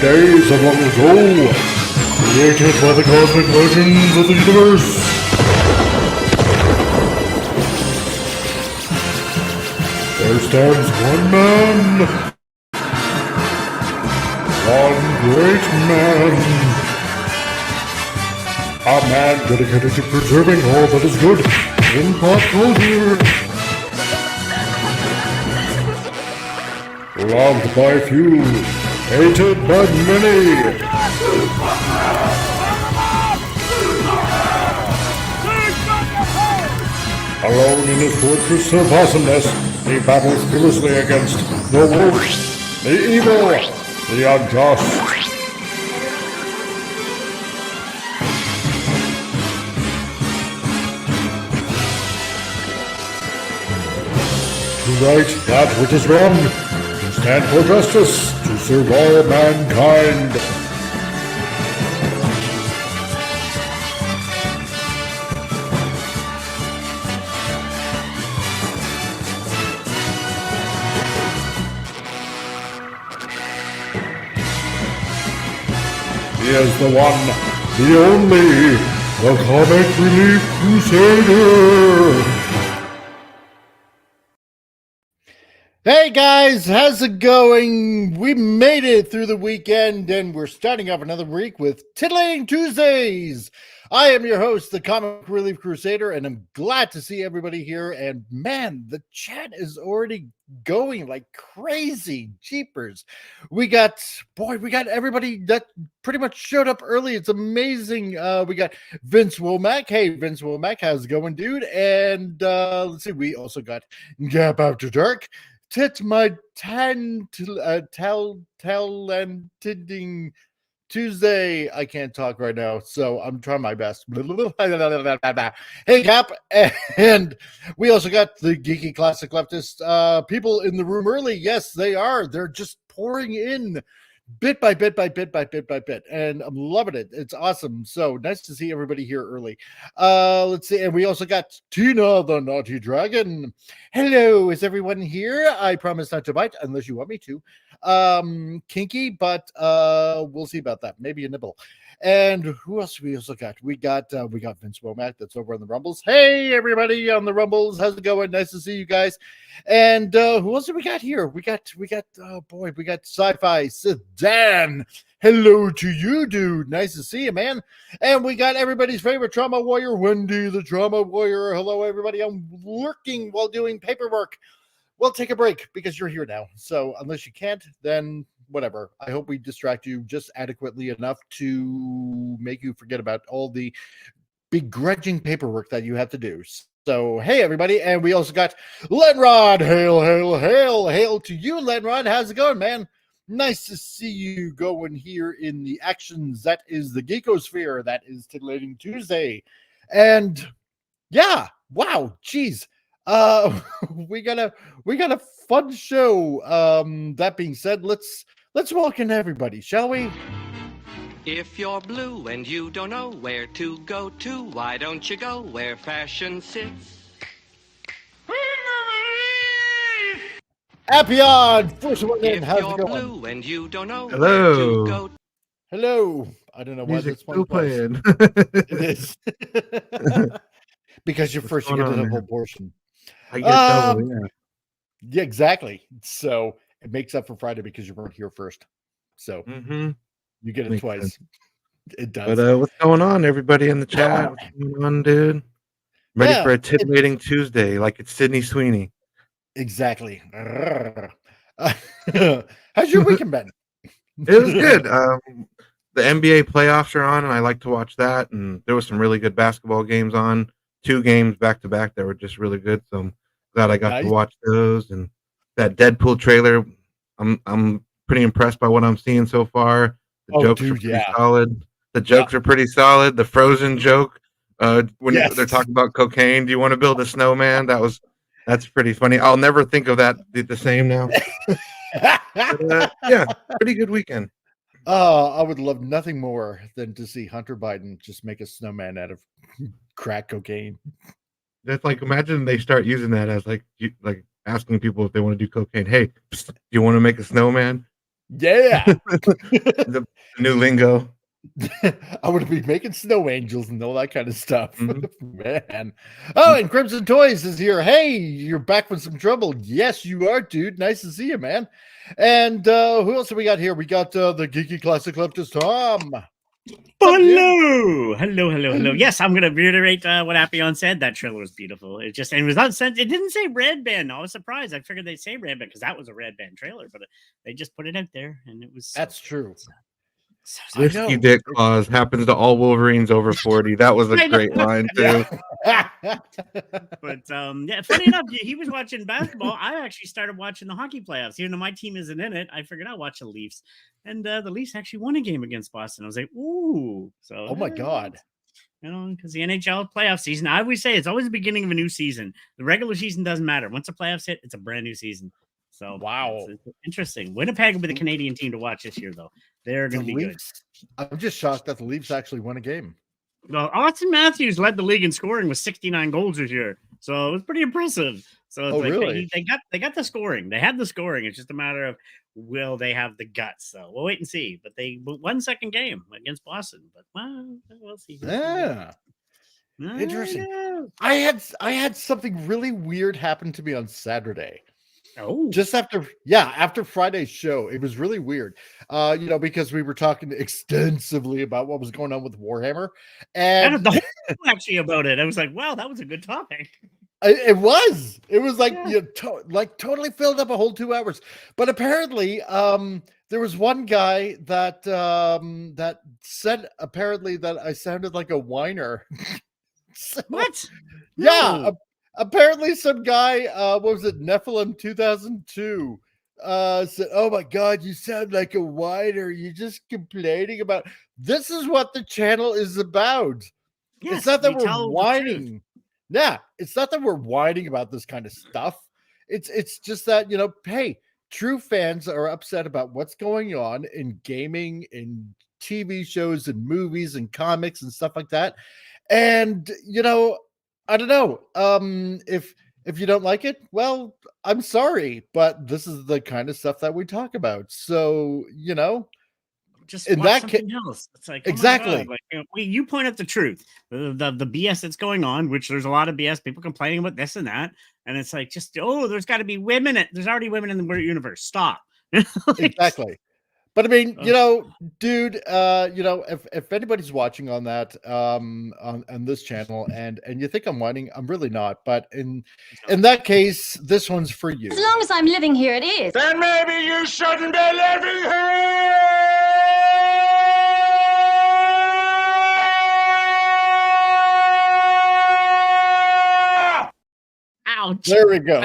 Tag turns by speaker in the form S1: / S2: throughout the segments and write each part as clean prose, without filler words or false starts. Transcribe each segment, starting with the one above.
S1: days of long ago, created by the cosmic legends of the universe. There stands one man, one great man, a man dedicated to preserving all that is good in pop culture. Loved by few, hated by many. Alone in his fortress of awesomeness, he battles fiercely against the woke, the evil, the unjust. To right that which is wrong, to stand for justice, to serve all mankind. He is the one, the only, the Comic Relief Crusader.
S2: Hey guys, how's it going? We made it through the weekend and we're starting off another week with Titillating Tuesdays. I am your host, the Comic Relief Crusader, and I'm glad to see everybody here. And man, the chat is already going like crazy. Jeepers. We got everybody that pretty much showed up early. It's amazing. We got Vince Womack. Hey, Vince Womack, how's it going, dude? And let's see, we also got Gap After Dark. Tit my talenting Tuesday. I can't talk right now, so I'm trying my best. Hey, Gap. And we also got the Geeky Classic Leftist people in the room early. Yes, they are. They're just pouring in bit by bit by bit by bit by bit, and I'm loving it. It's awesome. So nice to see everybody here early. Let's see, and we also got Tina the Naughty Dragon. Hello, is everyone here? I promise not to bite unless you want me to. Kinky, but we'll see about that. Maybe a nibble. And who else we also got? We got Vince Womack that's over on the Rumbles. Hey everybody on the Rumbles, how's it going? Nice to see you guys. And who else do we got here? We got Sci-Fi Sedan. Hello to you, dude. Nice to see you, man. And we got everybody's favorite trauma warrior, Wendy the Trauma Warrior. Hello, everybody. I'm lurking while doing paperwork. We'll take a break because you're here now. So unless you can't, then whatever. I hope we distract you just adequately enough to make you forget about all the begrudging paperwork that you have to do. So, hey, everybody. And we also got Lenrod. Hail, hail, hail. Hail to you, Lenrod. How's it going, man? Nice to see you going here in the actions. That is the Geekosphere. That is Titillating Tuesday. And yeah, wow, geez. We got a fun show. That being said, let's welcome everybody, shall we?
S3: If you're blue and you don't know where to go to, why don't you go where fashion sits?
S2: Appion, first one in. How's it
S3: If
S2: going?
S3: you're blue and you don't know
S4: Hello.
S3: where to go.
S2: Hello. I don't know why
S4: Music's
S2: this one
S4: still
S2: plays.
S4: playing.
S2: It is. Because you're first, you get the whole portion.
S4: I get double, yeah.
S2: Yeah, exactly. So it makes up for Friday because you weren't here first. So you get it
S4: Makes
S2: twice.
S4: sense.
S2: It does.
S4: But what's going on, everybody in the chat? What's going on, dude? Ready for a titillating Tuesday, like it's Sydney Sweeney.
S2: Exactly. How's your weekend been?
S4: It was good. The NBA playoffs are on, and I like to watch that. And there was some really good basketball games on. 2 games back to back that were just really good. So I'm glad I got to watch those. And that Deadpool trailer, I'm pretty impressed by what I'm seeing so far. The jokes are pretty solid. The jokes are pretty solid. The Frozen joke, when they're talking about cocaine, do you want to build a snowman? That's pretty funny. I'll never think of that the same now. But, yeah, pretty good weekend.
S2: I would love nothing more than to see Hunter Biden just make a snowman out of crack cocaine.
S4: That's like, imagine they start using that as like asking people if they want to do cocaine. Hey, do you want to make a snowman?
S2: Yeah.
S4: The new lingo.
S2: I would be making snow angels and all that kind of stuff.
S4: Mhm.
S2: Man. Oh, and Crimson Toys is here. Hey, you're back with some trouble. Yes, you are, dude. Nice to see you, man. And who else have we got here? We got the Geeky Classic Leftist Tom.
S5: Hello. Yes, I'm gonna reiterate what Appion said. That trailer was beautiful. It just, and it was not sent. It didn't say Red Band. I was surprised. I figured they'd say Red Band because that was a Red Band trailer, but they just put it out there, and it was.
S2: That's true.
S4: Risky Dick Claus happens to all Wolverines over 40. That was a great line too.
S5: But yeah, funny enough, he was watching basketball. I actually started watching the hockey playoffs. Even though my team isn't in it, I figured I'd watch the Leafs. And the Leafs actually won a game against Boston. I was like, ooh. So
S2: oh my God.
S5: You know, because the NHL playoff season, I always say it's always the beginning of a new season. The regular season doesn't matter. Once the playoffs hit, it's a brand new season. So
S2: wow,
S5: it's interesting. Winnipeg will be the Canadian team to watch this year, though. They're going to be good.
S2: I'm just shocked that the Leafs actually won a game.
S5: Well, Austin Matthews led the league in scoring with 69 goals this year, so it was pretty impressive. So it's
S2: really?
S5: They got the scoring. They had the scoring. It's just a matter of will they have the guts. So we'll wait and see. But they won second game against Boston. But well, we'll see.
S2: Yeah. Interesting. I had something really weird happen to me on Saturday.
S5: Oh,
S2: just after Friday's show. It was really weird. Because we were talking extensively about what was going on with Warhammer. And
S5: the whole actually about it. I was like, wow, that was a good topic.
S2: It was like, totally filled up a whole 2 hours. But apparently, there was one guy that said apparently that I sounded like a whiner. So,
S5: what?
S2: Yeah.
S5: No.
S2: Apparently some guy, what was it, Nephilim 2002, said, oh my God, you sound like a whiner. You're just complaining about. This is what the channel is about.
S5: Yes,
S2: it's not that we're whining. Yeah, it's not that we're whining about this kind of stuff. It's just that, hey, true fans are upset about what's going on in gaming, in TV shows and movies and comics and stuff like that. And, I don't know. If you don't like it, well, I'm sorry, but this is the kind of stuff that we talk about. So,
S5: just
S2: in
S5: watch
S2: that
S5: something else. It's like
S2: exactly.
S5: You point out the truth, the BS that's going on, which there's a lot of BS, people complaining about this and that, and it's like there's got to be women. There's already women in the universe. Stop.
S2: Exactly. But I mean, dude, if anybody's watching on that, on this channel and you think I'm whining, I'm really not. But in that case, this one's for you.
S6: As long as I'm living here, it is.
S7: Then maybe you shouldn't be living here!
S5: Ouch.
S2: There we go.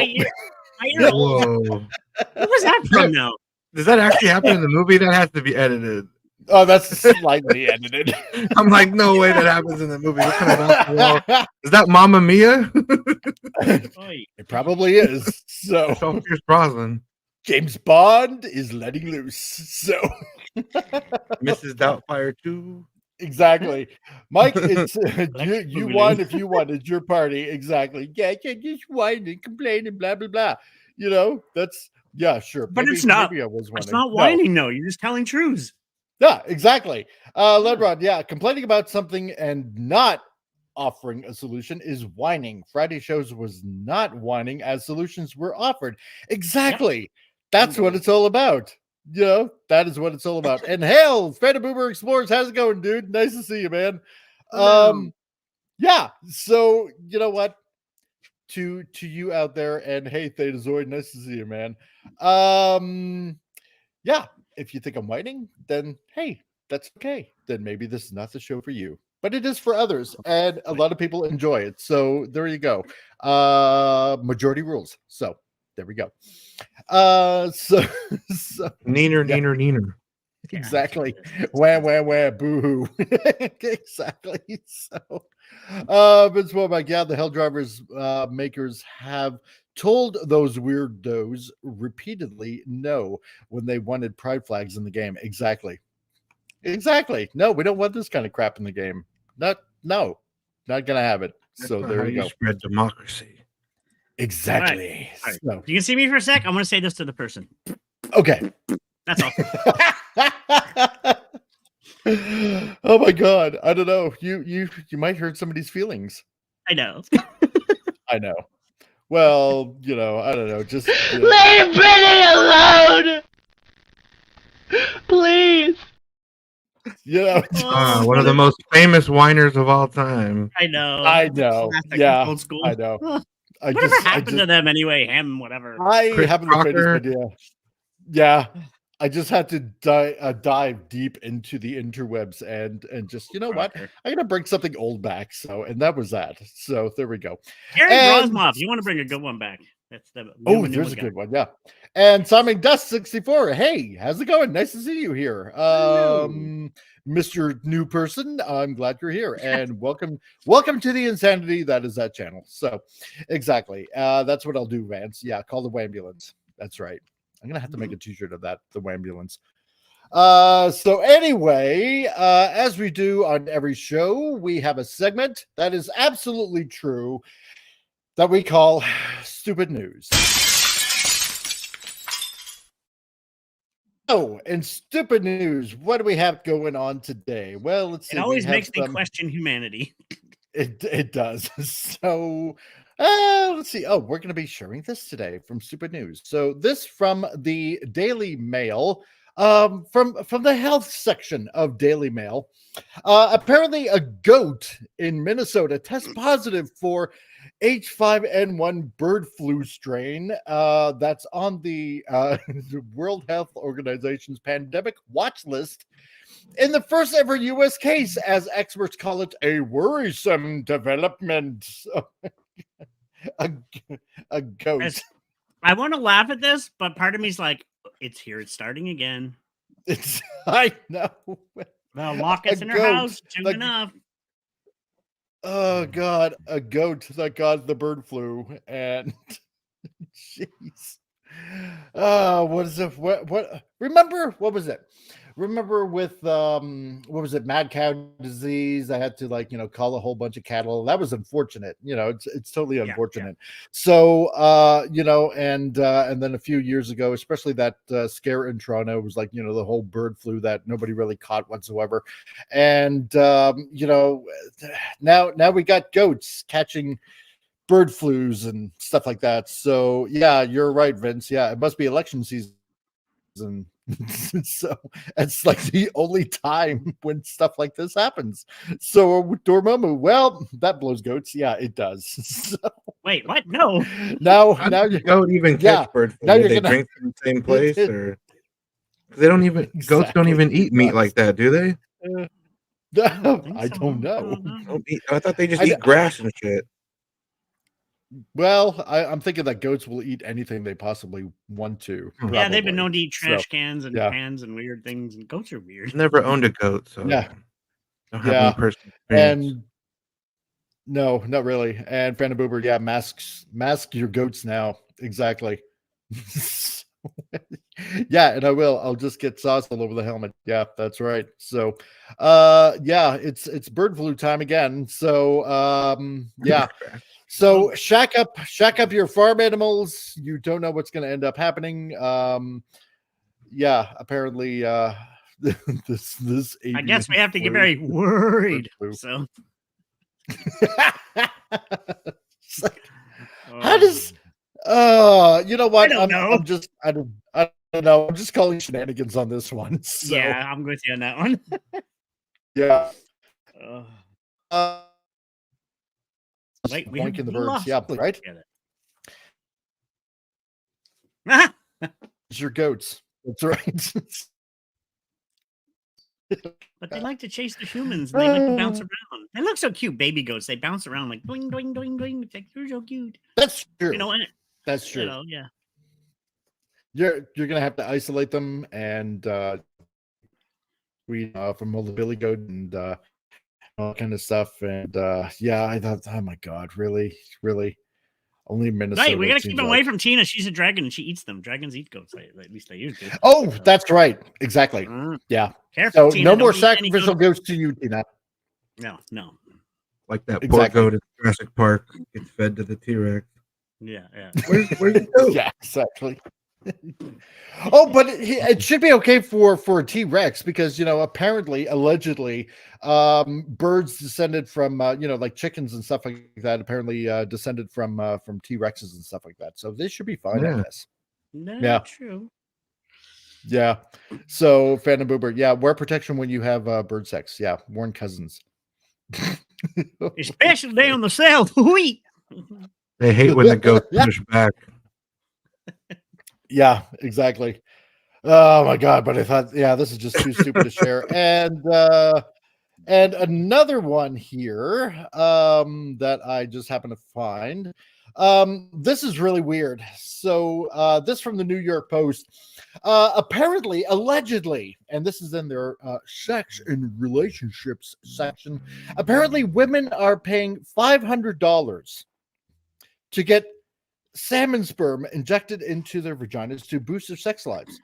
S4: Whoa.
S5: What was that from now?
S4: Does that actually happen in the movie? That has to be edited.
S2: Oh, that's slightly edited.
S4: I'm like, no way that happens in the movie. What kind of is that Mamma Mia?
S2: It probably is. So
S4: Pierce Brosnan.
S2: James Bond is letting loose. So
S4: Mrs. Doubtfire too.
S2: Exactly. Mike, it's you won if you won. It's your party. Exactly. Yeah, just whine and complain and blah blah blah. That's sure.
S5: But
S2: maybe,
S5: it's not.
S2: Maybe I was
S5: it's not whining, no. You're just telling truths.
S2: Yeah, exactly. Ledrod, complaining about something and not offering a solution is whining. Friday shows was not whining as solutions were offered. Exactly. Yep. That's what it's all about. That is what it's all about. And hell, Fred Boomer Explorers, how's it going, dude? Nice to see you, man. Yeah. So you know what? To you out there, and hey, Thetazoid, nice to see you, man. Yeah. If you think I'm whining, then hey, that's okay. Then maybe this is not the show for you, but it is for others, and a lot of people enjoy it. So there you go. Majority rules. So there we go. So
S4: Neener.
S2: Exactly. Wah, boo-hoo. Exactly. So, Vince Womack, the Hell Drivers makers have told those weirdos repeatedly no when they wanted pride flags in the game. Exactly. No, we don't want this kind of crap in the game. Not gonna have it. So there you go.
S4: Spread democracy.
S2: Exactly.
S5: All right. So, you can see me for a sec. I'm gonna say this to the person.
S2: Okay.
S5: That's all.
S2: Oh my God. I don't know. You might hurt somebody's feelings.
S5: I know.
S2: I know. Well, I don't know. Just
S8: Leave Brittany alone! Please!
S4: One of the most famous whiners of all time.
S5: I know.
S2: Classic,
S5: yeah. Old school.
S2: I know.
S5: Whatever happened to them anyway? Him, whatever.
S2: I
S4: Chris
S2: haven't the faintest
S4: Crocker.
S2: idea. Yeah. I just had to dive deep into the interwebs and just, you know what? I'm going to bring something old back. And that was that. So there we go.
S5: Gary Brosmoff, you want to bring a good one back. That's the
S2: there's a good one. Yeah. And Simon Dust 64. Hey, how's it going? Nice to see you here. Mr. New Person, I'm glad you're here. And welcome to the insanity that is that channel. So exactly. That's what I'll do, Vance. Yeah, call the ambulance. That's right. I'm gonna have to make a t-shirt of that, the ambulance. So anyway, as we do on every show, we have a segment that is absolutely true that we call Stupid News. Oh, and Stupid News, what do we have going on today? Well, let's see.
S5: It always makes me question humanity.
S2: It does. So let's see. Oh, we're going to be sharing this today from Stupid News. So this from the Daily Mail, from the health section of Daily Mail. Apparently, a goat in Minnesota tests positive for H5N1 bird flu strain that's on the World Health Organization's pandemic watch list. In the first ever U.S. case, as experts call it, a worrisome development. a ghost.
S5: I want to laugh at this, but part of me's like, it's here. It's starting again.
S2: I know.
S5: They'll lock us in our house soon enough.
S2: Oh, God. A goat that caused the bird flu. And, jeez. What is it? What? Remember, what was it? Remember with what was it, mad cow disease? I had to call a whole bunch of cattle. That was unfortunate. It's totally unfortunate. Yeah. So and then a few years ago, especially that scare in Toronto, was the whole bird flu that nobody really caught whatsoever. And now we got goats catching bird flus and stuff like that. So yeah, you're right, Vince. Yeah, it must be election season. So it's the only time when stuff like this happens. So Dormammu, well, that blows goats. Yeah, it does. So,
S5: wait, what? No.
S2: Now
S4: you don't even catch bird flu. Now they drink from the same place, or they don't even goats don't even eat meat like that, do they?
S2: I don't know.
S4: I thought they just eat grass and shit.
S2: Well, I'm thinking that goats will eat anything they possibly want to. Probably.
S5: Yeah, they've been known to eat trash cans and pans and weird things, and goats are weird.
S4: I've never owned a goat, so
S2: yeah,
S4: don't have any personal experience.
S2: And no, not really. And Phantom Boober, yeah, mask your goats now. Exactly. Yeah, and I will. I'll just get sauce all over the helmet. Yeah, that's right. So, yeah, it's bird flu time again. So, yeah. So shack up your farm animals. You don't know what's going to end up happening. Yeah, apparently this
S5: I guess we have to get very worried. So
S2: how does you know what? I don't know. I'm just calling shenanigans on this one. So.
S5: Yeah, I'm with you on that one.
S2: Yeah.
S5: Wait, we
S2: in the birds. Yeah, right. It's your goats. That's right.
S5: But they like to chase the humans. And they like to bounce around. They look so cute, baby goats. They bounce around like doing, doing, doing, doing. It's like, you're so cute.
S2: That's true.
S5: You know what?
S2: That's true.
S5: Yeah.
S2: You're gonna have to isolate them, and we from all the billy goat and all kind of stuff. And yeah, I thought, oh my God, really only Minnesota.
S5: Right, we gotta keep them away from Tina. She's a dragon and she eats them. Dragons eat goats, at least they used to.
S2: Oh, that's right. Exactly. Yeah.
S5: Careful,
S2: so
S5: Tina,
S2: no more sacrificial goats to you, Tina.
S5: No.
S4: Like that poor goat in Jurassic Park gets fed to the T-Rex.
S5: Yeah.
S4: Where's the goat?
S2: Yeah, exactly. Oh, but it should be okay for a T-Rex because apparently, allegedly, birds descended from like chickens and stuff like that. Apparently, descended from T-Rexes and stuff like that. So this should be fine, I guess.
S5: No,
S2: Yeah.
S5: true.
S2: Yeah. So, Phantom Boober, yeah, wear protection when you have bird sex. Yeah, warn cousins.
S5: Especially down the south. Wheat.
S4: They hate when the goats push back.
S2: Yeah, exactly. Oh my god! But I thought, yeah, this is just too stupid to share. And another one here that I just happened to find. This is really weird. So this from the New York Post. Apparently, allegedly, and this is in their sex and relationships section. Apparently, women are paying $500 to get salmon sperm injected into their vaginas to boost their sex lives.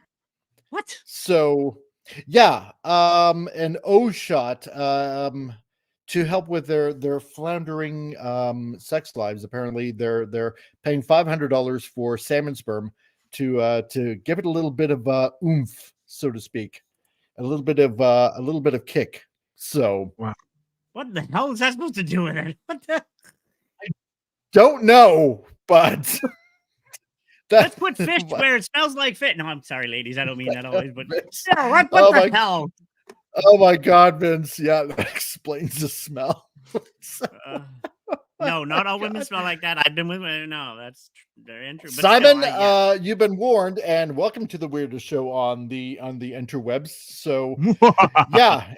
S5: What?
S2: So, yeah, an O shot to help with their floundering sex lives. Apparently, they're paying $500 for salmon sperm to give it a little bit of oomph, so to speak, a little bit of kick. So,
S4: wow,
S5: what the hell is that supposed to do with it? What the?
S2: Don't know, but
S5: let's put fish where it smells like fish. No, I'm sorry, ladies. I don't mean that always, but yeah, what the hell?
S2: Oh my God, Vince. Yeah, that explains the smell.
S5: No, not all women smell like that. I've been with women. No, that's very interesting.
S2: Simon, you've been warned, and welcome to the weirdest show on the interwebs. So, yeah.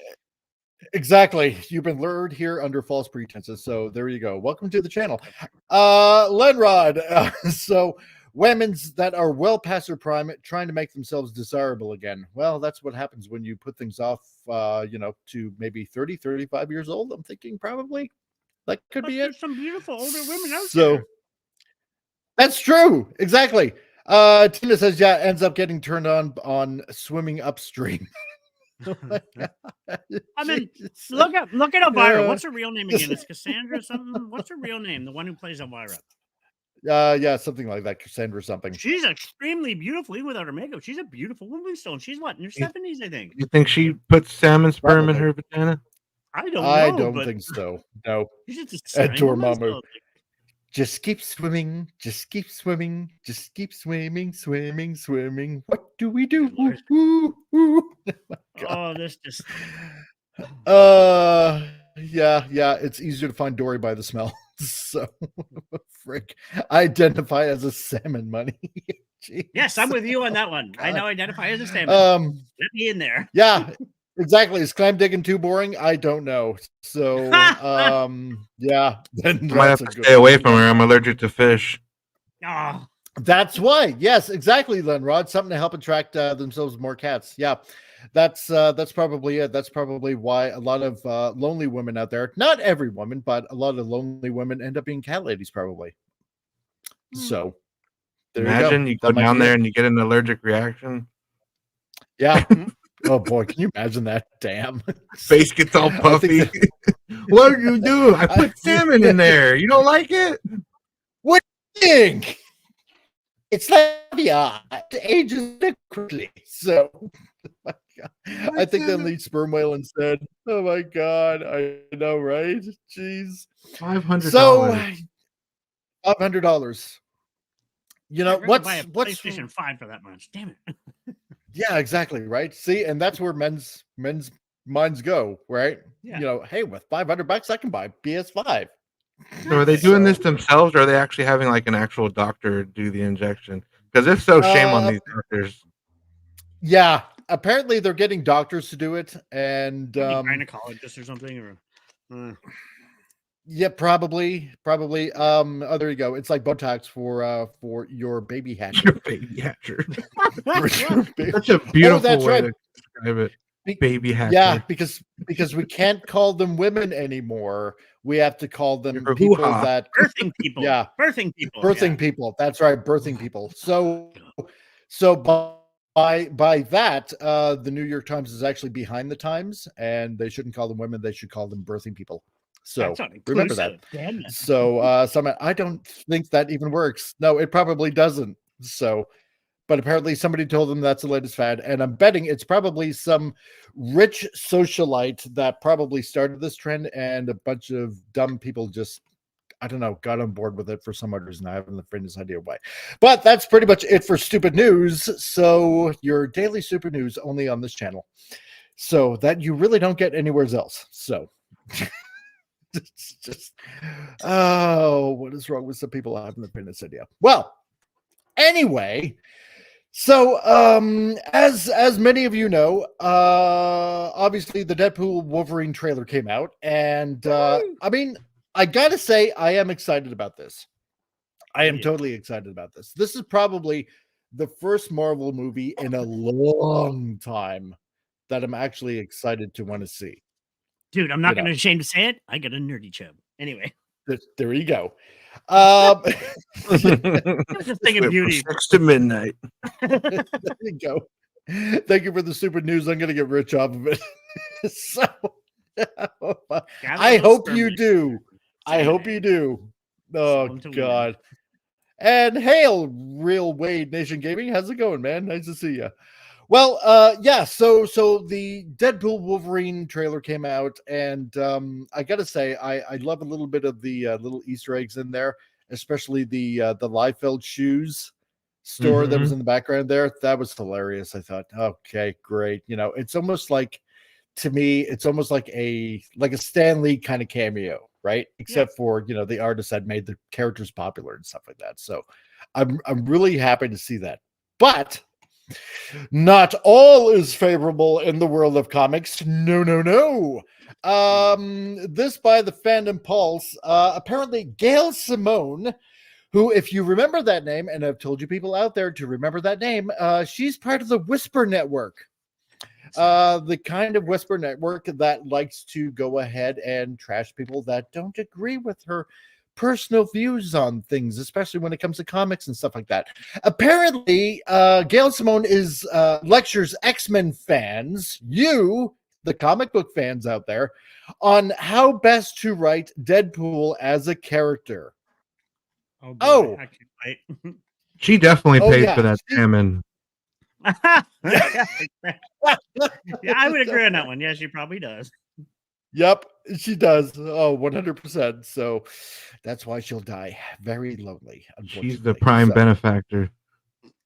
S2: Exactly. You've been lured here under false pretenses. So there you go. Welcome to the channel. Lenrod. So women's that are well past their prime trying to make themselves desirable again. Well, that's what happens when you put things off, to maybe 30, 35 years old. I'm thinking probably that could be it.
S5: There's some beautiful older women out
S2: there. That's true. Exactly. Tina says, yeah, ends up getting turned on swimming upstream.
S5: I mean, look at Elvira. What's her real name again? It's Cassandra something. What's her real name? The one who plays Elvira.
S2: Yeah, something like that. Cassandra something.
S5: She's extremely beautiful, even without her makeup. She's a beautiful woman still. And she's what, in her 70s, I think.
S4: You think she puts salmon sperm in her vagina?
S5: I don't know.
S2: I don't think so. No.
S5: She's just
S2: a Dormammu. Just keep swimming. Just keep swimming. Just keep swimming, swimming, swimming. What do we do?
S5: Oh, this just.
S2: Yeah. It's easier to find Dory by the smell. So, frick. I identify as a salmon money.
S5: Yes, I'm with you on that one. I now identify as a salmon. Let me in there.
S2: Yeah. Exactly. Is clam digging too boring? I don't know. So, yeah. Then
S4: I might have to stay away from her. I'm allergic to fish.
S5: Oh.
S2: That's why. Yes, exactly, Lenrod. Something to help attract themselves more cats. Yeah, that's probably it. That's probably why a lot of lonely women out there, not every woman, but a lot of lonely women end up being cat ladies, probably. So,
S4: imagine you go down there and you get an allergic reaction.
S2: Yeah. Oh boy, can you imagine that? Damn.
S4: Face gets all puffy. What did you do? I put salmon in there. You don't like it?
S2: What do you think? It's labia. It ages quickly. So I think then the sperm whale instead. Oh my God. I know, right? Jeez.
S4: $500.
S2: So $500. You know, what's
S5: PlayStation 5 for that much? Damn it.
S2: Yeah, exactly. Right. See, and that's where men's minds go, right?
S5: Yeah.
S2: You know, hey, with $500, I can buy PS5.
S4: So are they doing this themselves, or are they actually having like an actual doctor do the injection? Because if so, shame on these doctors.
S2: Yeah, apparently they're getting doctors to do it, and
S5: gynecologists or something, or
S2: yeah, probably. Oh, there you go. It's like Botox for your baby hatcher.
S4: Your baby hatcher. Such a beautiful way to describe it. Baby hatcher.
S2: Yeah, because we can't call them women anymore. We have to call them people that
S5: birthing people.
S2: Yeah,
S5: birthing people.
S2: Birthing people. That's right, birthing people. So by that, the New York Times is actually behind the times, and they shouldn't call them women. They should call them birthing people. So remember that. So I don't think that even works. No, it probably doesn't. So, but apparently somebody told them that's the latest fad, and I'm betting it's probably some rich socialite that probably started this trend, and a bunch of dumb people just, I don't know, got on board with it for some odd reason. I haven't the faintest idea why. But that's pretty much it for stupid news. So your daily stupid news only on this channel, so that you really don't get anywhere else. So it's just, oh, what is wrong with some people? I haven't the faintest idea. Well, anyway, so as many of you know, obviously the Deadpool Wolverine trailer came out, and I mean, I gotta say, I am excited about this. I am totally excited about this. This is probably the first Marvel movie in a long time that I'm actually excited to want to see.
S5: Dude, I'm not going to ashamed to say it. I got a nerdy chub. Anyway.
S2: There you go.
S5: Just thinking beauty.
S4: 6 to midnight.
S2: There you go. Thank you for the super news. I'm going to get rich off of it. So I hope you do. I hope you do. Oh, God. And hail, Real Wade Nation Gaming. How's it going, man? Nice to see you. Well, yeah, so the Deadpool Wolverine trailer came out, and I gotta say, I love a little bit of the little Easter eggs in there, especially the Liefeld shoes store that was in the background there. That was hilarious. I thought, okay, great. You know, it's almost like, to me, it's almost like a Stan Lee kind of cameo, right? Except for, you know, the artist that made the characters popular and stuff like that. So I'm really happy to see that. But not all is favorable in the world of comics. No. This by the Fandom Pulse. Apparently, Gail Simone, who, if you remember that name, and I've told you people out there to remember that name, she's part of the Whisper Network. The kind of Whisper Network that likes to go ahead and trash people that don't agree with her personal views on things, especially when it comes to comics and stuff like that. Apparently, Gail Simone is lectures X-Men fans, you, the comic book fans out there, on how best to write Deadpool as a character.
S5: Oh,
S4: She definitely paid for that salmon.
S5: Yeah, I would agree on that one. Yeah, she probably does.
S2: Yep, she does. Oh, 100%. So that's why she'll die very lonely.
S4: She's the prime benefactor.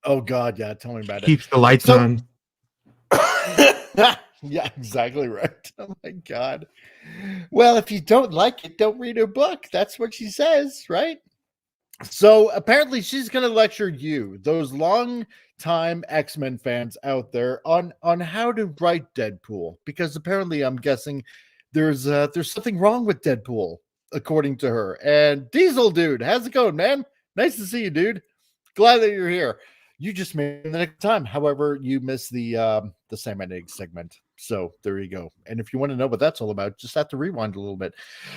S2: Oh, God. Yeah. Tell me about it.
S4: Keeps the lights on.
S2: Yeah, exactly right. Oh, my God. Well, if you don't like it, don't read her book. That's what she says, right? So apparently she's going to lecture you, those long-time X-Men fans out there, on how to write Deadpool. Because apparently, I'm guessing, there's something wrong with Deadpool, according to her. And Diesel Dude, how's it going, man? Nice to see you, dude. Glad that you're here. You just made it the next time. However, you missed the salmon egg segment. So there you go. And if you want to know what that's all about, just have to rewind a little bit.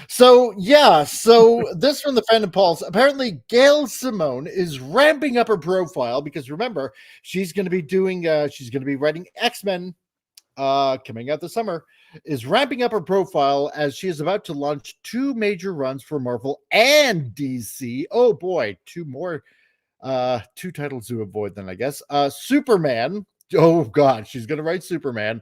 S2: So yeah, so this from the Fandom Pulse. Apparently, Gail Simone is ramping up her profile because remember, she's going to be doing she's going to be writing X-Men coming out this summer, is ramping up her profile as she is about to launch 2 major runs for Marvel and DC. Oh boy, 2 more 2 titles to avoid then, I guess. Superman. Oh God, she's gonna write Superman,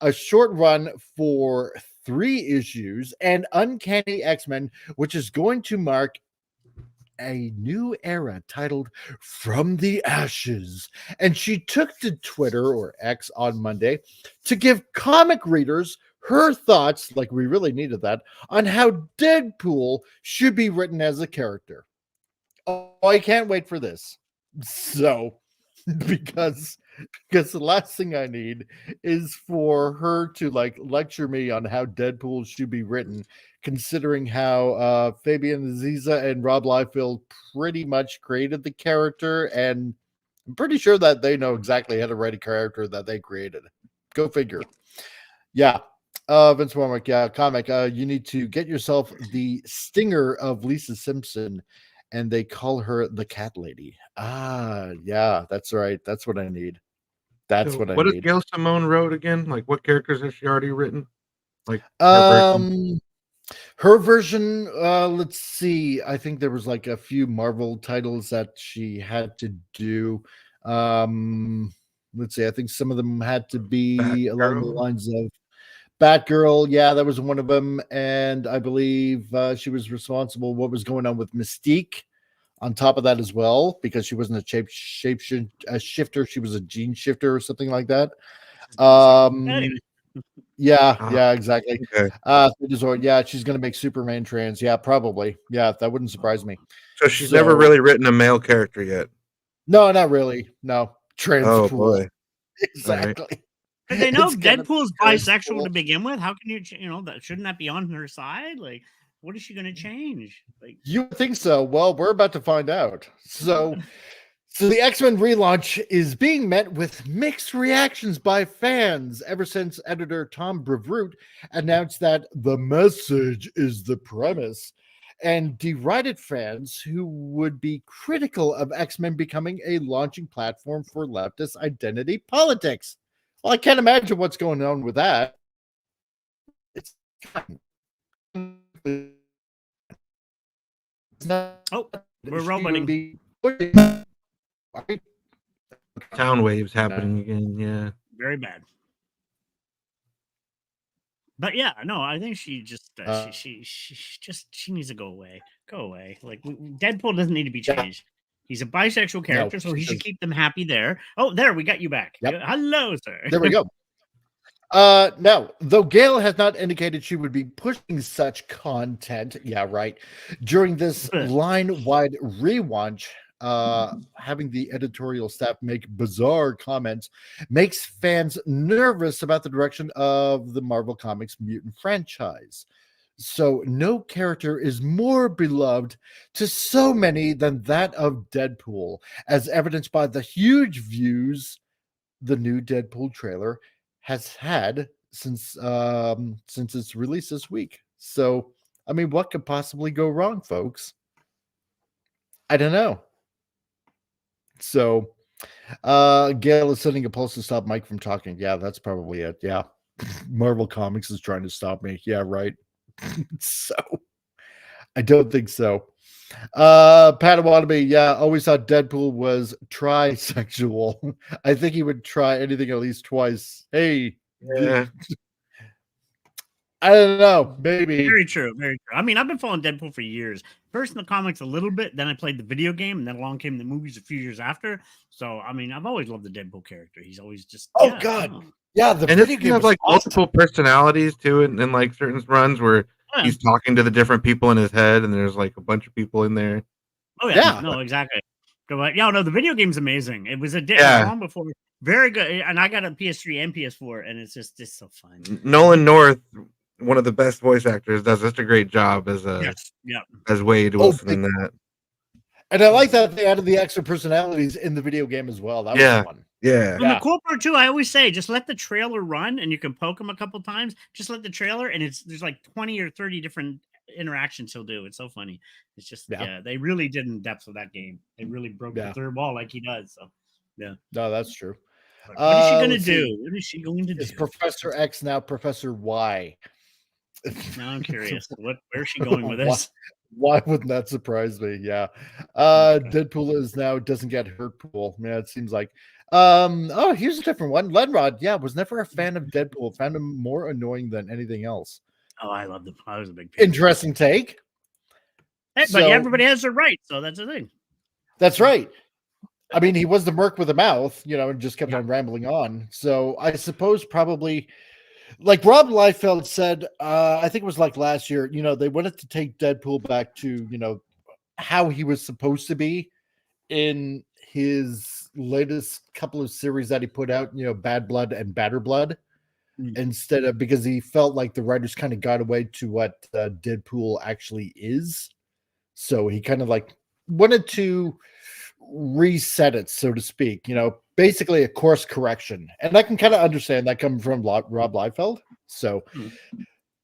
S2: a short run for 3 issues, and Uncanny X-Men, which is going to mark a new era titled From the Ashes. And she took to Twitter, or X, on Monday to give comic readers her thoughts, like we really needed that, on how Deadpool should be written as a character. Oh, I can't wait for this. So, because the last thing I need is for her to lecture me on how Deadpool should be written, considering how Fabian Aziza and Rob Liefeld pretty much created the character, and I'm pretty sure that they know exactly how to write a character that they created. Go figure. Yeah. Vince Warwick, yeah, comic. You need to get yourself the stinger of Lisa Simpson, and they call her the Cat Lady. Yeah, that's right. That's what I need. That's what I need.
S4: What has Gail Simone wrote again? Like, what characters has she already written? Like,
S2: her version, let's see. I think there was like a few Marvel titles that she had to do. Let's see. I think some of them had to be along the
S4: Batgirl.
S2: lines of Batgirl. Yeah, that was one of them. And I believe she was responsible what was going on with Mystique on top of that as well, because she wasn't a shifter. She was a gene shifter or something like that.
S5: Anyway.
S2: Yeah, exactly.
S4: Okay.
S2: Yeah, she's gonna make Superman trans. Yeah, probably. Yeah, that wouldn't surprise me.
S4: So she's never really written a male character yet.
S2: No, not really. No, trans.
S4: Oh
S2: pool.
S4: boy.
S2: Exactly.
S5: Because they know
S2: It's gonna
S5: Deadpool's
S2: be trans
S5: bisexual
S2: pool.
S5: to begin with. How can that shouldn't that be on her side? Like, what is she going to change? Like,
S2: You think so? Well, we're about to find out. So the X-Men relaunch is being met with mixed reactions by fans ever since editor Tom Brevoort announced that the message is the premise, and derided fans who would be critical of X-Men becoming a launching platform for leftist identity politics. Well, I can't imagine what's going on with that. It's not
S5: we're roboting.
S4: Sound waves happening again. Yeah.
S5: Very bad. But yeah, no, I think she just she needs to go away. Go away. Like Deadpool doesn't need to be changed. He's a bisexual character, so he should keep them happy there. Oh, there, we got you back.
S2: Yep.
S5: Hello, sir.
S2: There we go. Now, though Gail has not indicated she would be pushing such content, during this line-wide relaunch, having the editorial staff make bizarre comments makes fans nervous about the direction of the Marvel Comics mutant franchise. So no character is more beloved to so many than that of Deadpool, as evidenced by the huge views the new Deadpool trailer has had since its release this week. So, I mean, what could possibly go wrong, folks? I don't know. So, Gail is sending a post to stop Mike from talking. Yeah, that's probably it. Yeah. Marvel Comics is trying to stop me. Yeah, right. So, I don't think so. Padawannabe, yeah, always thought Deadpool was trisexual. I think he would try anything at least twice. Hey,
S4: Yeah.
S2: I don't know, maybe.
S5: Very true, very true. I mean, I've been following Deadpool for years. First in the comics a little bit, then I played the video game, and then along came the movies a few years after. So, I mean, I've always loved the Deadpool character. He's always just
S2: Yeah, the
S4: And
S2: video
S4: it
S2: game
S4: have
S2: was
S4: like
S2: awesome.
S4: multiple personalities too, and like certain runs where he's talking to the different people in his head, and there's like a bunch of people in there.
S5: Oh yeah. No, exactly. But yeah, no, the video game's amazing. It was long before, very good, and I got a PS3 and PS4, and it's just so fun.
S4: Nolan North, one of the best voice actors, does such a great job as Wade Wilson in that.
S2: And I like that they added the extra personalities in the video game as well. That was fun.
S4: Yeah.
S5: And the cool part too, I always say, just let the trailer run, and you can poke him a couple times. Just let the trailer, and there's like 20 or 30 different interactions he'll do. It's so funny. It's just they really did in depth with that game. They really broke the third wall like he does. So yeah,
S2: no, that's true.
S5: But what is she going to do? What is she going to do?
S2: Is Professor X now Professor Y?
S5: Now I'm curious. Where's she going with this?
S2: Why wouldn't that surprise me? Yeah. Deadpool is now doesn't get hurt pool. Yeah, it seems like. Here's a different one. Lenrod, was never a fan of Deadpool. Found him more annoying than anything else.
S5: Oh, I loved him. I was a big fan.
S2: Interesting take.
S5: Hey, but everybody has their right, so that's the thing.
S2: That's right. I mean, he was the merc with a mouth, and just kept on rambling on. So I suppose probably, like Rob Liefeld said, I think it was like last year, they wanted to take Deadpool back to, how he was supposed to be in his latest couple of series that he put out, Bad Blood and Badder Blood, instead of, because he felt like the writers kind of got away to what Deadpool actually is. So he kind of like wanted to reset it, so to speak, basically a course correction. And I can kind of understand that coming from Rob Liefeld. So,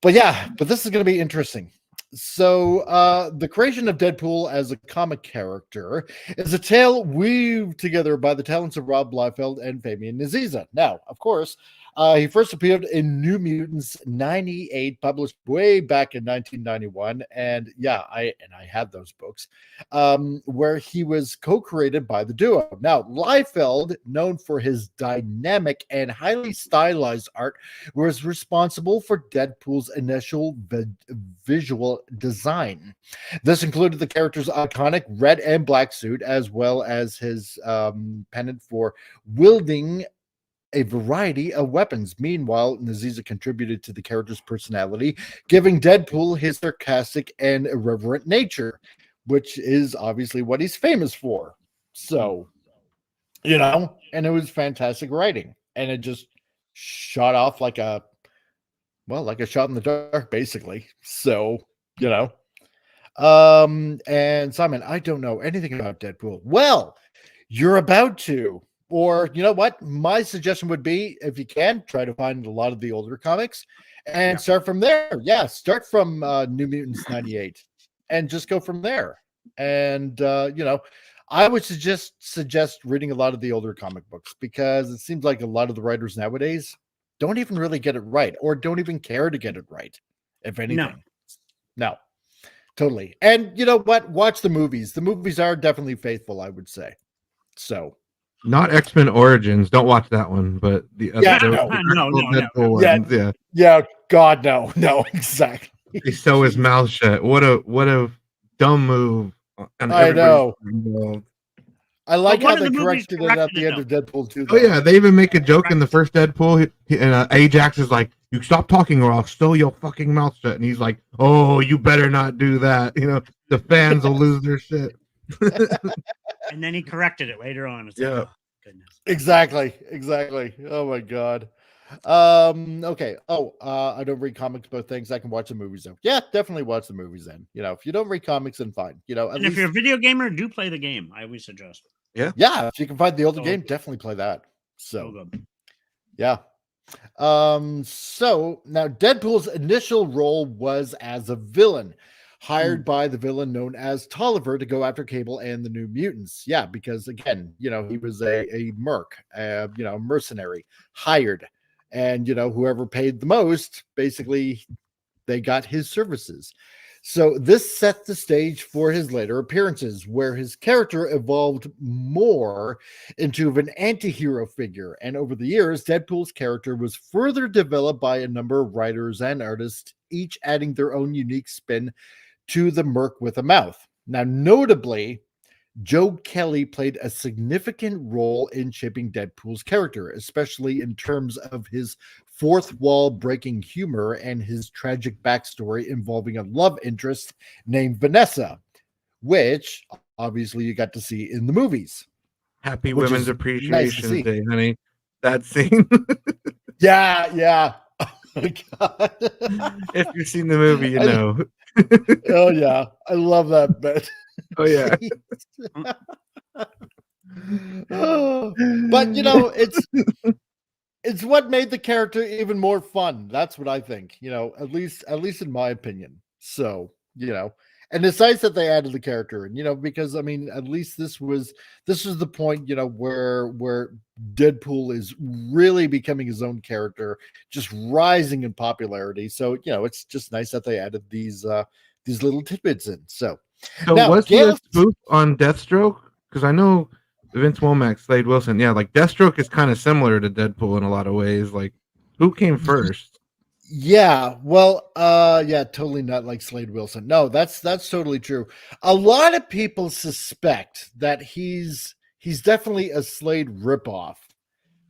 S2: but this is going to be interesting. So the creation of Deadpool as a comic character is a tale weaved together by the talents of Rob Liefeld and Fabian Nicieza. Now, of course, He first appeared in New Mutants 98, published way back in 1991. And yeah, I had those books, where he was co-created by the duo. Now, Liefeld, known for his dynamic and highly stylized art, was responsible for Deadpool's initial visual design. This included the character's iconic red and black suit, as well as his pennant for wielding a variety of weapons. Meanwhile, Naziza contributed to the character's personality, giving Deadpool his sarcastic and irreverent nature, which is obviously what he's famous for. So, and it was fantastic writing, and it just shot off like a shot in the dark, basically. So, and Simon, I don't know anything about Deadpool. Well, you're about to. Or, you know what? My suggestion would be, if you can, try to find a lot of the older comics and start from there. Yeah, start from New Mutants 98 and just go from there. And, I would suggest reading a lot of the older comic books, because it seems like a lot of the writers nowadays don't even really get it right, or don't even care to get it right, if anything. No, totally. And you know what? Watch the movies. The movies are definitely faithful, I would say. So.
S4: Not X-Men Origins. Don't watch that one. But the other
S5: no.
S2: Yeah. God, no, exactly.
S4: He sew his mouth shut. What a dumb move.
S2: I know.
S4: Involved.
S2: I like how they corrected it at the end of Deadpool 2.
S4: Oh yeah, they even make a joke in the first Deadpool, and Ajax is like, "You stop talking, or I'll sew your fucking mouth shut." And he's like, "Oh, you better not do that." The fans will lose their shit.
S5: And then he corrected it later on. It's like, oh, goodness.
S2: Exactly. Oh my god. Okay. I don't read comics about things. I can watch the movies though. Yeah, definitely watch the movies then. If you don't read comics, then fine.
S5: And if you're a video gamer, do play the game. I always suggest.
S2: Yeah, if you can find the older game, definitely play that. So
S5: good.
S2: Yeah. So now Deadpool's initial role was as a villain, hired by the villain known as Tolliver to go after Cable and the New Mutants. Yeah, because again, he was a merc, a mercenary, hired, and whoever paid the most, basically, they got his services. So this set the stage for his later appearances, where his character evolved more into an anti-hero figure. And over the years, Deadpool's character was further developed by a number of writers and artists, each adding their own unique spin to the merc with a mouth. Now, notably, Joe Kelly played a significant role in shaping Deadpool's character, especially in terms of his fourth wall breaking humor and his tragic backstory involving a love interest named Vanessa, which obviously you got to see in the movies.
S4: Happy Women's Appreciation Day, honey. That scene.
S2: Yeah. Oh my God.
S4: If you've seen the movie, you know.
S2: Oh yeah, I love that bit.
S4: Oh yeah.
S2: But it's what made the character even more fun. That's what I think. At least in my opinion. So and it's nice that they added the character, and because at least this was the point, where Deadpool is really becoming his own character, just rising in popularity. So it's just nice that they added these little tidbits in. So now,
S4: was he a spoof on Deathstroke? Because I know Vince Womack, Slade Wilson. Yeah, like Deathstroke is kind of similar to Deadpool in a lot of ways. Like, who came first?
S2: Yeah, well, totally not like Slade Wilson. No, that's totally true. A lot of people suspect that he's definitely a Slade ripoff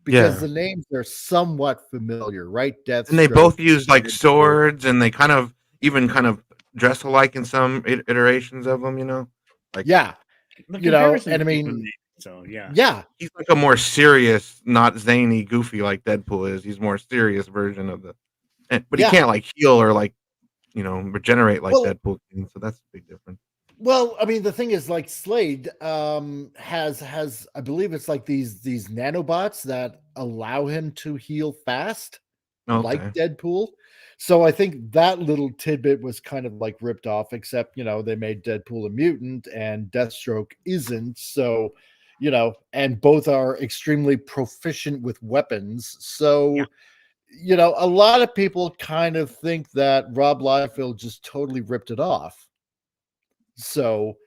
S2: because the names are somewhat familiar, right? Death,
S4: and they both use like swords, and they kind of dress alike in some iterations of them. Like
S2: and
S5: so
S4: he's like a more serious, not zany, goofy like Deadpool is. He's more serious version of the. But he can't like heal or like, regenerate like Deadpool can. So that's a big difference.
S2: Well, the thing is, like Slade has I believe it's like these nanobots that allow him to heal fast, like Deadpool. So I think that little tidbit was kind of like ripped off, except they made Deadpool a mutant and Deathstroke isn't. So and both are extremely proficient with weapons. So,
S5: Yeah.
S2: a lot of people kind of think that Rob Liefeld just totally ripped it off. So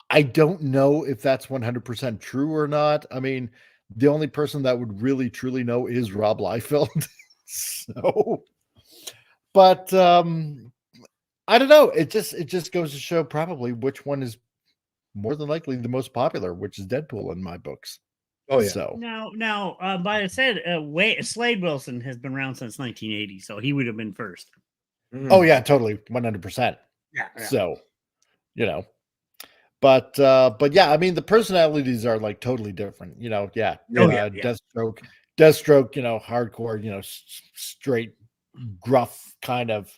S2: I don't know if that's 100% true or not. I mean, the only person that would really truly know is Rob Liefeld. So, but I don't know. It just goes to show probably which one is more than likely the most popular, which is Deadpool in my books.
S4: Oh yeah.
S2: So
S5: Now, but it said Slade Wilson has been around since 1980, so he would have been first.
S2: Oh yeah, totally, 100%.
S5: Yeah.
S2: So, but yeah, I mean the personalities are like totally different. Deathstroke, hardcore, straight gruff kind of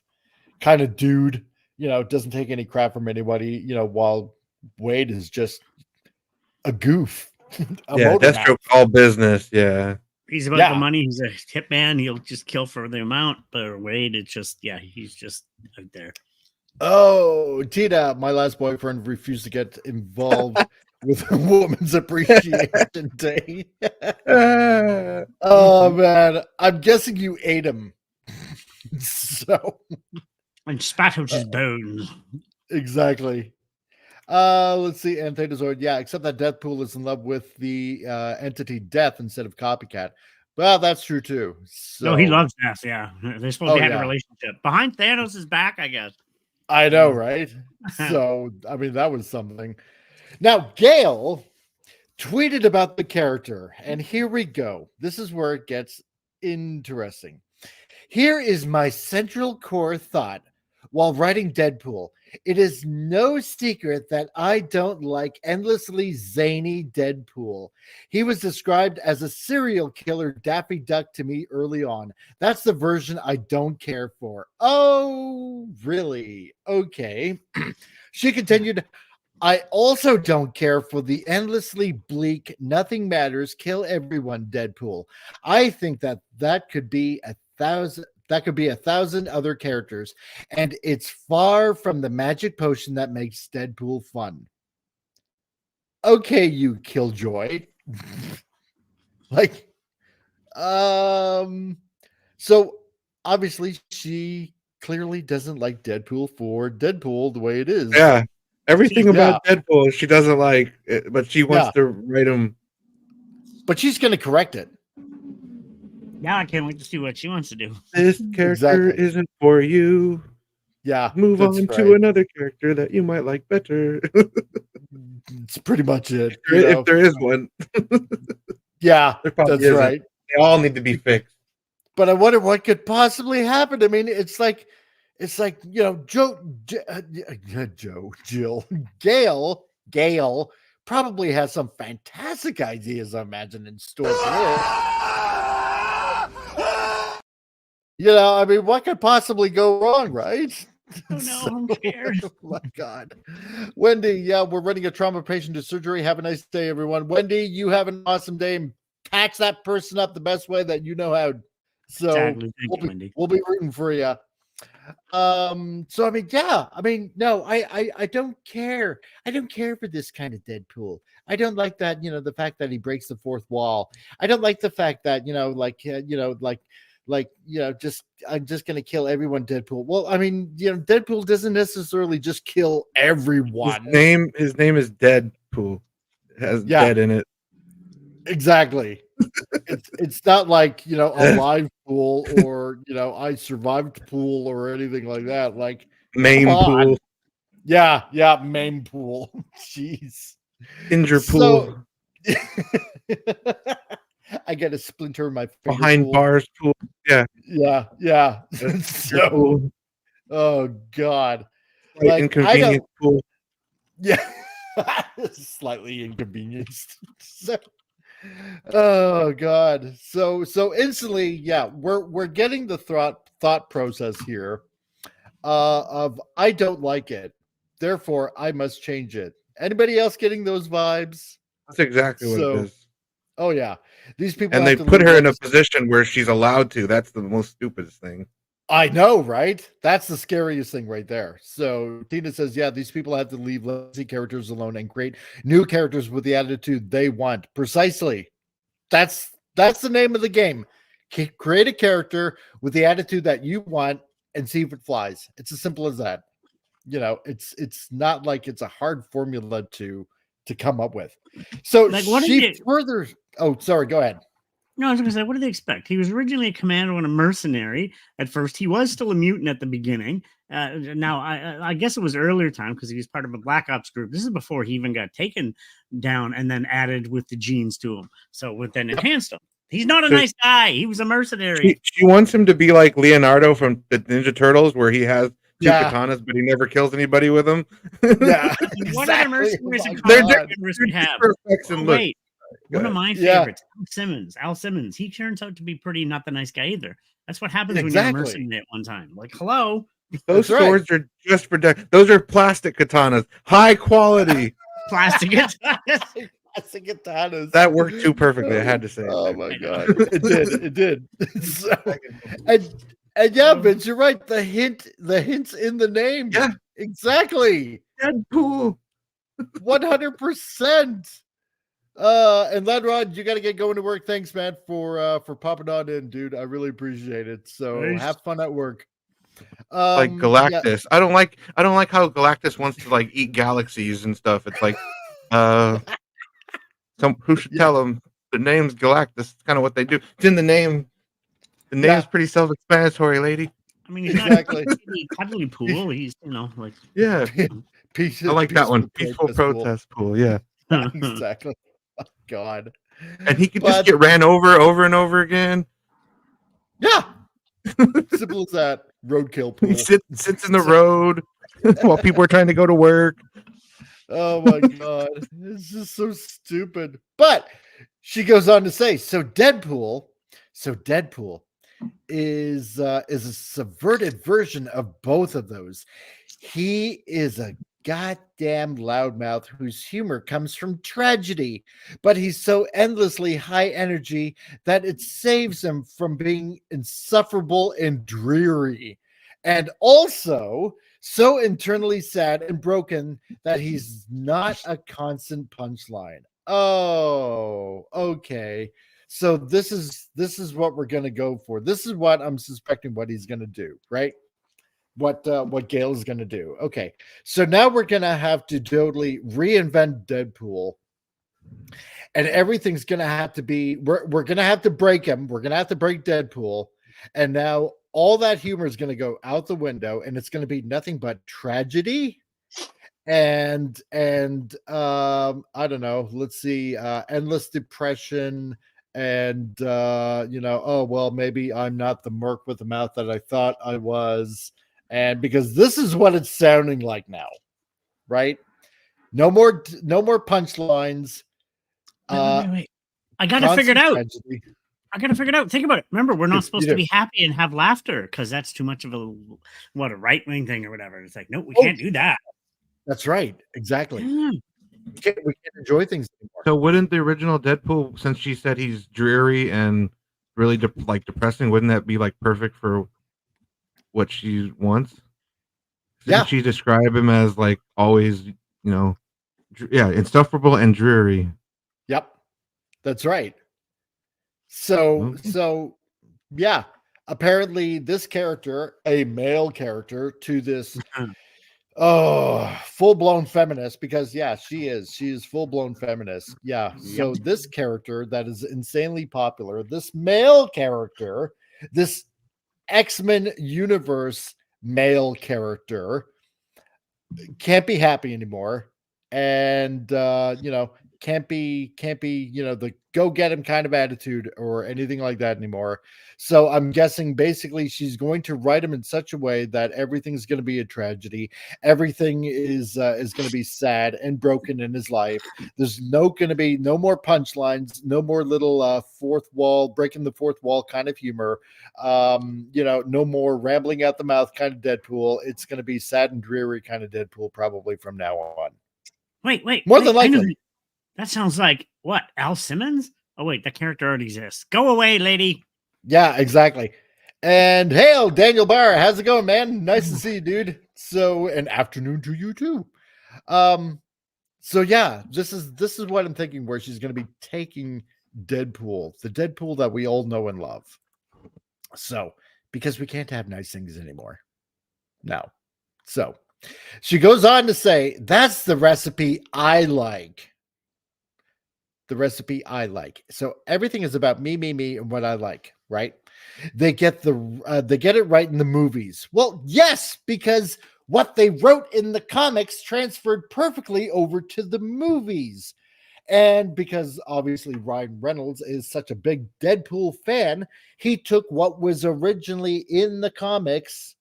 S2: dude. Doesn't take any crap from anybody. While Wade is just a goof.
S4: Deathstroke all business. Yeah.
S5: He's about the money. He's a hitman. He'll just kill for the amount. But Wade, it's just, he's just out there.
S2: Oh, Tina, my last boyfriend refused to get involved with a Woman's Appreciation Day. Oh, man. I'm guessing you ate him. So.
S5: And spat out his bones.
S2: Exactly. Let's see. Anthenozoid. Yeah, except that Deadpool is in love with the entity Death instead of Copycat. Well, that's true too. So,
S5: no, he loves Death. Yeah, they're supposed to have a relationship behind Thanos' back, I guess.
S2: I know, right? So, I mean, that was something. Now, Gail tweeted about the character, and here we go. This is where it gets interesting. Here is my central core thought while writing Deadpool. It is no secret that I don't like endlessly zany Deadpool. He was described as a serial killer Daffy Duck to me early on. That's the version I don't care for. Oh, really? Okay. She continued, I also don't care for the endlessly bleak, nothing matters, kill everyone Deadpool. I think that could be a thousand other characters, and it's far from the magic potion that makes Deadpool fun. Okay, you Killjoy. So obviously she clearly doesn't like Deadpool for Deadpool the way it is.
S4: Yeah. Everything about Deadpool she doesn't like, but she wants to write him.
S2: But she's going to correct it.
S5: Yeah, I can't wait to see what she wants to do.
S4: This character isn't for you.
S2: Yeah.
S4: Move on to another character that you might like better.
S2: It's pretty much it.
S4: If there is one.
S2: Yeah, that's
S4: isn't.
S2: right.
S4: They all need to be fixed.
S2: But I wonder what could possibly happen. I mean, it's like, Gail probably has some fantastic ideas, I imagine, in store for her. I mean, what could possibly go wrong, right?
S5: Oh, no, I'm scared.
S2: Oh, my God. Wendy, we're running a trauma patient to surgery. Have a nice day, everyone. Wendy, you have an awesome day and patch that person up the best way that you know how. So
S5: exactly.
S2: We'll be rooting for you. So I mean, no, I don't care. I don't care for this kind of Deadpool. I don't like that, the fact that he breaks the fourth wall. I don't like the fact that, I'm just gonna kill everyone Deadpool. Well, I mean, Deadpool doesn't necessarily just kill everyone.
S4: His name is Deadpool. It has dead in it.
S2: Exactly. it's not like a live pool or I survived pool or anything like that. Like
S4: main pool.
S2: Yeah, main pool. Jeez.
S4: Injure pool.
S2: I get a splinter in my
S4: behind
S2: pool.
S4: Bars pool.
S2: Yeah. So, oh God.
S4: Like, inconvenient pool.
S2: Yeah. Slightly inconvenienced. So, oh God. So instantly, we're getting the thought process here of I don't like it, therefore I must change it. Anybody else getting those vibes?
S4: That's exactly what it is.
S2: Oh yeah, these people
S4: and they put her in a position where she's allowed to. That's the most stupidest thing.
S2: I know, right? That's the scariest thing right there. So Tina says, yeah, these people have to leave lazy characters alone and create new characters with the attitude they want. Precisely. That's the name of the game. Create a character with the attitude that you want and see if it flies. It's as simple as that. It's not like it's a hard formula to come up with. So
S5: Like, what
S2: she further. Oh, sorry. Go ahead.
S5: No, I was going to say, what do they expect? He was originally a commando and a mercenary at first. He was still a mutant at the beginning. Now, I guess it was earlier time because he was part of a Black Ops group. This is before he even got taken down and then added with the genes to him. So then enhanced him. He's not a nice guy. He was a mercenary.
S4: She wants him to be like Leonardo from the Ninja Turtles, where he has two katanas, but he never kills anybody with them.
S2: Yeah,
S5: What other mercenaries and
S4: They're
S5: commanders we have?
S4: and
S5: Wait. One of my favorites, Al Simmons. He turns out to be pretty not the nice guy either. That's what happens when you're a mercenary at one time. Like, hello.
S4: Those swords are just for those are plastic katanas, high quality
S5: plastic katanas.
S2: Plastic katanas.
S4: That worked too perfectly. I had to say it.
S2: Oh my god, it did. So, and yeah, Vince, you're right. The hints in the name.
S4: Yeah,
S2: exactly.
S4: Deadpool.
S2: 100%. And Ladrod, you got to get going to work. Thanks, man, for popping on in, dude. I really appreciate it. So have fun at work.
S4: Like Galactus. Yeah. I don't like how Galactus wants to like eat galaxies and stuff. It's like who should tell him the name's Galactus? It's kind of what they do. It's in the name. The name's pretty self-explanatory, lady.
S5: I mean, he's exactly. Not cuddly pool. He's like
S4: I like that one. Peaceful protest pool. Yeah.
S2: Exactly. Oh, God.
S4: And he could just get ran over and over again.
S2: Yeah. Simple as that. Roadkill pool.
S4: He sits in the road while people are trying to go to work.
S2: Oh my God. It's just so stupid. But she goes on to say, so Deadpool is a subverted version of both of those. He is a goddamn loudmouth whose humor comes from tragedy, but he's so endlessly high energy that it saves him from being insufferable and dreary, and also so internally sad and broken that he's not a constant punchline. Oh, okay. So this is what we're gonna go for. This is what I'm suspecting what he's gonna do, right? What Gail is going to do. Okay, so now we're going to have to totally reinvent Deadpool, and everything's going to have to be. We're going to have to break him. We're going to have to break Deadpool, and now all that humor is going to go out the window, and it's going to be nothing but tragedy, and I don't know. Let's see, endless depression. And oh well, maybe I'm not the merc with the mouth that I thought I was. And because this is what it's sounding like now, right? No more punchlines.
S5: Wait. I got to figure it out. I got to figure it out. Think about it. Remember, we're not supposed to be happy and have laughter because that's too much of a right-wing thing or whatever. It's like, no, we can't do that.
S2: That's right. Exactly. Yeah. We can't enjoy things anymore.
S4: So wouldn't the original Deadpool, since she said he's dreary and really depressing, wouldn't that be like perfect for what she wants? Didn't she describe him as like always, insufferable and dreary?
S2: Yep, that's right. So yeah, apparently this character, a male character to this full-blown feminist, because she is full-blown feminist. Yeah. So this character that is insanely popular, this male character, this X-Men universe male character, can't be happy anymore, and can't be the go get him kind of attitude or anything like that anymore. So I'm guessing basically she's going to write him in such a way that everything's going to be a tragedy. Everything is going to be sad and broken in his life. There's going to be no more punchlines, no more little breaking the fourth wall kind of humor. No more rambling out the mouth kind of Deadpool. It's going to be sad and dreary kind of Deadpool probably from now on.
S5: Wait.
S2: More than likely.
S5: That sounds like what? Al Simmons? Oh wait, that character already exists. Go away, lady.
S2: Yeah, exactly. And hail, Daniel Barr. How's it going, man? Nice to see you, dude. So, an afternoon to you too. So yeah, this is what I'm thinking, where she's going to be taking Deadpool, the Deadpool that we all know and love. So, because we can't have nice things anymore. No. So, she goes on to say, that's the recipe I like. The recipe I like. So everything is about me, and what I like, right? They get it right in the movies. Well, yes, because what they wrote in the comics transferred perfectly over to the movies. And because obviously Ryan Reynolds is such a big Deadpool fan, he took what was originally in the comics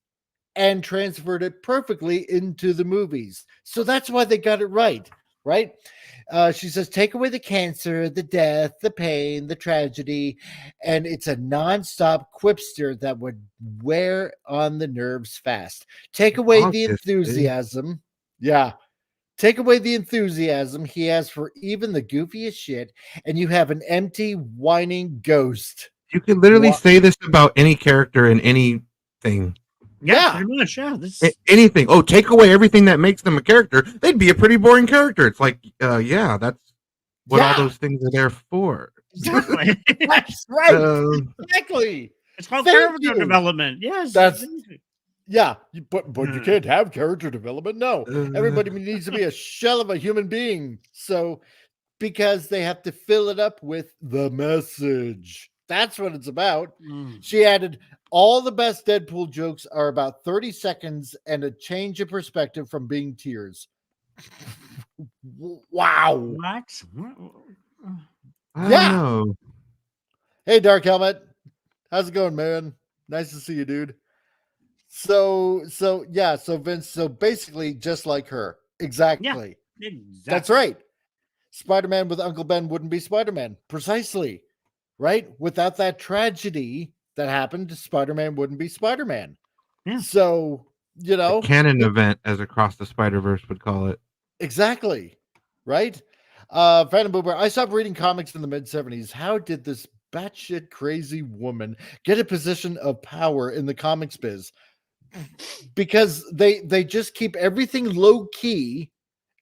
S2: and transferred it perfectly into the movies. So that's why they got it right, right? She says, take away the cancer, the death, the pain, the tragedy, and it's a nonstop quipster that would wear on the nerves fast. Take away the enthusiasm. Yeah. Take away the enthusiasm he has for even the goofiest shit, and you have an empty, whining ghost.
S4: You can literally say this about any character in anything.
S5: Yeah, pretty much. Yeah,
S4: anything. Oh, take away everything that makes them a character. They'd be a pretty boring character. It's like, yeah, that's what all those things are there for.
S5: Exactly.
S2: That's right. Exactly.
S5: It's called character development. Yes.
S2: That's but you can't have character development. No, everybody needs to be a shell of a human being. So, because they have to fill it up with the message. That's what it's about. She added, all the best Deadpool jokes are about 30 seconds and a change of perspective from being tears. Wow.
S5: What?
S2: Yeah. Hey, Dark Helmet. How's it going, man? Nice to see you, dude. So Vince, so basically just like her. Exactly.
S5: Yeah, exactly.
S2: That's right. Spider-Man with Uncle Ben wouldn't be Spider-Man. Precisely. Right? Without that tragedy that happened, Spider-Man wouldn't be Spider-Man.
S5: Yeah.
S2: So,
S4: a canon event, as Across the Spider-Verse would call it.
S2: Exactly. Right? Phantom Boober, I stopped reading comics in the mid-70s. How did this batshit crazy woman get a position of power in the comics biz? Because they just keep everything low-key.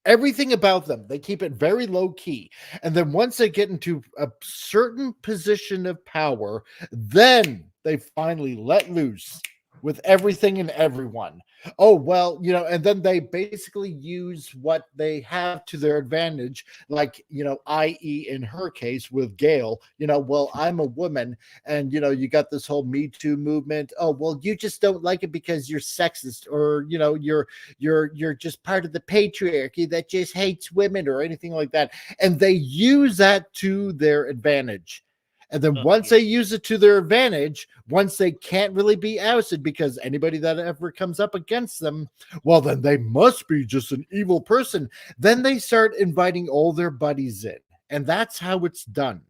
S2: Everything about them, they keep it very low key. And then once they get into a certain position of power, then they finally let loose with everything and everyone. Oh, well, and then they basically use what they have to their advantage, like, i.e. in her case with Gail, well, I'm a woman and, you got this whole Me Too movement. Oh, well, you just don't like it because you're sexist or, you're just part of the patriarchy that just hates women or anything like that. And they use that to their advantage. And then once they use it to their advantage, once they can't really be ousted because anybody that ever comes up against them, well, then they must be just an evil person. Then they start inviting all their buddies in. And that's how it's done,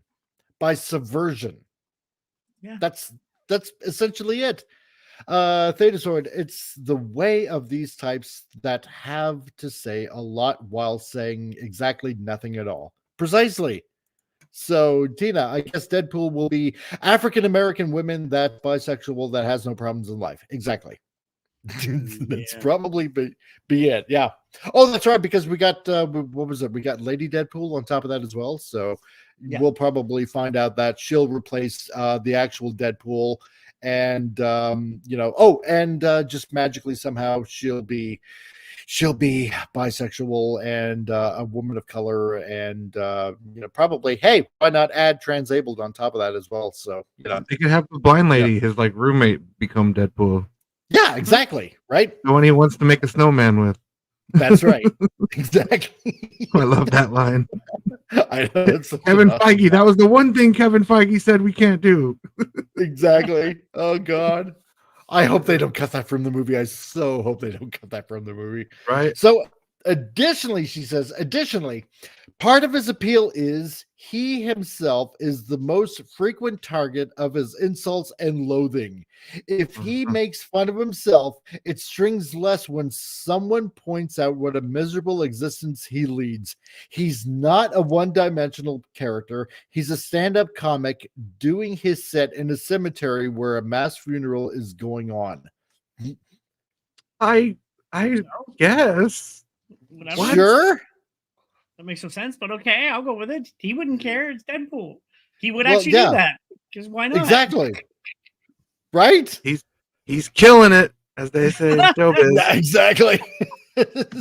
S2: by subversion.
S5: Yeah.
S2: That's essentially it. Thetasaur, it's the way of these types that have to say a lot while saying exactly nothing at all. Precisely. So, Tina, I guess Deadpool will be African-American women that bisexual that has no problems in life. Exactly. That's probably be it. Yeah. Oh, that's right. Because we got, what was it? We got Lady Deadpool on top of that as well. So we'll probably find out that she'll replace the actual Deadpool. And, just magically somehow she'll be bisexual and a woman of color and probably, hey, why not add transabled on top of that as well? So
S4: they could have the blind lady, his like roommate, become Deadpool.
S2: Yeah, exactly. Right.
S4: The one he wants to make a snowman with.
S2: That's right. Exactly.
S4: I love that line.
S2: I know,
S4: Kevin Feige. That was the one thing Kevin Feige said we can't do.
S2: Exactly. Oh God. I hope they don't cut that from the movie. I so hope they don't cut that from the movie.
S4: Right.
S2: So Additionally, she says, part of his appeal is he himself is the most frequent target of his insults and loathing. If he makes fun of himself, it stings less when someone points out what a miserable existence he leads. He's not a one-dimensional character. He's a stand-up comic doing his set in a cemetery where a mass funeral is going on.
S4: I guess.
S5: Whatever.
S2: Sure.
S5: That makes no sense, but okay, I'll go with it. He wouldn't care. It's Deadpool. He would
S2: Well,
S5: actually
S2: yeah.
S5: do that. Because why not?
S2: Exactly. Right?
S4: He's killing it, as they say in showbiz.
S2: Yeah, exactly.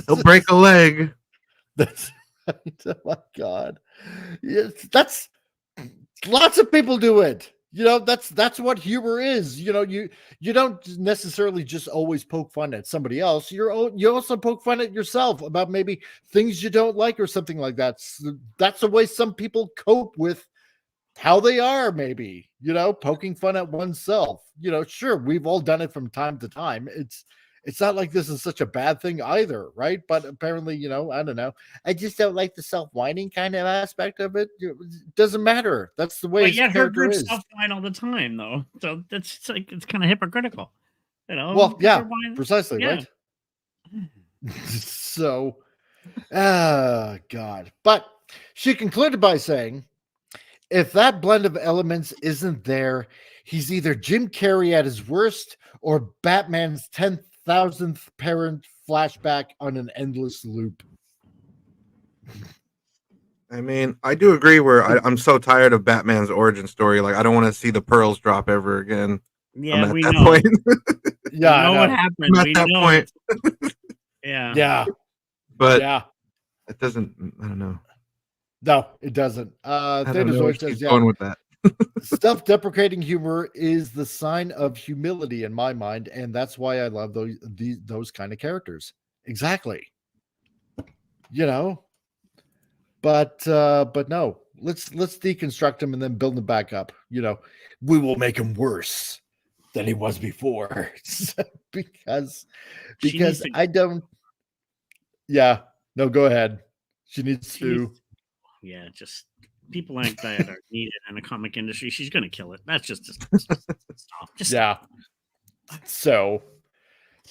S4: He'll break a leg.
S2: That's right. Oh my God. Yes, that's lots of people do it. You know, that's what humor is. You know, you don't necessarily just always poke fun at somebody else. You also poke fun at yourself about maybe things you don't like or something like that. That's the way some people cope with how they are, maybe, you know, poking fun at oneself. You know, sure, we've all done it from time to time. It's not like this is such a bad thing either, right? But apparently, you know, I don't know. I just don't like the self-whining kind of aspect of it. It doesn't matter. That's the way
S5: But
S2: his
S5: yet her
S2: character
S5: group
S2: is.
S5: self-whine all the time, though. So that's like, it's kind of hypocritical. You know?
S2: Well, yeah,
S5: They're whining-
S2: precisely,
S5: yeah.
S2: right? So, God. But she concluded by saying, if that blend of elements isn't there, he's either Jim Carrey at his worst or Batman's 10,000th parent flashback on an endless loop.
S4: I mean, I do agree where I'm so tired of Batman's origin story. Like, I don't want to see the pearls drop ever again.
S5: Yeah,
S4: I'm
S5: we
S4: at that
S5: know.
S4: point.
S2: Yeah,
S5: We know
S2: I
S5: what
S2: know.
S5: happened.
S4: I'm at
S5: We
S4: that
S5: know
S4: point.
S5: it. Yeah.
S2: Yeah,
S4: But
S2: yeah.
S4: it doesn't, I don't know.
S2: No, it doesn't.
S4: I don't
S2: Theodore
S4: know where
S2: Zoid says,
S4: she's going with that.
S2: self-deprecating humor is the sign of humility in my mind, and that's why I love those kind of characters. Exactly. You know, but no, let's deconstruct him and then build him back up. You know, we will make him worse than he was before. because
S5: needs to-
S2: I don't. Yeah, no, go ahead. She needs to.
S5: Yeah, just people like that are needed in the comic industry. She's gonna kill it. That's just stop. Just
S2: Yeah. So,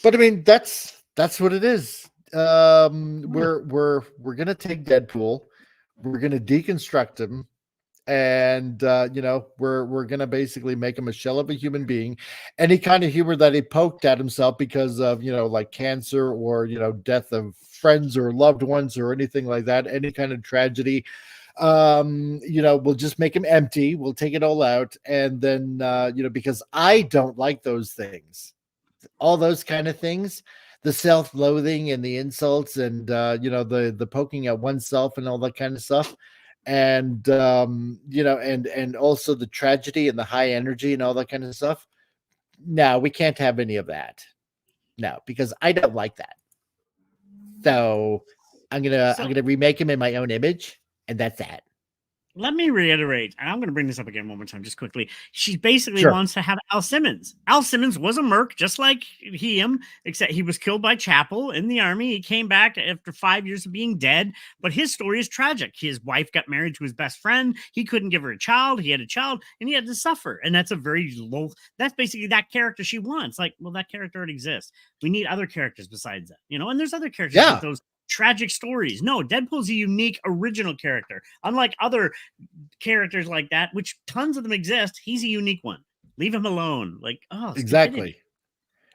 S2: but I mean, that's what it is. We're gonna take Deadpool, we're gonna deconstruct him, and you know, we're gonna basically make him a shell of a human being. Any kind of humor that he poked at himself because of, you know, like cancer or, you know, death of friends or loved ones or anything like that, any kind of tragedy, you know, we'll just make him empty. We'll take it all out, and then you know, because I don't like those things, all those kind of things, the self-loathing and the insults and you know, the poking at oneself and all that kind of stuff, and you know, and also the tragedy and the high energy and all that kind of stuff. No, we can't have any of that. No, because I don't like that. So I'm gonna remake him in my own image, and that's that.
S5: let me reiterate, and I'm going to bring this up again one more time, just quickly. She basically
S2: Sure.
S5: wants to have Al Simmons. Al Simmons was a merc, just like him, except he was killed by Chapel in the army. He came back after 5 years of being dead, but his story is tragic. His wife got married to his best friend. He couldn't give her a child. He had a child, and he had to suffer. And that's a very low. That's basically that character she wants. Like, well, that character already exists. We need other characters besides that, you know. And there's other characters with those tragic stories. No, Deadpool's a unique, original character. Unlike other characters like that, which tons of them exist, he's a unique one. Leave him alone. Like, oh,
S2: exactly.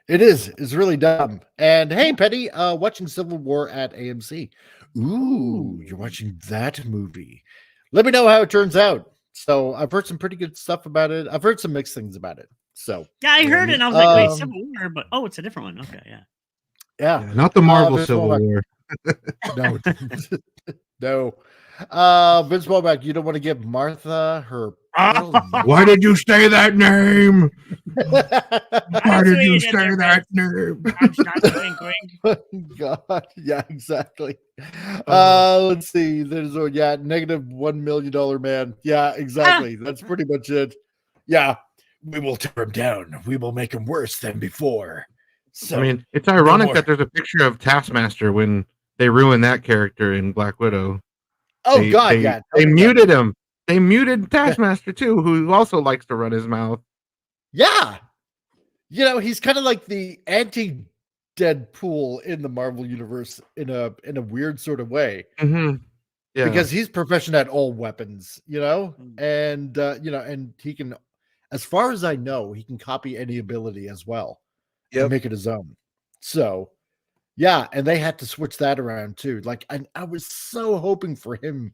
S2: It is. It's really dumb. And hey, Petty, watching Civil War at AMC. Ooh, you're watching that movie. Let me know how it turns out. So I've heard some pretty good stuff about it. I've heard some mixed things about it. So
S5: yeah, I heard it. And I was like, wait, Civil War, but oh, it's a different one. Okay, yeah.
S2: Yeah,
S4: not the Marvel Civil War.
S2: No, no. Vince Bobak, you don't want to give Martha her.
S4: Why did you say that name? Why did you say that name?
S2: God, yeah, exactly. Let's see. There's negative $1 million man. Yeah, exactly. That's pretty much it. Yeah, we will tear him down. We will make him worse than before. So,
S4: I mean, it's ironic that there's a picture of Taskmaster when they ruined that character in Black Widow.
S2: Oh
S4: They,
S2: God,
S4: they,
S2: yeah.
S4: they muted him. They muted Taskmaster too, who also likes to run his mouth.
S2: Yeah. He's kind of like the anti Deadpool in the Marvel universe in a weird sort of way.
S4: Mm-hmm. Yeah.
S2: Because he's proficient at all weapons, and and he can, as far as I know, he can copy any ability as well and make it his own. So yeah, and they had to switch that around too. Like, I was so hoping for him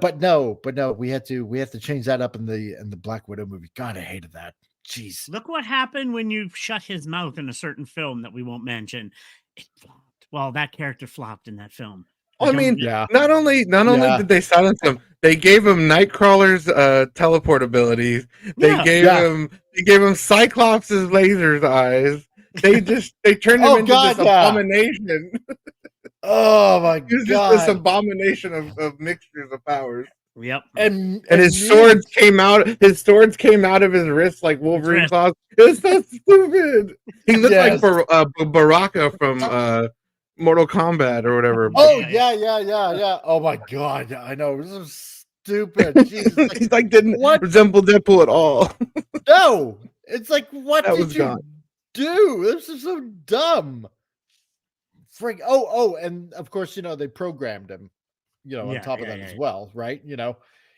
S2: but no, we had to change that up in the Black Widow movie. God, I hated that. Jeez.
S5: Look what happened when you shut his mouth in a certain film that we won't mention. It flopped. Well, that character flopped in that film.
S4: I mean, not only did they silence him, they gave him Nightcrawler's teleport abilities. They gave him Cyclops' laser eyes. They turned him into this abomination.
S2: Oh my God!
S4: This abomination of mixtures of powers.
S5: Yep.
S4: And his swords came out. His swords came out of his wrists like Wolverine claws. It was so stupid. He looked like Baraka from Mortal Kombat or whatever.
S2: Oh yeah. Oh my God, I know, this is stupid. Jesus,
S4: He's like didn't resemble Deadpool at all.
S2: No, it's like, what
S4: That
S2: did
S4: was
S2: you
S4: gone.
S2: do? This is so dumb. Freak. Oh, and of course, they programmed him, on top of that as well, right?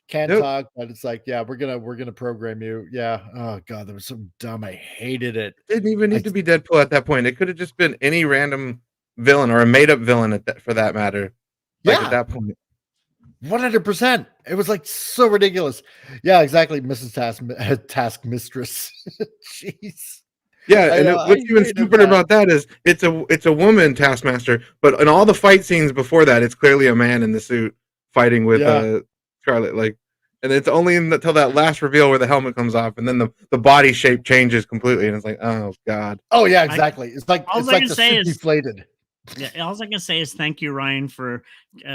S2: Can't talk, but it's like, yeah, we're gonna program you. Yeah. Oh God, that was so dumb. I hated it.
S4: Didn't even need to be Deadpool at that point. It could have just been any random villain or a made up villain for that matter. Like, at that point.
S2: 100%. It was like so ridiculous. Yeah, exactly. Mrs. Task Mistress. Jeez.
S4: Yeah, and what's even stupider about that is it's a woman Taskmaster, but in all the fight scenes before that, it's clearly a man in the suit fighting with Scarlet. Like, and it's only until that last reveal where the helmet comes off, and then the body shape changes completely, and it's like, oh God.
S2: Oh yeah, exactly. It's like the suit deflated.
S5: Yeah, all I can say is thank you, Ryan, for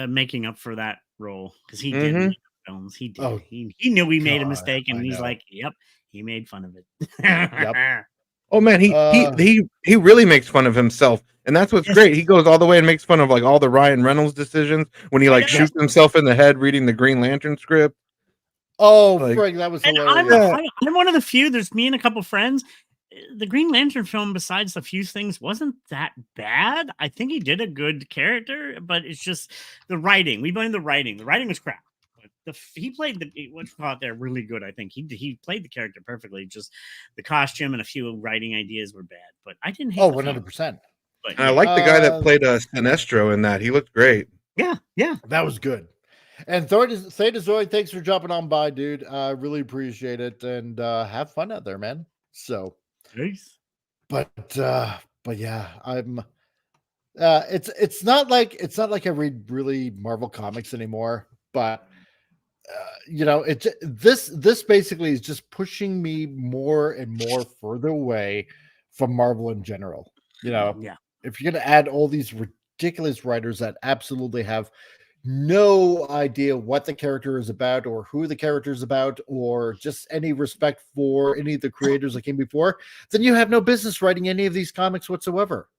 S5: making up for that role, because he did make films. He did. He knew he made a mistake, and he's like, "Yep, he made fun of it."
S2: Yep.
S4: Oh man, he really makes fun of himself, and that's what's great. He goes all the way and makes fun of like all the Ryan Reynolds decisions when he shoots himself in the head reading the Green Lantern script.
S2: Oh, Frank, that was hilarious.
S5: I'm one of the few. There's me and a couple friends. The Green Lantern film, besides a few things, wasn't that bad. I think he did a good character, but it's just the writing. We blame the writing. The writing was crap. He played they're really good. I think he played the character perfectly. Just the costume and a few writing ideas were bad, but I didn't hate.
S2: 100%.
S5: But
S4: I like the guy that played Sinestro in that. He looked great.
S5: Yeah,
S2: that was good. And Thetazoid, thanks for jumping on by, dude. I really appreciate it, and have fun out there, man. So.
S5: Nice.
S2: But yeah, I'm it's not like I read really Marvel comics anymore, but this basically is just pushing me more and more further away from Marvel in general. If you're gonna add all these ridiculous writers that absolutely have no idea what the character is about or who the character is about or just any respect for any of the creators that came before, then you have no business writing any of these comics whatsoever.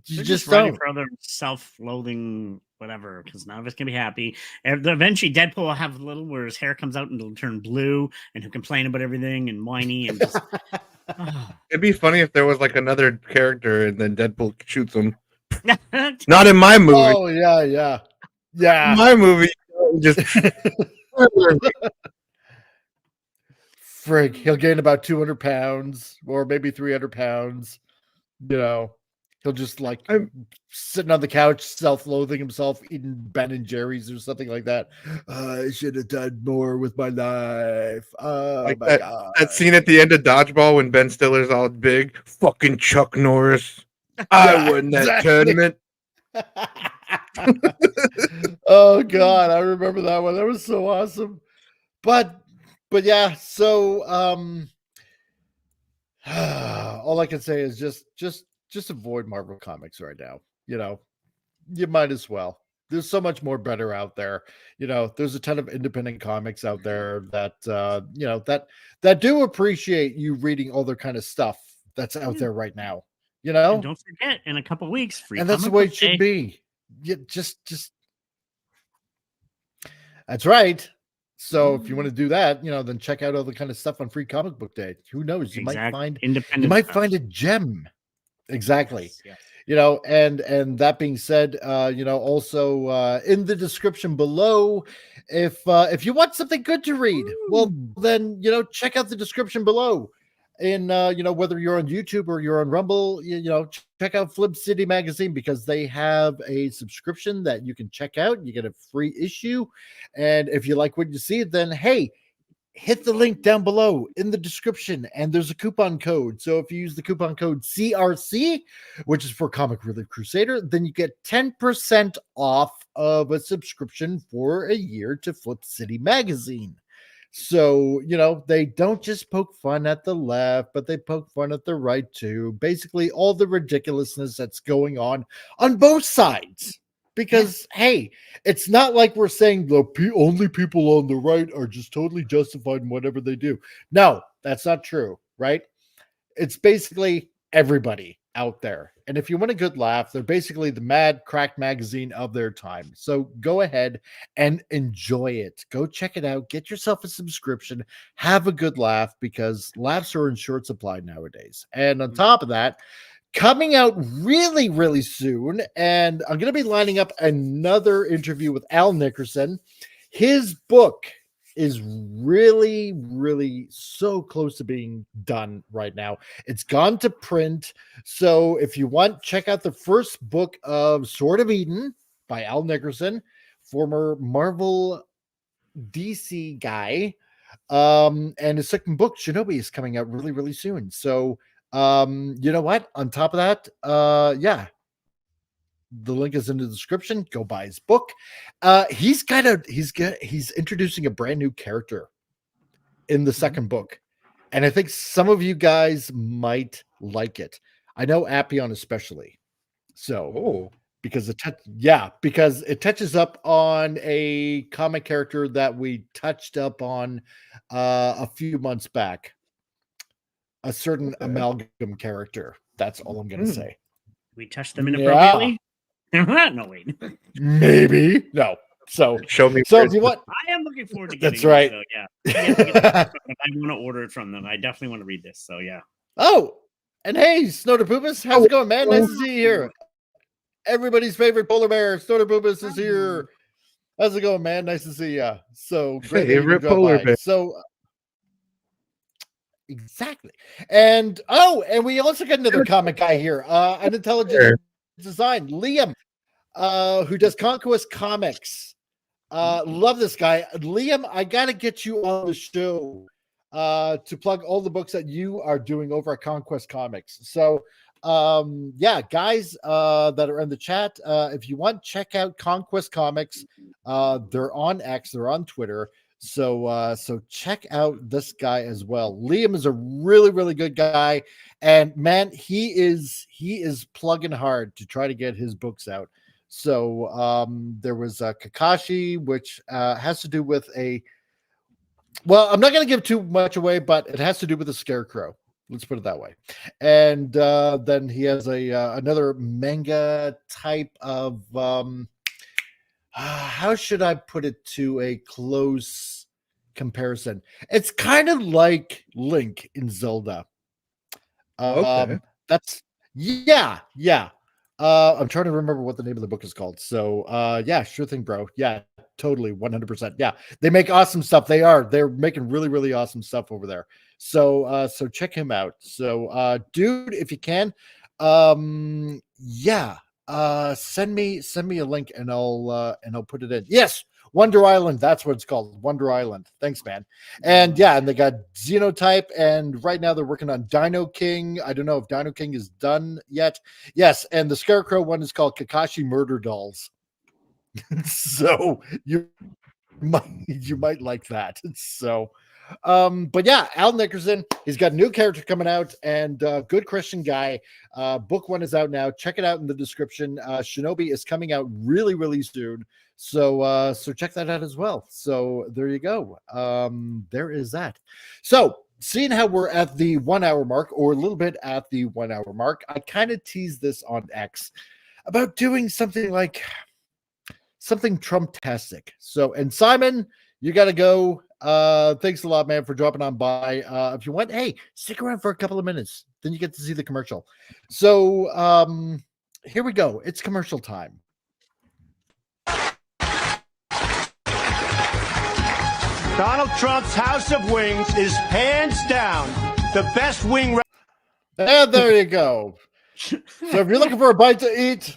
S2: You just
S5: writing
S2: don't.
S5: for other self-loathing whatever, because none of us can be happy. And eventually Deadpool will have a little where his hair comes out and it'll turn blue and he'll complain about everything and whiny and just
S4: It'd be funny if there was like another character and then Deadpool shoots him. Not in my movie.
S2: Oh yeah. Yeah,
S4: my movie just
S2: frig. He'll gain about 200 pounds or maybe 300 pounds. He'll just like sitting on the couch, self-loathing himself, eating Ben and Jerry's or something like that. I should have done more with my life. Oh
S4: like
S2: my God!
S4: That scene at the end of Dodgeball when Ben Stiller's all big, fucking Chuck Norris. I won that tournament.
S2: Oh God, I remember that one. That was so awesome. But yeah, so all I can say is just avoid Marvel comics right now. You might as well. There's so much more better out there. There's a ton of independent comics out there that that do appreciate you reading all their kind of stuff that's out there right now. You know,
S5: And don't forget, in a couple weeks, free.
S2: and that's the
S5: comic
S2: way
S5: book
S2: it should
S5: day.
S2: be. You just that's right. So if you want to do that, then check out all the kind of stuff on Free Comic Book Day. Who knows? You might find
S5: independent.
S2: find a gem. Exactly.
S5: Yes.
S2: And that being said, also in the description below, if you want something good to read, well then check out the description below. In whether you're on YouTube or you're on Rumble, check out Flip City Magazine, because they have a subscription that you can check out. You get a free issue, and if you like what you see, then hey, hit the link down below in the description, and there's a coupon code. So if you use the coupon code CRC, which is for Comic Relief Crusader, then you get 10% off of a subscription for a year to Flip City Magazine. So, they don't just poke fun at the left, but they poke fun at the right too. Basically, all the ridiculousness that's going on both sides. Because, hey, it's not like we're saying the only people on the right are just totally justified in whatever they do. No, that's not true, right? It's basically everybody out there. And if you want a good laugh, they're basically the mad crack magazine of their time. So go ahead and enjoy it. Go check it out. Get yourself a subscription. Have a good laugh, because laughs are in short supply nowadays. And on top of that, coming out really, really soon, and I'm going to be lining up another interview with Al Nickerson. His book is really, really so close to being done right now. It's gone to print. So if you want, check out the first book of Sword of Eden by Al Nickerson, former Marvel DC guy. And his second book, Shinobi, is coming out really, really soon. So you know what? On top of that, the link is in the description. Go buy his book. He's introducing a brand new character in the second book, and I think some of you guys might like it. I know Appion especially. So, because it touches up on a comic character that we touched up on a few months back. A certain amalgam character. That's all I'm going to say.
S5: We touched them inappropriately. No, wait.
S2: Maybe no. So
S4: show me.
S2: So if you want,
S5: I am looking forward to getting.
S2: That's right.
S5: It, so yeah, I want to order it from them. I definitely want to read this. So yeah.
S2: Oh, and hey, Snoder Poopus, how's it going, man? Nice to see you here. Everybody's favorite polar bear, Snoder Poopus, is here. How's it going, man? Nice to see you. So great
S4: favorite polar bear.
S2: So. Exactly. And we also got another comic guy here, an intelligent design, Liam, who does Conquest Comics. Love this guy. Liam, I gotta get you on the show to plug all the books that you are doing over at Conquest Comics. So guys that are in the chat, if you want, check out Conquest Comics. They're on X, they're on Twitter. So check out this guy as well. Liam is a really, really good guy, and man, he is plugging hard to try to get his books out. So there was Kakashi, which has to do with I'm not going to give too much away, but it has to do with a scarecrow. Let's put it that way. And then he has another manga type of how should I put it to a close comparison? It's kind of like Link in Zelda.
S4: Okay.
S2: That's yeah. I'm trying to remember what the name of the book is called. So sure thing, bro. Yeah, totally, 100%. Yeah, they make awesome stuff. They're making really, really awesome stuff over there. So check him out. So dude, if you can, send me a link and I'll put it in. Yes, Wonder Island, that's what it's called. Wonder Island. Thanks, man. And and they got Xenotype, and right now they're working on Dino King. I don't know if Dino King is done yet. Yes, and the Scarecrow one is called Kakashi Murder Dolls. So you might like that. So but yeah, Al Nickerson, he's got a new character coming out, and good Christian guy. Book one is out now. Check it out in the description. Shinobi is coming out really, really soon. So check that out as well. So there you go. There is that. So seeing how we're at the 1 hour mark, or a little bit at the 1 hour mark, I kind of teased this on X about doing something like something Trump-tastic. So, and Simon, you got to go. Thanks a lot, man, for dropping on by. If you want, hey, stick around for a couple of minutes. Then you get to see the commercial. So here we go. It's commercial time.
S7: Donald Trump's House of Wings is hands down the best wing.
S2: And there you go. So if you're looking for a bite to eat,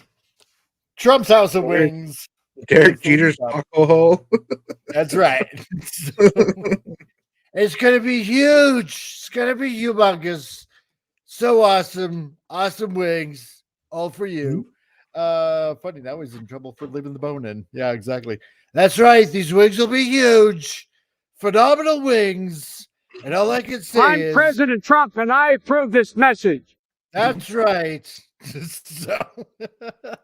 S2: Trump's House of Wings.
S4: Derek Jeter's taco hole.
S2: That's right. It's going to be huge. It's going to be humongous. So awesome. Awesome wings. All for you. Funny, now he's in trouble for leaving the bone in. Yeah, exactly. That's right. These wings will be huge. Phenomenal wings. And all I can say
S9: I'm President Trump, and I approve this message.
S2: That's right. So,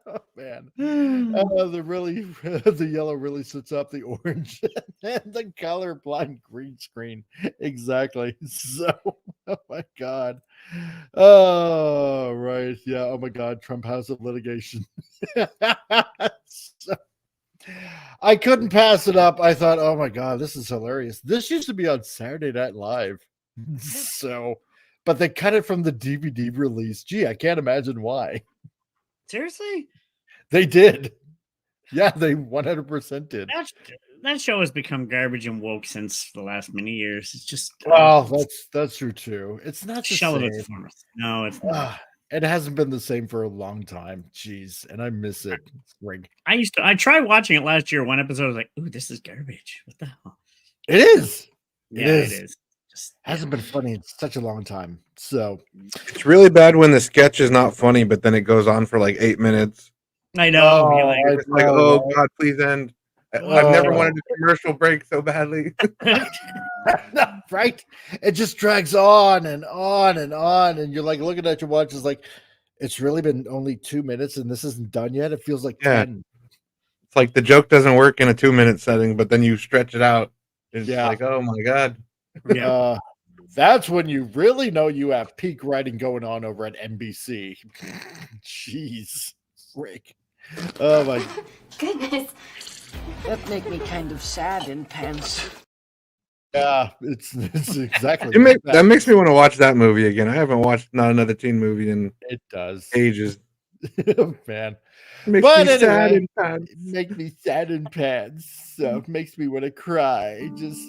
S2: oh, man, the yellow really sets up the orange and the colorblind green screen. Exactly. So, oh my God. Oh, right. Yeah. Oh my God. Trump House of Litigation. So, I couldn't pass it up. I thought, oh my God, this is hilarious. This used to be on Saturday Night Live. So, but they cut it from the DVD release. Gee, I can't imagine why.
S5: Seriously?
S2: They did. Yeah, they 100% did.
S5: That show has become garbage and woke since the last many years. It's just
S2: that's true too. It's not the
S5: shell of
S2: same.
S5: its former. No, it's not.
S2: It hasn't been the same for a long time. Jeez, and I miss it.
S5: I tried watching it last year. One episode, I was like, "Ooh, this is garbage. What the hell?"
S2: It is.
S5: It is.
S2: Just hasn't been funny in such a long time. So
S4: it's really bad when the sketch is not funny, but then it goes on for like 8 minutes.
S5: I know.
S4: God, please end. I've never wanted a commercial break so badly.
S2: Right? It just drags on and on and on, and you're like looking at your watch. It's like it's really been only 2 minutes, and this isn't done yet. It feels like 10.
S4: It's like the joke doesn't work in a 2-minute setting, but then you stretch it out. It's like, oh my God.
S5: Yeah.
S2: That's when you really know you have peak writing going on over at NBC. Jeez, Rick. Oh my
S10: goodness. That make me kind of sad in pants.
S2: Yeah, it's exactly.
S4: That makes me want to watch that movie again. I haven't watched Not Another Teen Movie in ages.
S2: Man.
S4: Makes me sad in pants.
S2: Make me sad in pants. So it makes me want to cry. Just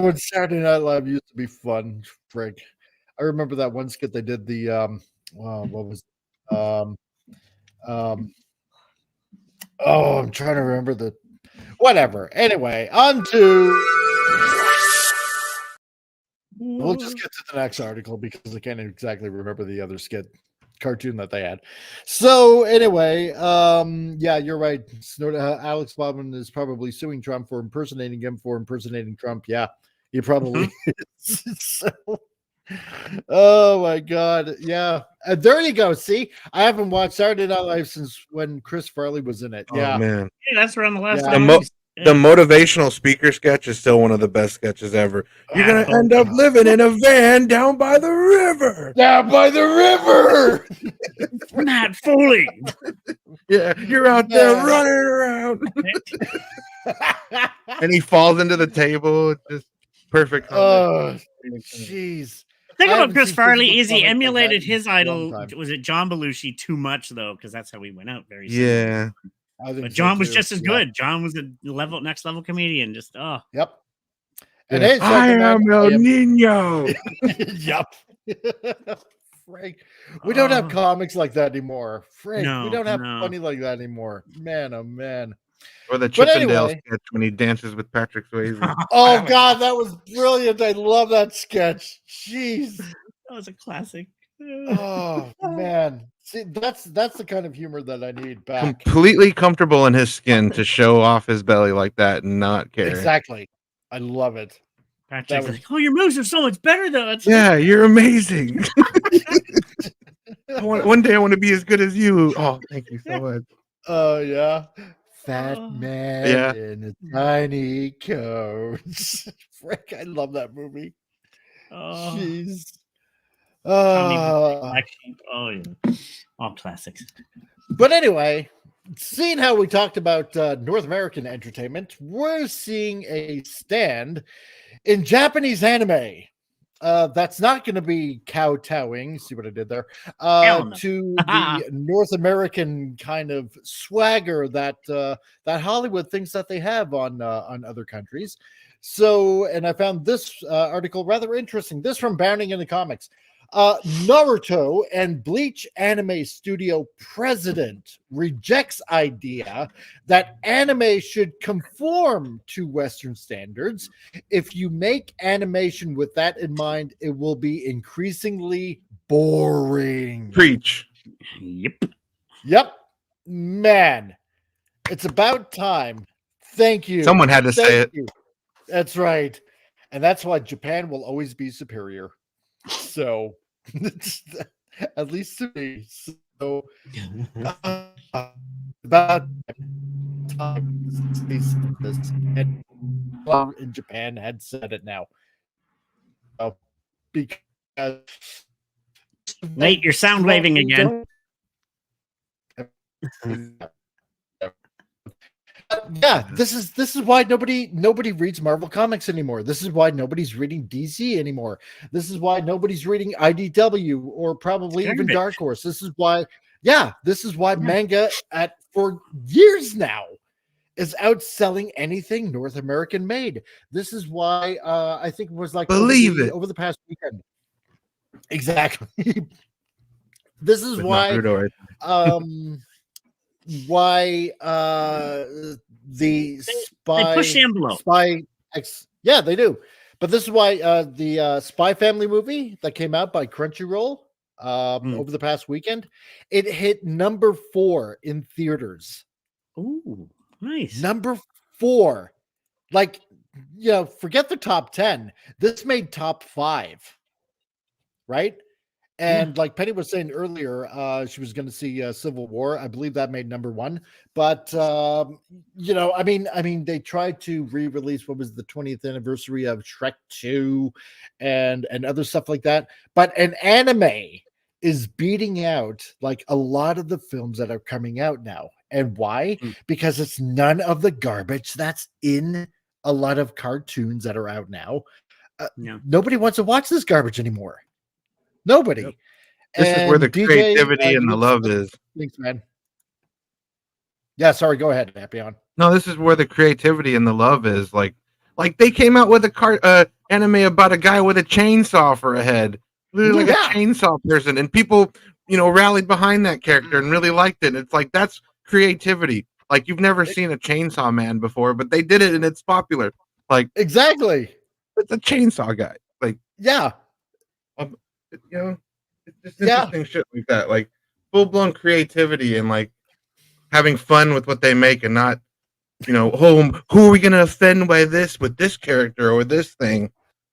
S2: when Saturday Night Live used to be fun, Frank. I remember that one skit they did. The what was I'm trying to remember the whatever. Anyway, on to we'll just get to the next article because I can't exactly remember the other skit cartoon that they had. So anyway, yeah, you're right. Alex Baldwin is probably suing Trump for impersonating him for impersonating Trump. Yeah, he probably is. So, oh my God. Yeah. There you go. See, I haven't watched Saturday Night Live since when Chris Farley was in it. Yeah.
S4: Oh, man.
S5: Yeah, that's around the last
S4: Yeah.
S5: time.
S4: The motivational speaker sketch is still one of the best sketches ever. You're going to end up living in a van down by the river.
S2: Down by the river.
S5: Not fooling.
S4: Yeah, you're out there running around. And he falls into the table. It's just perfect.
S2: Oh, jeez.
S5: The thing about Chris Farley is he emulated his idol. Was it John Belushi too much though? Because that's how he went out very soon.
S4: Yeah.
S5: But John was just as good. John was a next level comedian. Just
S2: Yep. And hey,
S4: I am El Nino.
S2: Yep. Frank, we don't have comics like that anymore. Frank, we don't have funny like that anymore. Man, oh man.
S4: Or the Chippendale sketch when he dances with Patrick Swayze.
S2: Oh God, that was brilliant. I love that sketch. Jeez.
S5: That was a classic.
S2: Oh man. See, that's the kind of humor that I need back.
S4: Completely comfortable in his skin to show off his belly like that and not care.
S2: Exactly. I love it.
S5: Patrick's like, oh, your moves are so much better though.
S4: Yeah, you're amazing. One day I want to be as good as you. Oh, thank you so much.
S2: Oh yeah. Fat man
S4: Yeah.
S2: in a tiny coat. Frick, I love that movie. Jeez.
S5: Tommy Black Sheep. Oh yeah. All classics.
S2: But anyway, seeing how we talked about North American entertainment, we're seeing a stand in Japanese anime. That's not going to be kowtowing. See what I did there?
S5: No.
S2: To the North American kind of swagger that that Hollywood thinks that they have on other countries. So, and I found this article rather interesting. This from Bounding in the Comics. Naruto and Bleach anime studio president rejects idea that anime should conform to Western standards. If you make animation with that in mind, it will be increasingly boring.
S4: Preach.
S2: Yep. Man, it's about time. Thank you.
S4: Someone had to say it.
S2: You. That's right. And that's why Japan will always be superior. So, at least to me. So, about time this and in Japan had said it now. Because
S5: Nate, you're sound waving again.
S2: Yeah, this is why nobody reads Marvel comics anymore. This is why nobody's reading DC anymore. This is why nobody's reading IDW or probably even Dark Horse. This is why manga for years now is outselling anything North American made. This is why I think it was like over the past weekend. Exactly. This is why the spy
S5: they push the envelope.
S2: Yeah, they do. But this is why the Spy Family movie that came out by Crunchyroll over the past weekend, it hit number 4 in theaters.
S5: Ooh, nice.
S2: Number 4. Like, forget the top 10. This made top 5. Right? And like Penny was saying earlier, she was going to see Civil War. I believe that made number 1. But I mean, they tried to re-release what was the 20th anniversary of Shrek 2 and other stuff like that. But an anime is beating out like a lot of the films that are coming out now. And why? Because it's none of the garbage that's in a lot of cartoons that are out now. Nobody wants to watch this garbage anymore. Nobody.
S4: Yep. This is where the creativity and the love is.
S2: Thanks, man. Yeah, sorry. Go ahead, Happy on.
S4: No, this is where the creativity and the love is. Like they came out with a anime about a guy with a chainsaw for a head, literally like a chainsaw person, and people, rallied behind that character and really liked it. It's like that's creativity. Like you've never seen a chainsaw man before, but they did it and it's popular. Like
S2: exactly,
S4: it's a chainsaw guy. Like it's just interesting shit like that, like full blown creativity and like having fun with what they make and not, who are we going to offend by this with this character or this thing.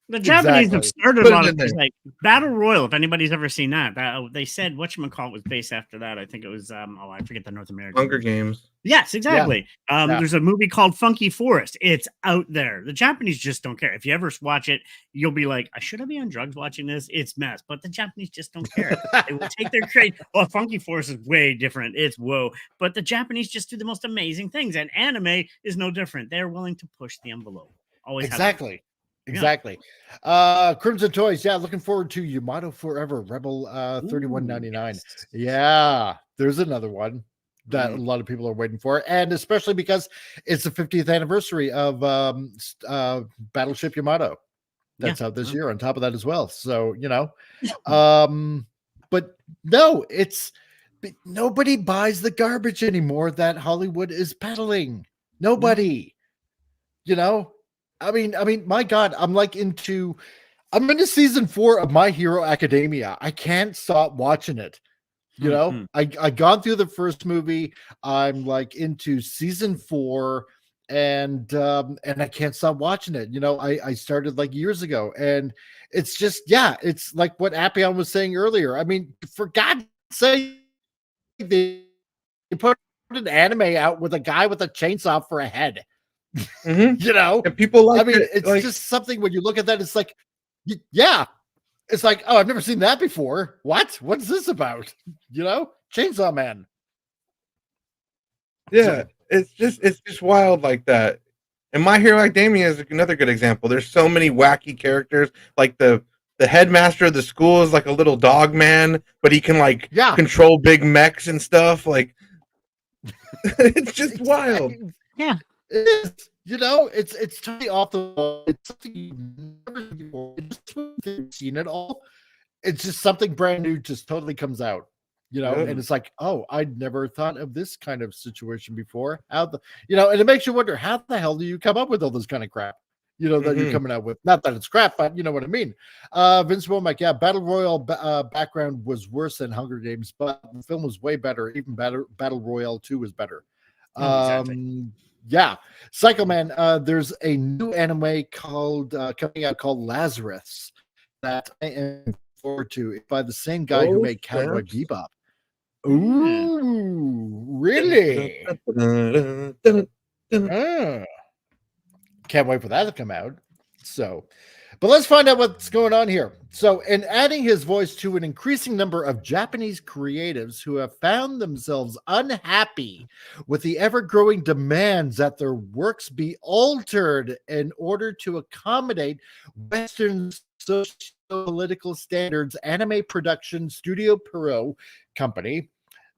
S5: The Japanese have started a lot of things like Battle Royal. If anybody's ever seen that, they said whatchamacallit was based after that. I think it was I forget the North American
S4: Hunger Games.
S5: Yes, exactly. There's a movie called Funky Forest. It's out there. The Japanese just don't care. If you ever watch it, you'll be like, should I be on drugs watching this? It's mess. But the Japanese just don't care. They will take their crate. Well, Funky Forest is way different. It's whoa. But the Japanese just do the most amazing things. And anime is no different. They're willing to push the envelope. Always
S2: exactly. Exactly. Crimson Toys. Yeah, looking forward to Yamato Forever Rebel 31.99. Yeah, there's another one that a lot of people are waiting for, and especially because it's the 50th anniversary of Battleship Yamato. That's out this year. On top of that as well. So but no, nobody buys the garbage anymore that Hollywood is peddling. Nobody. I mean, my God, I'm into season 4 of My Hero Academia. I can't stop watching it. I gone through the first movie. I'm like into season 4 and I can't stop watching it. I started like years ago and it's just, it's like what Appion was saying earlier. I mean, for God's say they put an anime out with a guy with a chainsaw for a head.
S4: Mhm.
S2: You know,
S4: And people like
S2: I mean,
S4: it,
S2: it's
S4: like
S2: just something when you look at that, it's like, yeah, it's like, oh, I've never seen that before. What's this about? You know, Chainsaw Man.
S4: yeah, it's just wild like that. And My Hero Academia is another good example. There's so many wacky characters. Like the headmaster of the school is like a little dog man, but he can like
S2: Yeah.
S4: control big mechs and stuff. Like it's just wild.
S5: Yeah.
S2: It is. You know, it's totally off the wall. It's something you've never seen before. It's just when you've seen it all. It's just something brand new just totally comes out. You know,
S4: Yep.
S2: and it's like, oh, I'd never thought of this kind of situation before. And it makes you wonder, how the hell do you come up with all this kind of crap? You know, that you're coming out with. Not that it's crap, but you know what I mean. Vince Womack, yeah, Battle Royale background was worse than Hunger Games, but the film was way better. Even Battle Royale 2 was better.
S5: Exactly.
S2: Yeah, Psycho Man. There's a new anime coming out called Lazarus that I am looking forward to. It's by the same guy who made Cowboy Bebop. Ooh, really? Can't wait for that to come out. So, but let's find out what's going on here. So, in adding his voice to an increasing number of Japanese creatives who have found themselves unhappy with the ever-growing demands that their works be altered in order to accommodate Western socio-political standards, Anime Production Studio Pierrot Company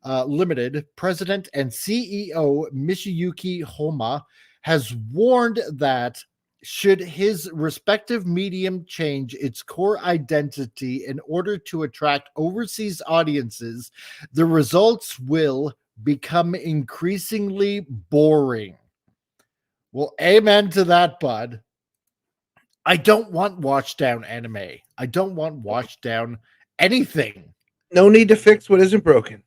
S2: Limited president and CEO Michiyuki Homa has warned that should his respective medium change its core identity in order to attract overseas audiences, the results will become increasingly boring. Well, amen to that, bud. I don't want washed down anime. I don't want washed down anything.
S4: No need to fix what isn't broken.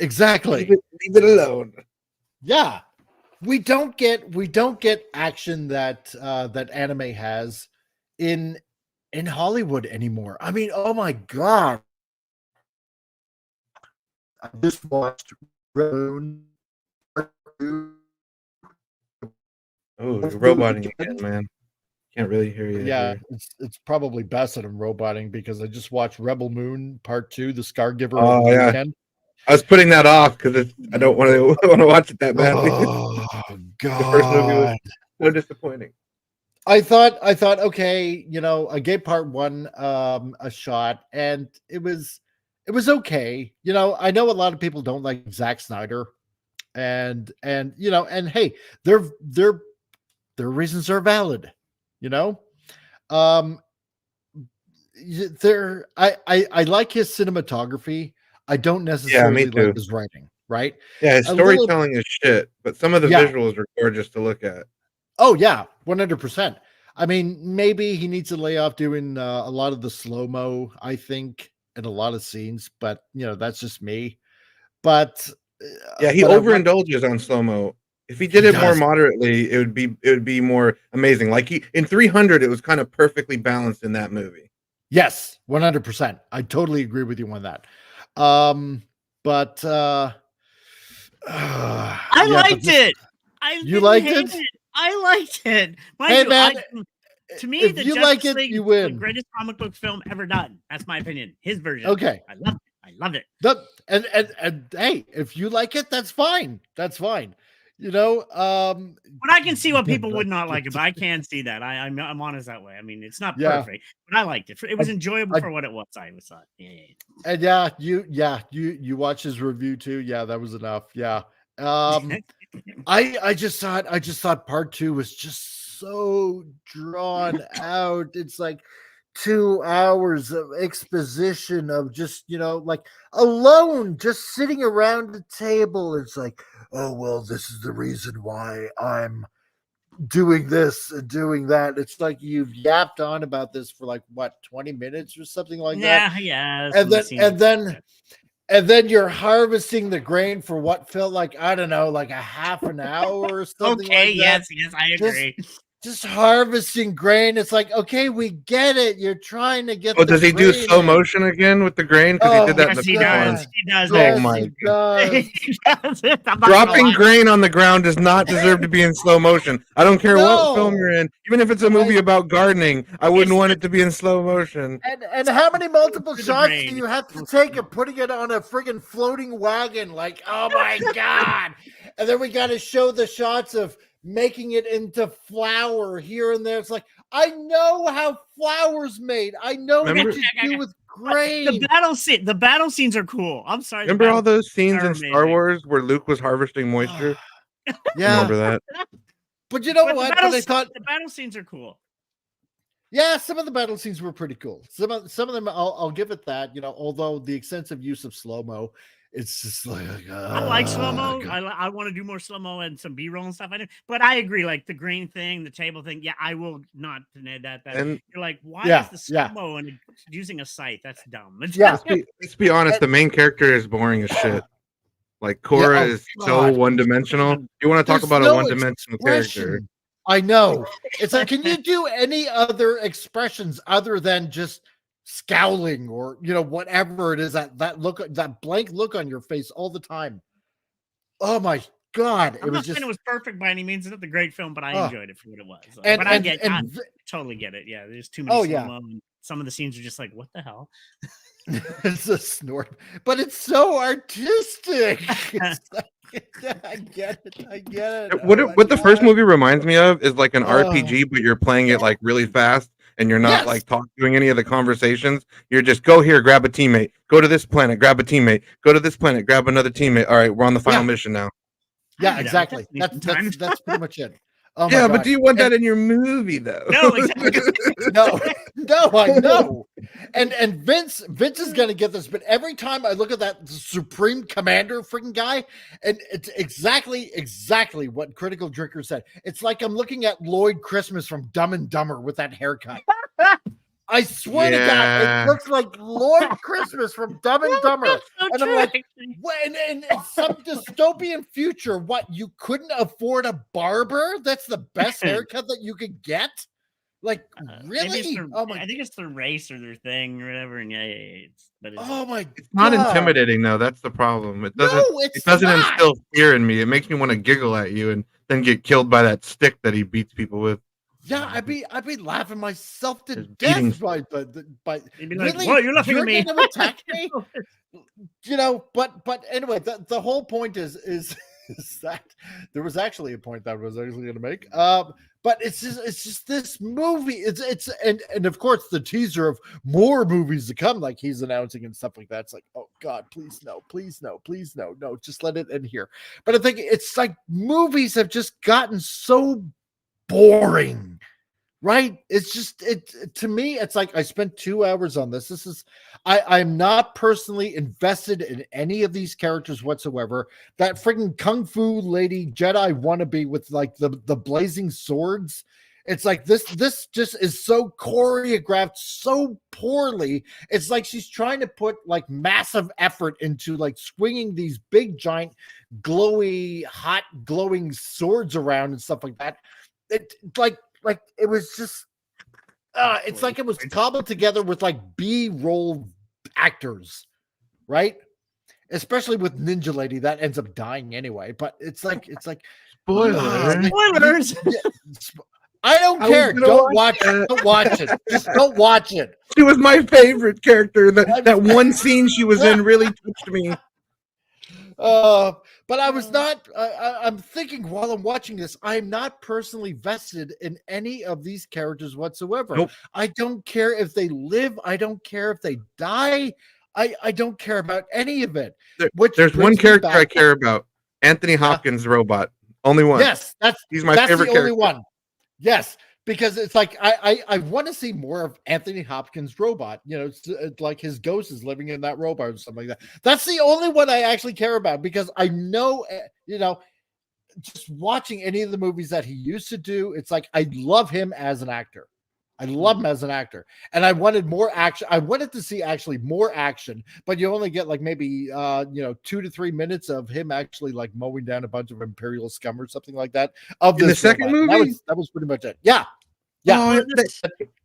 S2: Exactly.
S4: Leave it alone.
S2: Yeah. We don't get action that that anime has in Hollywood anymore. I mean, oh my god. I just watched Rune.
S4: Oh, you're roboting again, man. Can't really hear you.
S2: Yeah, it's probably best that I'm roboting because I just watched Rebel Moon Part 2, The Scargiver over the weekend.
S4: I was putting that off because I don't want to watch it that badly.
S2: Oh god,
S4: the first movie was so disappointing.
S2: I thought, okay, you know, I gave Part 1 a shot, and it was okay. You know, I know a lot of people don't like Zack Snyder, and you know, and hey, their reasons are valid. You know, I like his cinematography. I don't necessarily like his writing, right?
S4: Yeah, his storytelling is shit, but some of the visuals are gorgeous to look at.
S2: Oh yeah, 100%. I mean, maybe he needs to lay off doing a lot of the slow-mo, I think, in a lot of scenes, but you know, that's just me. But
S4: yeah, he overindulges on slow-mo. If he did it more moderately, it would be more amazing. Like in 300, it was kind of perfectly balanced in that movie.
S2: Yes, 100%. I totally agree with you on that. But
S5: I liked it.
S2: You liked it?
S5: I liked it.
S2: Hey man,
S5: to me,
S2: if
S5: the
S2: you
S5: Justice
S2: like it,
S5: League
S2: you
S5: is
S2: win.
S5: the greatest comic book film ever done. That's my opinion. His version.
S2: Okay,
S5: I love it. I love it.
S2: And hey, if you like it, that's fine. That's fine. You know,
S5: but I can see what people would not like it, but I can see that. I'm honest that way. I mean, it's not perfect, but I liked it. It was enjoyable for what it was. I was thought.
S2: And you watch his review too. Yeah, that was enough. Yeah. I just thought Part 2 was just so drawn out. It's like 2 hours of exposition of just, you know, like alone, just sitting around the table. It's like, oh, well, this is the reason why I'm doing this and doing that. It's like you've yapped on about this for like what, 20 minutes or something like that.
S5: Yeah.
S2: And then you're harvesting the grain for what felt like, I don't know, like a half an hour or something.
S5: Okay,
S2: like that.
S5: yes, I agree.
S2: just harvesting grain. It's like, okay, we get it. You're trying to get.
S4: Oh, does he do
S2: grain
S4: slow
S2: in.
S4: motion again with the grain? Because he did that in the
S5: Yes, he
S4: first
S5: does.
S4: one.
S5: He does.
S4: Oh
S2: Yes,
S4: my
S2: he
S4: God.
S2: does.
S5: He does it. I'm not gonna
S4: Dropping
S5: lie.
S4: grain on the ground does not deserve to be in slow motion. I don't care what film you're in. Even if it's a movie about gardening, I wouldn't want it to be in slow motion.
S2: And how many multiple
S5: To the
S2: shots
S5: brain.
S2: do you have to take of putting it on a friggin' floating wagon? Like, oh my God. And then we got to show the shots of making it into flour here and there. It's like, I know how flour's made. I know
S4: Remember-
S2: what you do with grain.
S5: The battle scenes are cool. I'm sorry.
S4: Remember all those scenes
S5: are
S4: in Star
S5: amazing.
S4: Wars where Luke was harvesting moisture?
S2: Yeah.
S4: Remember that?
S2: But you know
S5: But
S2: what?
S5: the
S2: But I thought,
S5: battle scenes are cool.
S2: yeah, some of the battle scenes were pretty cool. Some of them, I'll give it that. You know, although the extensive use of slow mo, it's just like
S5: I like slow mo.
S2: God.
S5: I want to do more slow mo and some B roll and stuff. I do, but I agree. Like the grain thing, the table thing. Yeah, I will not deny that.
S4: And-
S5: You're like, why
S2: Yeah,
S5: is the slow mo and using a scythe? That's dumb. It's
S2: Yeah.
S4: Let's be honest, the main character is boring as shit. Like Korra
S2: Yeah, oh,
S4: is so
S2: God.
S4: one-dimensional. You want to talk
S2: There's
S4: about
S2: no
S4: a one-dimensional character?
S2: expression. I know. It's like, can you do any other expressions other than just scowling or whatever it is, that look, that blank look on your face all the time? Oh my God.
S5: I'm
S2: It
S5: not
S2: was
S5: saying
S2: just
S5: it was perfect by any means. It's not the great film, but I enjoyed it for what it was.
S2: And-
S5: but I
S2: and-
S5: get,
S2: and
S5: I
S2: v-
S5: totally get it. Yeah, there's too many
S2: Oh,
S5: slow
S2: yeah.
S5: mo. And some of the scenes are just like, what the hell?
S2: it's a snort, but it's so artistic. It's like, I get it.
S4: What
S2: Oh my
S4: what the first
S2: God.
S4: movie reminds me of is like an
S2: Oh.
S4: RPG, but you're playing it like really fast, and you're not
S2: Yes.
S4: like doing any of the conversations. You're just go here, grab a teammate, go to this planet, grab a teammate, go to this planet, grab another teammate. All right, we're on the final
S2: Yeah.
S4: mission now.
S2: Yeah,
S5: Yeah,
S2: exactly.
S5: that's
S2: That's pretty much it. Oh my
S4: Yeah, but
S2: God.
S4: do you want that in your movie though?
S5: No, exactly.
S2: No, I know. And Vince is gonna get this, but every time I look at that Supreme Commander freaking guy, and it's exactly what Critical Drinker said. It's like I'm looking at Lloyd Christmas from Dumb and Dumber with that haircut. I swear to God,
S4: Yeah.
S2: it looks like Lloyd Christmas from Dumb and Dumber.
S5: That's so
S2: And I'm
S5: true,
S2: like,
S5: actually.
S2: when in some dystopian future, what, you couldn't afford a barber? That's the best haircut that you could get? Like,
S5: Maybe it's
S2: really?
S5: their-
S2: Oh my!
S5: I think it's their race or their thing or whatever. And yeah, but it's,
S2: Oh my!
S4: It's not
S2: God.
S4: intimidating though. That's the problem. It doesn't.
S2: No, it's
S4: it doesn't
S2: not.
S4: instill fear in me. It makes me want to giggle at you and then get killed by that stick that he beats people with.
S2: Yeah, I'd be laughing myself to
S4: Just
S2: death
S4: beating-
S2: by
S5: You'd be like,
S2: really.
S5: "Whoa, you're laughing at me."
S2: Gonna attack me? But anyway, the whole point is that there was actually a point that I was actually going to make. But it's just this movie. It's and of course the teaser of more movies to come, like he's announcing and stuff like that. It's like, oh God, please no, just let it in here. But I think it's like movies have just gotten so boring. Right? It's just to me, it's like I spent 2 hours on this. I'm not personally invested in any of these characters whatsoever. That freaking kung fu lady Jedi wannabe with like the blazing swords. It's like this just is so choreographed so poorly. It's like she's trying to put like massive effort into like swinging these big giant glowy hot glowing swords around and stuff like that. It like it was just it's like it was cobbled together with like B-roll actors, right? Especially with Ninja Lady, that ends up dying anyway. But it's like
S4: Spoiler.
S5: Spoilers.
S2: I don't
S4: I was
S2: care.
S4: gonna
S2: Don't
S4: watch
S2: watch it. Don't watch it. Just don't watch it.
S4: She was my favorite character. That one scene she was in really touched me.
S2: But I was not. I'm thinking while I'm watching this, I'm not personally vested in any of these characters whatsoever.
S4: Nope.
S2: I don't care if they live. I don't care if they die. I don't care about any of it.
S4: There's one
S2: brings me
S4: character I
S2: back-
S4: care about. Anthony Hopkins' robot. Only one.
S2: Yes,
S4: He's my
S2: that's
S4: favorite
S2: the
S4: character.
S2: only one. Yes, because it's like I want to see more of Anthony Hopkins' robot. It's like his ghost is living in that robot or something like that. That's the only one I actually care about because I know, just watching any of the movies that he used to do, it's like I love him as an actor. I love him as an actor, and I wanted more action. I wanted to see actually more action, but you only get like maybe 2 to 3 minutes of him actually like mowing down a bunch of Imperial scum or something like that. Of
S4: In the
S2: this
S4: second
S2: robot.
S4: movie?
S2: That was pretty much it. Yeah, yeah.
S4: Oh,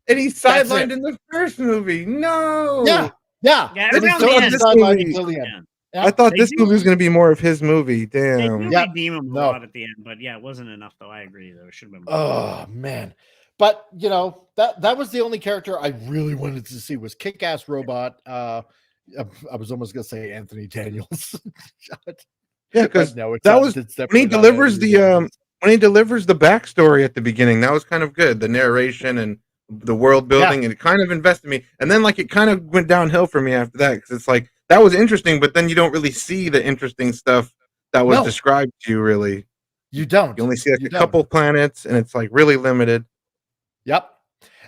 S4: and he's
S2: That's
S4: sidelined
S2: it.
S4: in the first movie. No.
S2: Yeah, yeah.
S5: Yeah,
S2: And he's
S5: around the
S2: totally
S5: end.
S2: sidelined
S4: movie.
S2: until the end.
S5: Yeah.
S2: Yeah.
S4: I thought
S5: They
S4: this
S5: do-
S4: movie was going to be more of his movie.
S5: They
S4: Damn.
S5: do
S2: Yeah.
S5: redeem him a
S2: No.
S5: lot at the end, but yeah, it wasn't enough though. I agree though. It should have been more.
S2: Oh man. But that was the only character I really wanted to see was Kick-Ass Robot. I was almost gonna say Anthony Daniels.
S4: Yeah, because
S2: no, it's
S4: that
S2: not.
S4: was
S2: It's
S4: when
S2: definitely
S4: he
S2: not
S4: delivers
S2: Anthony
S4: the
S2: Daniels.
S4: when he delivers the backstory at the beginning. That was kind of good. The narration and the world building, and it kind of invested me. And then like it kind of went downhill for me after that because it's like that was interesting, but then you don't really see the interesting stuff that was
S2: No.
S4: described to you. Really,
S2: You don't.
S4: you only see like
S2: You
S4: a
S2: don't.
S4: couple planets, and it's like really limited.
S2: Yep.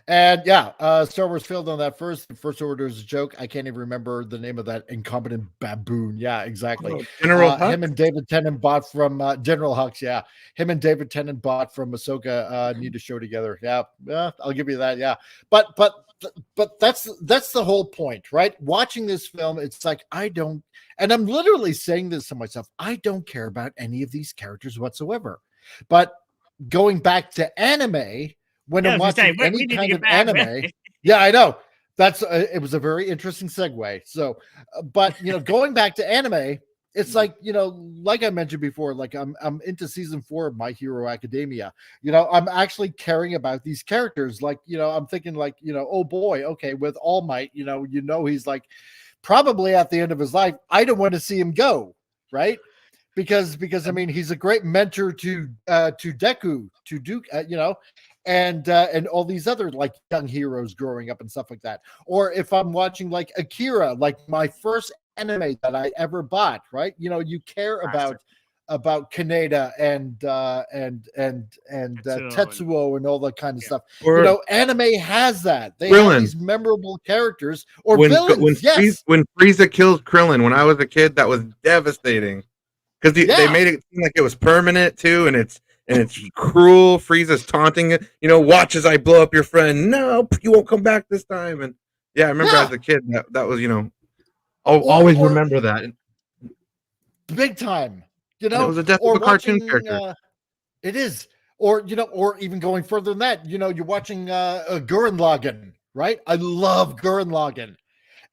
S2: And yeah, Star Wars failed on that first. The First Order is a joke. I can't even remember the name of that incompetent baboon. Yeah, exactly.
S4: Oh, General Hux?
S2: Him and David Tennant bought from General Hux. Yeah, him and David Tennant bought from Ahsoka. Need to show together. Yeah, I'll give you that. Yeah, but that's the whole point, right? Watching this film, it's like I don't, and I'm literally saying this to myself. I don't care about any of these characters whatsoever. But going back to anime. When I'm watching any kind of anime, yeah, I know that's it was a very interesting segue. So, but going back to anime, it's like like I mentioned before, like I'm into season 4 of My Hero Academia. I'm actually caring about these characters. Like I'm thinking like oh boy, okay, with All Might, he's like probably at the end of his life. I don't want to see him go, right? Because I mean he's a great mentor to Deku, to Duke, and all these other like young heroes growing up and stuff like that. Or if I'm watching like Akira, like my first anime that I ever bought, right? You care about Kaneda and Tetsuo and all that kind of stuff.
S4: Or,
S2: anime has that. They
S4: Krillin.
S2: have these memorable characters or
S4: when
S2: villains. Yes.
S4: when Frieza kills Krillin, when I was a kid, that was devastating because they made it seem like it was permanent too, and it's cruel. Frieza's taunting it. Watch as I blow up your friend. No, you won't come back this time. And yeah, I remember as a kid that was I'll always remember that.
S2: Big time.
S4: It was a death of a cartoon character.
S2: It is. Or even going further than that, you're watching Gurren Lagann, right? I love Gurren Lagann.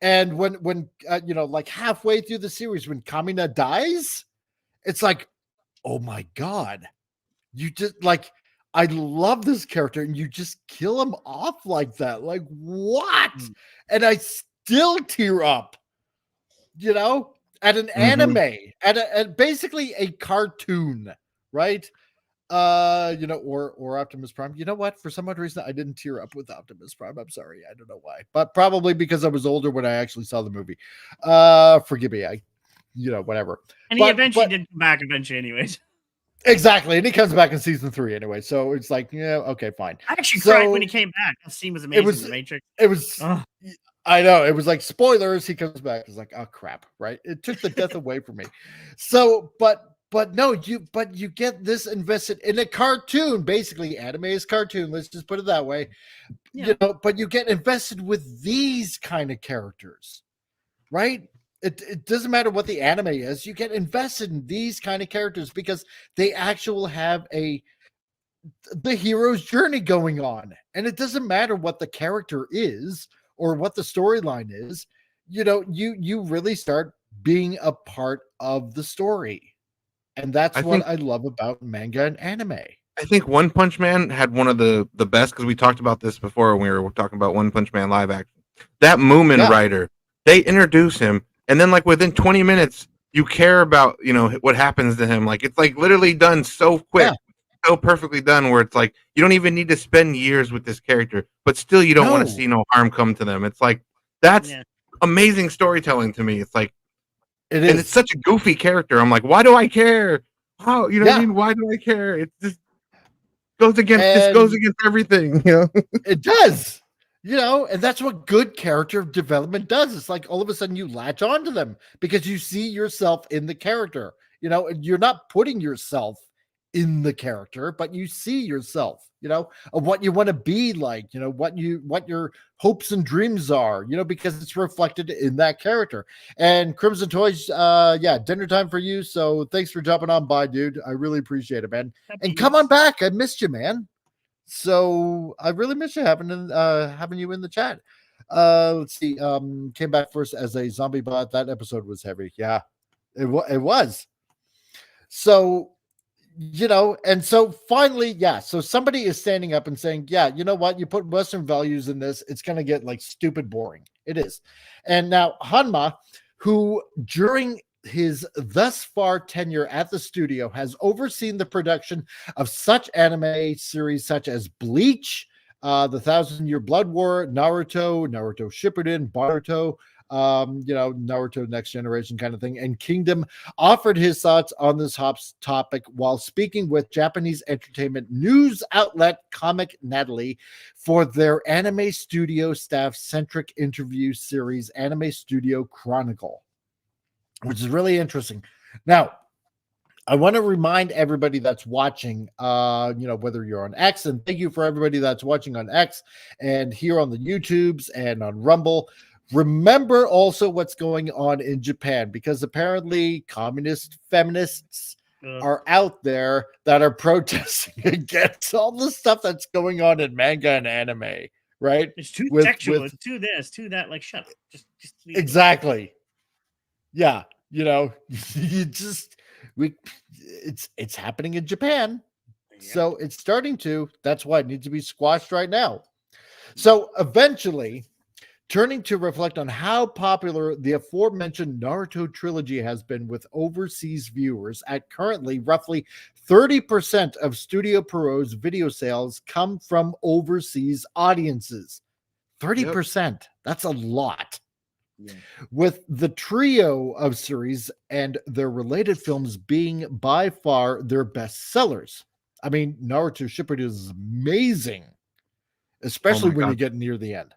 S2: And when like halfway through the series, when Kamina dies, it's like, oh my God. You just like, I love this character, and you just kill him off like that. Like, what? And I still tear up, at an anime, at basically a cartoon, right? Or Optimus Prime. You know what? For some odd reason, I didn't tear up with Optimus Prime. I'm sorry. I don't know why, but probably because I was older when I actually saw the movie. Forgive me. Whatever.
S5: And he eventually did come back anyways.
S2: Exactly. And he comes back in season 3 anyway. So it's like, yeah, okay, fine.
S5: I actually cried when he came back. That scene was amazing. The Matrix.
S2: It was I know. It was like spoilers. He comes back. It's like, oh crap, right? It took the death away from me. So, but no, you get this invested in a cartoon. Basically, anime is cartoon. Let's just put it that way.
S5: Yeah.
S2: But you get invested with these kind of characters, right? It doesn't matter what the anime is. You get invested in these kind of characters because they actually have the hero's journey going on. And it doesn't matter what the character is or what the storyline is. You really start being a part of the story. And that's I love about manga and anime.
S4: I think One Punch Man had one of the best, because we talked about this before when we were talking about One Punch Man live action. That Moomin writer, they introduce him, and then like within 20 minutes, you care about what happens to him. Like it's like literally done so quick, so perfectly done, where it's like you don't even need to spend years with this character, but still you don't want to see no harm come to them. It's like that's amazing storytelling to me. It's like
S2: it is,
S4: and it's such a goofy character. I'm like, why do I care? How what I mean? Why do I care? It just goes against everything.
S2: It does. And that's what good character development does. It's like all of a sudden you latch onto them because you see yourself in the character. You're not putting yourself in the character, but you see yourself, of what you want to be like, what your hopes and dreams are, because it's reflected in that character. And Crimson Toys, dinner time for you. So thanks for jumping on by, dude. I really appreciate it, man. And come on back. I missed you, man. So I really miss you having you in the chat. Let's see. Came back first as a zombie bot. That episode was heavy. Yeah, it was. So, and so finally, so somebody is standing up and saying, yeah, you know what? You put Western values in this, it's going to get like stupid boring. It is. And now Hanma, who during his thus far tenure at the studio has overseen the production of such anime series such as Bleach, the 1,000-Year Blood War, Naruto Shippuden, Boruto, Naruto Next Generation kind of thing, and Kingdom, offered his thoughts on this topic while speaking with Japanese entertainment news outlet Comic Natalie for their anime studio staff-centric interview series, Anime Studio Chronicle, which is really interesting. Now, I want to remind everybody that's watching, whether you're on X, and thank you for everybody that's watching on X and here on the YouTubes and on Rumble. Remember also what's going on in Japan, because apparently communist feminists are out there that are protesting against all the stuff that's going on in manga and anime, right?
S5: It's too sexual. It's too this, too that. Like, shut up. Just leave
S2: exactly. Yeah. It's happening in Japan. Yeah. So it's starting to. That's why it needs to be squashed right now. So eventually, turning to reflect on how popular the aforementioned Naruto trilogy has been with overseas viewers, at currently roughly 30% of Studio Pierrot's video sales come from overseas audiences. 30%. Yep. That's a lot. Yeah. With the trio of series and their related films being by far their best sellers. I mean, Naruto Shippuden is amazing, especially when you get near the end.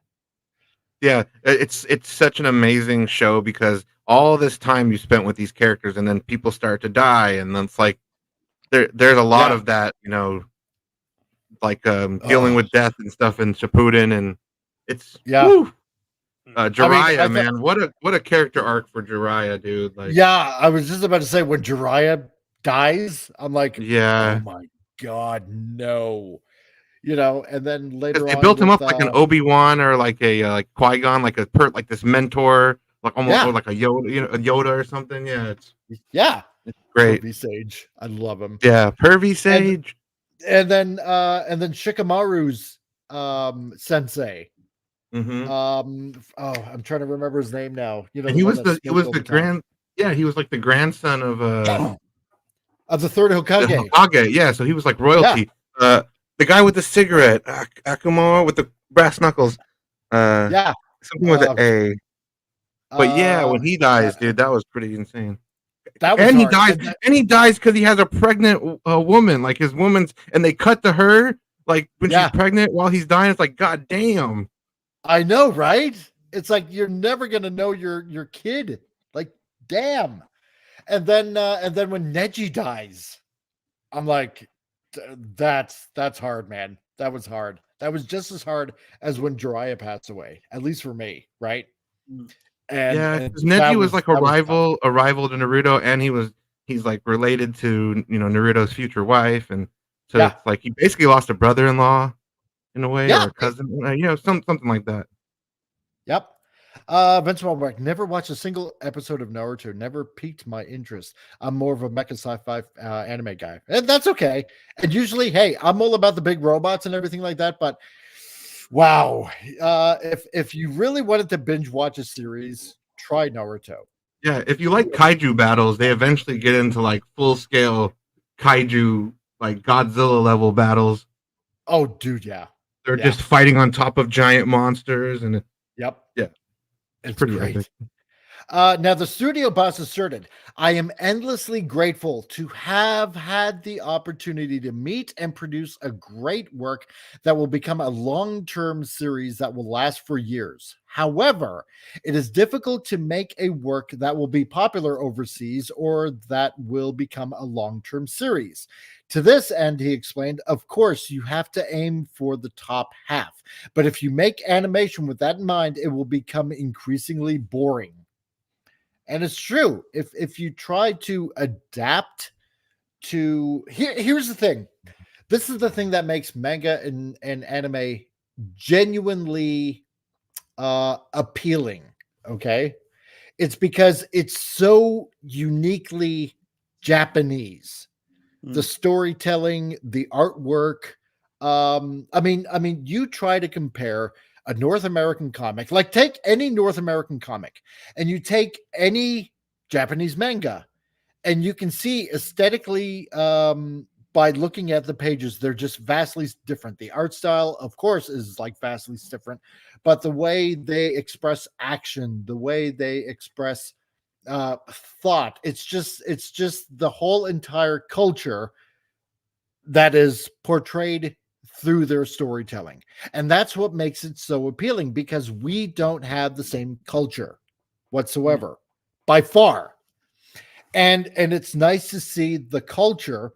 S4: Yeah, it's such an amazing show because all this time you spent with these characters, and then people start to die, and then it's like there's a lot of that, dealing with death and stuff in Shippuden, and it's Jiraiya, man, what a character arc for Jiraiya, dude. Like,
S2: I was just about to say, when Jiraiya dies, I'm like, oh my god, no. And then later
S4: they built him up like an Obi-Wan or like a Qui-Gon, like this mentor, like almost or like a Yoda, a Yoda or something. Yeah, it's great.
S2: Pervy Sage, I love him.
S4: Yeah, Pervy Sage.
S2: And then Shikamaru's sensei.
S4: Mm-hmm.
S2: I'm trying to remember his name now.
S4: He was the like the grandson of
S2: the third Hokage.
S4: The Hokage, yeah. So he was like royalty. Yeah. The guy with the cigarette, Akumo with the brass knuckles. Something with an A. But when he dies, dude, that was pretty insane. He dies because he has a pregnant woman, like his woman's, and they cut to her like when she's pregnant while he's dying. It's like, god damn.
S2: I know, right? It's like you're never gonna know your kid. Like, damn. And then when Neji dies, I'm like, that's hard, man. That was hard. That was just as hard as when Jiraiya passed away, at least for me, right? And
S4: Neji was like a rival to Naruto, and he's like related to Naruto's future wife, and so it's like he basically lost a brother-in-law in a way, or a cousin, something like that.
S2: Yep. Vince Malmark, never watched a single episode of Naruto, never piqued my interest. I'm more of a mecha sci-fi anime guy, and that's okay. And usually, hey, I'm all about the big robots and everything like that, but wow, if you really wanted to binge watch a series, try Naruto.
S4: Yeah, if you like kaiju battles, they eventually get into like full-scale kaiju, like Godzilla level battles.
S2: Oh, dude, yeah.
S4: They're just fighting on top of giant monsters, and
S2: yeah,
S4: it's pretty
S2: great.
S4: epic.
S2: Now, the studio boss asserted, I am endlessly grateful to have had the opportunity to meet and produce a great work that will become a long-term series that will last for years. However, it is difficult to make a work that will be popular overseas or that will become a long-term series. To this end, he explained, of course, you have to aim for the top half. But if you make animation with that in mind, it will become increasingly boring. And it's true. If you try to adapt to here's the thing. This is the thing that makes manga and anime genuinely appealing. Okay. It's because it's so uniquely Japanese. The storytelling, the artwork. I mean, you try to compare a North American comic, like take any North American comic and you take any Japanese manga, and you can see aesthetically, by looking at the pages, they're just vastly different. The art style, of course, is like vastly different, but the way they express action, the way they express thought, it's just the whole entire culture that is portrayed through their storytelling. And that's what makes it so appealing, because we don't have the same culture whatsoever by far. And it's nice to see the culture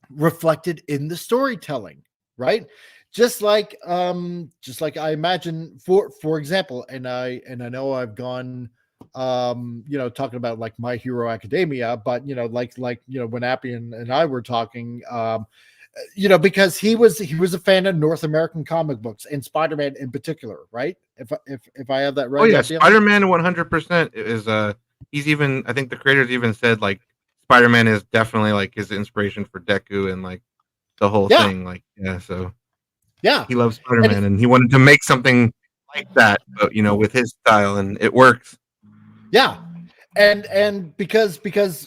S2: reflected in the storytelling, right? Just like I imagine, for example, and I know I've gone talking about like My Hero Academia, but like when Appy and I were talking, because he was a fan of North American comic books and Spider-Man in particular, right? If I have that right.
S4: Oh yeah, Spider-Man 100% is he's even, I think the creators even said like Spider-Man is definitely like his inspiration for Deku and like the whole thing. Like so he loves Spider-Man and he wanted to make something like that, but with his style, and it works.
S2: Yeah. And because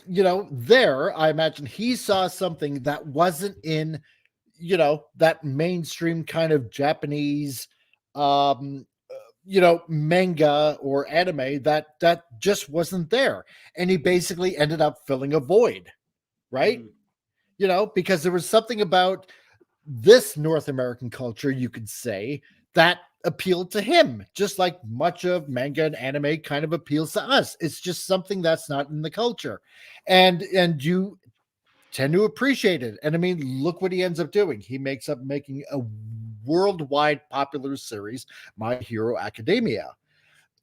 S2: there, I imagine he saw something that wasn't in that mainstream kind of Japanese manga or anime, that just wasn't there, and he basically ended up filling a void, right? Because there was something about this North American culture, you could say, that appealed to him, just like much of manga and anime kind of appeals to us. It's just something that's not in the culture, and you tend to appreciate it. And I mean, look what he ends up doing. He makes up making a worldwide popular series, My Hero Academia,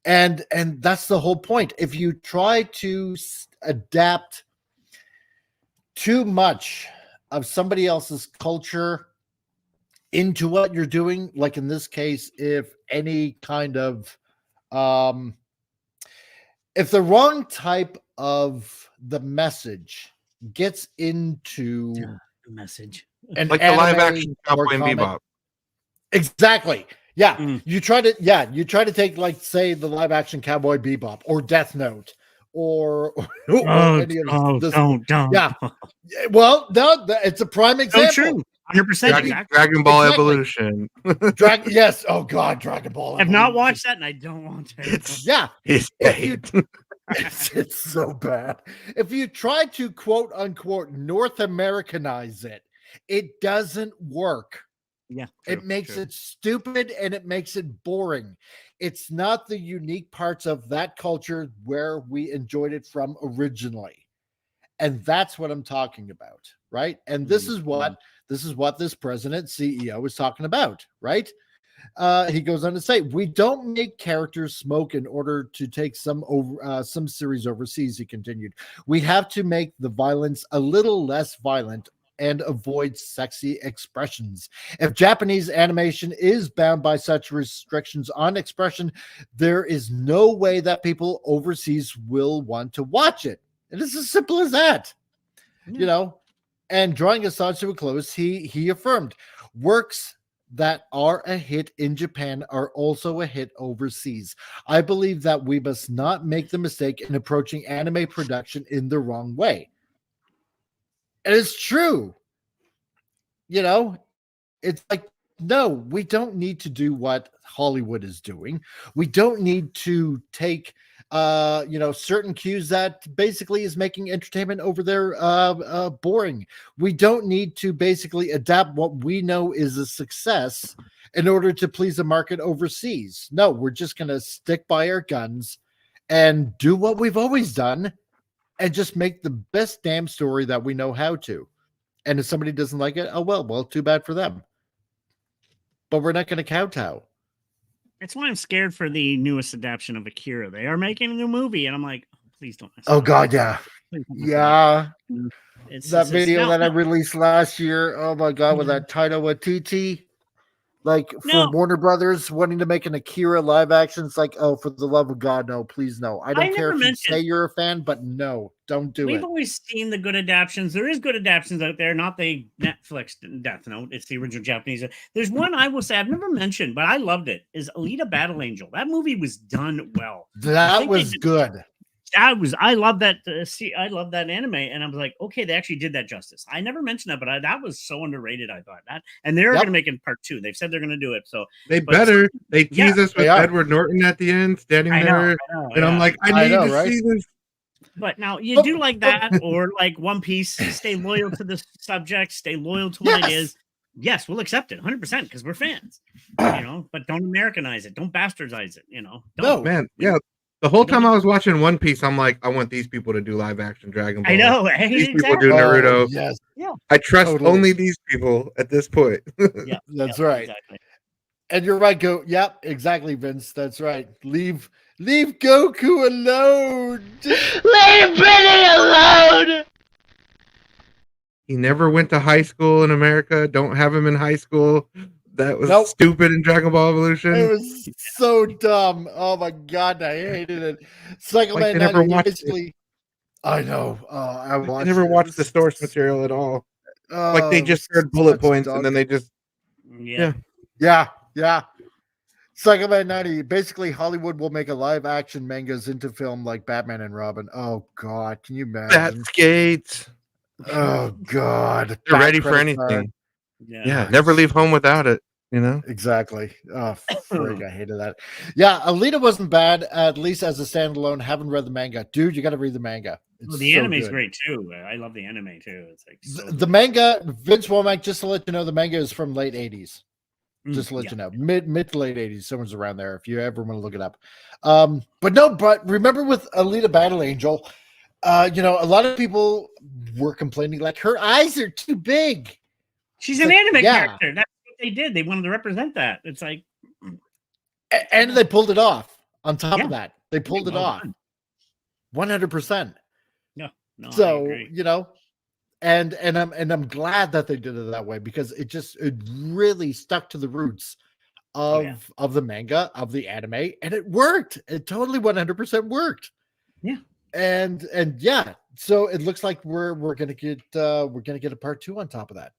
S2: and that's the whole point. If you try to adapt too much of somebody else's culture into what you're doing, like in this case, if any kind of if the wrong type of the message gets into
S5: the message,
S2: and
S4: like the live action Cowboy and Bebop.
S2: Exactly. Yeah. You try to take, like, say, the live action Cowboy Bebop or Death Note or any of this.
S5: Don't.
S2: Yeah. Well, no, it's a prime example.
S5: True. 100%.
S4: Dragon Ball Evolution.
S2: Yes. Oh God, Dragon Ball.
S5: I've not watched that, and I don't want to.
S2: It's so bad. If you try to quote unquote North Americanize it, it doesn't work.
S5: Yeah,
S2: it makes it stupid and it makes it boring. It's not the unique parts of that culture where we enjoyed it from originally. And that's what I'm talking about, right? And this is what this president CEO is talking about, right? He goes on to say, we don't make characters smoke in order to take some series overseas, he continued. We have to make the violence a little less violent and avoid sexy expressions. If Japanese animation is bound by such restrictions on expression, there is no way that people overseas will want to watch it. And it's as simple as that, And drawing Assange to a close, he affirmed, works that are a hit in Japan are also a hit overseas. I believe that we must not make the mistake in approaching anime production in the wrong way. And it's true. It's like, no, we don't need to do what Hollywood is doing. We don't need to take certain cues that basically is making entertainment over there boring. We don't need to basically adapt what we know is a success in order to please the market overseas. No, we're just going to stick by our guns and do what we've always done and just make the best damn story that we know how to. And if somebody doesn't like it, oh, well, too bad for them. But we're not going to kowtow.
S5: That's why I'm scared for the newest adaptation of Akira. They are making a new movie, and I'm like, oh, please don't.
S2: Oh, God, yeah. Yeah. That video that I
S5: no.
S2: released last year. Oh, my God, with that Taika Waititi. Like, for Warner Brothers wanting to make an Akira live action, it's like, oh, for the love of God, no, please no. I don't care if you say you're a fan, but no, don't do it.
S5: We've always seen the good adaptations. There is good adaptations out there, not the Netflix Death Note. It's the original Japanese. There's one I will say I've never mentioned, but I loved it, is Alita Battle Angel. That movie was done well.
S2: That was good.
S5: I love that. I love that anime, and I was like, okay, they actually did that justice. I never mentioned that, but that was so underrated. I thought that, and they're going to make it part 2. They've said they're going to do it. So
S4: they tease us with Edward Norton at the end, standing there, and I'm like, I need to see this.
S5: But now you do like that, or like One Piece. Stay loyal to the subject. Stay loyal to what it is. Yes, we'll accept it 100% because we're fans. But don't Americanize it. Don't bastardize it.
S4: No, man. Yeah. The whole time I was watching One Piece, I'm like, I want these people to do live action Dragon Ball.
S5: I know.
S4: These people do Naruto.
S2: Yes.
S5: Yeah.
S4: I trust only these people at this point.
S5: Yeah,
S2: that's right. Exactly. And you're right, Yep, exactly, Vince. That's right. Leave Goku alone.
S8: Leave Benny alone.
S4: He never went to high school in America. Don't have him in high school. That was stupid in Dragon Ball Evolution.
S2: It was so dumb. Oh my God, I hated it. Psycho Man
S4: never watched
S2: it. I know. I
S4: never watched the source material at all. Like they just heard bullet points and then they just
S2: yeah. Psycho Man 90. Basically, Hollywood will make a live action mangas into film like Batman and Robin. Oh God, can you imagine?
S4: Bat skates.
S2: Oh God,
S4: they're ready for anything. Yeah, never leave home without it.
S2: Exactly. Oh, frig, I hated that. Yeah, Alita wasn't bad, at least as a standalone. Haven't read the manga, dude. You got to read the manga.
S5: The anime is great too. I love the anime too. It's like
S2: the manga. Vince Womack, just to let you know, the manga is from late 80s. Just to let you know, mid to late 80s. Someone's around there if you ever want to look it up. But remember with Alita Battle Angel, a lot of people were complaining like her eyes are too big.
S5: She's an anime character. That's what they did. They wanted to represent that. It's like,
S2: and they pulled it off. On top of that, they pulled it off. 100%.
S5: No.
S2: So and I'm glad that they did it that way because it really stuck to the roots of the manga, of the anime, and it worked. It totally 100% worked.
S5: Yeah.
S2: And so it looks like we're gonna get a part 2 on top of that,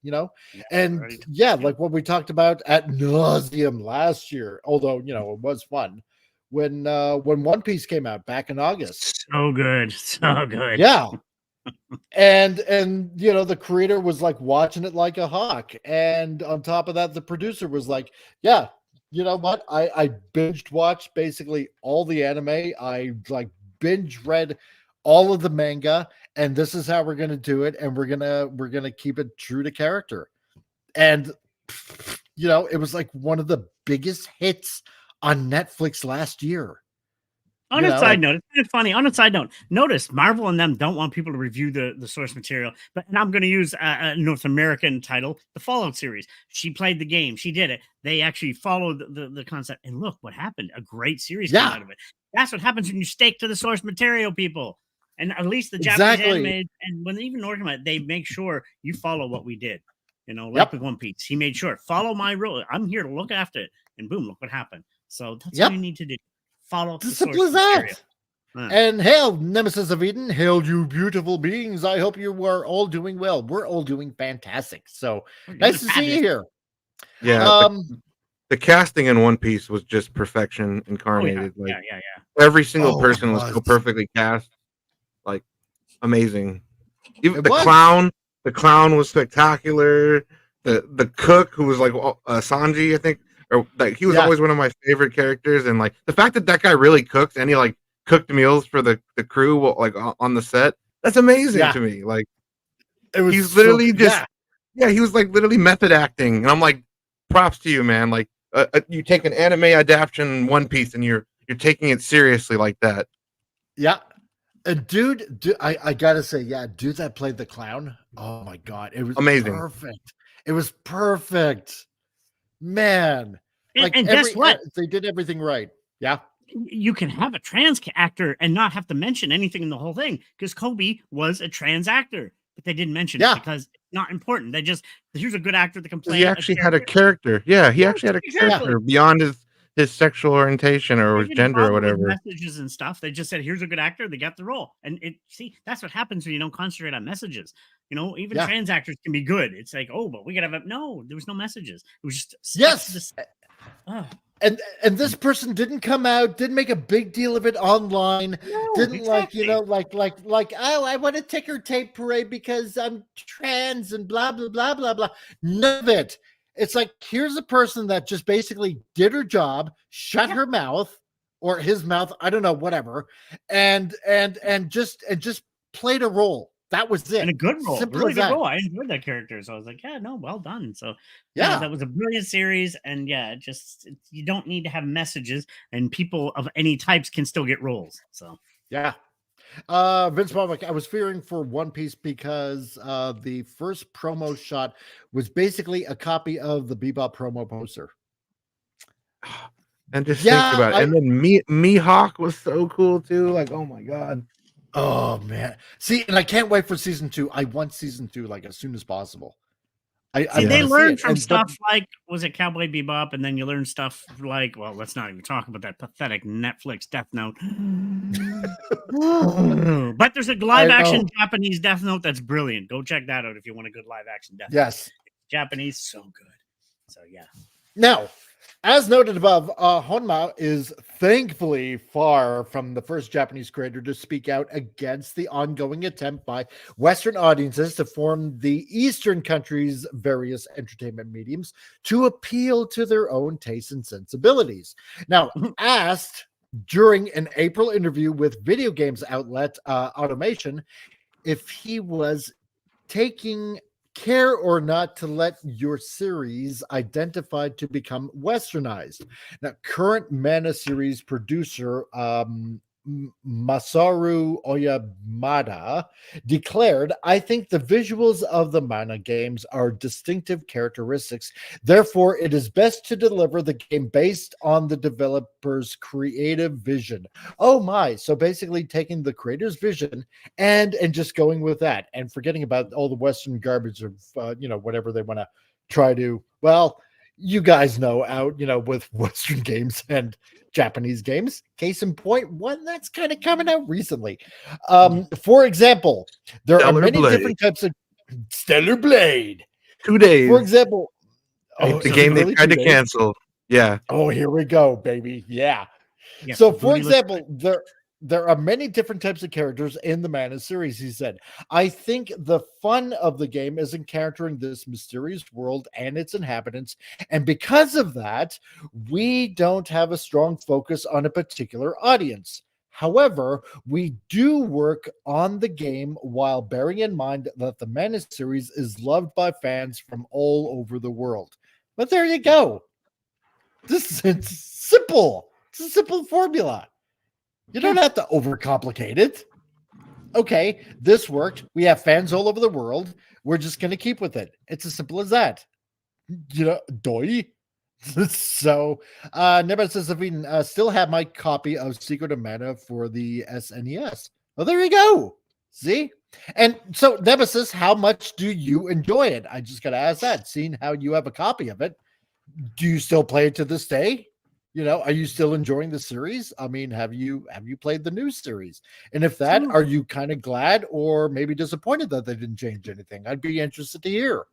S2: like what we talked about at nauseum last year, although it was fun when One Piece came out back in August.
S5: So good.
S2: Yeah. and the creator was like watching it like a hawk, and on top of that the producer was like, yeah, you know what, I binged watched basically all the anime. I like binge read all of the manga, and this is how we're gonna do it, and we're gonna keep it true to character. And it was like one of the biggest hits on Netflix last year.
S5: On a side note, it's kind of funny. On a side note, notice Marvel and them don't want people to review the source material, and I'm going to use a North American title, the Fallout series. She played the game. She did it. They actually followed the concept, and look what happened. A great series came out of it. That's what happens when you stake to the source material, people. And at least the Japanese anime, and when they even organize, they make sure you follow what we did. Like with One Piece, he made sure follow my rule. I'm here to look after it, and boom, look what happened. So that's what you need to do. Follow the
S2: simple as that. And hail, Nemesis of Eden. Hail, you beautiful beings. I hope you are all doing well. We're all doing fantastic. So nice to see you here.
S4: Yeah. The casting in One Piece was just perfection incarnated.
S5: Yeah.
S4: Every single person was so perfectly cast. Like amazing. Even the clown was spectacular. The cook who was like Sanji, I think. Or like he was always one of my favorite characters, and like the fact that guy really cooks and he like cooked meals for the crew like on the set. That's amazing to me. Like
S2: it was
S4: he's literally just
S2: yeah.
S4: He was like literally method acting, and I'm like, props to you, man. Like you take an anime adaptation One Piece and you're taking it seriously like that.
S2: Yeah. Dude, I gotta say, dude that played the clown. Oh my god, it was
S4: amazing.
S2: Perfect. It was perfect, man.
S5: And guess what?
S2: They did everything right. Yeah.
S5: You can have a trans actor and not have to mention anything in the whole thing because Kobe was a trans actor, but they didn't mention it because it's not important. They just, here's a good actor that can play.
S4: He actually had a character. Yeah, he actually had a character beyond his sexual orientation or his gender or whatever.
S5: Messages and stuff. They just said, here's a good actor. They got the role. And that's what happens when you don't concentrate on messages. You know, even trans actors can be good. It's like, oh, but we got to have no, there was no messages. It was just,
S2: And this person didn't come out, didn't make a big deal of it online, didn't like, oh, I want a ticker tape parade because I'm trans and blah, blah, blah, blah, blah. None of it. It's like, here's a person that just basically did her job, shut her mouth or his mouth, I don't know, whatever, and just played a role. That was it.
S5: And a good role.
S2: Simple
S5: really
S2: as
S5: good
S2: that.
S5: role. I enjoyed that character. So I was like, well done. So that was a brilliant series. And you don't need to have messages, and people of any types can still get roles. So
S2: Vince Bobbick, I was fearing for One Piece because the first promo shot was basically a copy of the Bebop promo poster.
S4: And just think about it. And then Mihawk was so cool too. Like, oh my god.
S2: Oh man. See, and I can't wait for season 2. I want season 2 like as soon as possible.
S5: They learned from stuff like, was it Cowboy Bebop? And then you learn stuff like, well, let's not even talk about that pathetic Netflix Death Note. But there's a live action Japanese Death Note that's brilliant. Go check that out if you want a good live action Death Note.
S2: Yes.
S5: Japanese, so good. So
S2: Now, as noted above, Honma is thankfully far from the first Japanese creator to speak out against the ongoing attempt by Western audiences to form the Eastern countries' various entertainment mediums to appeal to their own tastes and sensibilities. Now, asked during an April interview with video games outlet Automation if he was taking care or not to let your series identified to become westernized. Now, current Mana series producer Masaru Oyamada declared, I think the visuals of the Mana games are distinctive characteristics. Therefore, it is best to deliver the game based on the developer's creative vision. Oh my. So basically taking the creator's vision and just going with that and forgetting about all the Western garbage of, whatever they want to try to, well, you guys know out, with Western games and Japanese games. Case in point, one that's kind of coming out recently. For example, there are many different types of Stellar Blade.
S4: 2 days.
S2: For example,
S4: the game they tried to cancel. Yeah.
S2: Oh, here we go, baby. Yeah. So, for example, there are many different types of characters in the Mana series, he said. I think the fun of the game is encountering this mysterious world and its inhabitants. And because of that, we don't have a strong focus on a particular audience. However, we do work on the game while bearing in mind that the Mana series is loved by fans from all over the world. But there you go. It's simple. It's a simple formula. You don't have to overcomplicate it. Okay, this worked. We have fans all over the world. We're just going to keep with it. It's as simple as that. Doy. So, Nemesis still have my copy of Secret of Mana for the SNES. Well, there you go. See? And so, Nemesis, how much do you enjoy it? I just got to ask that. Seeing how you have a copy of it, do you still play it to this day? Are you still enjoying the series? I mean, have you played the new series? And if that, are you kind of glad or maybe disappointed that they didn't change anything? I'd be interested to hear.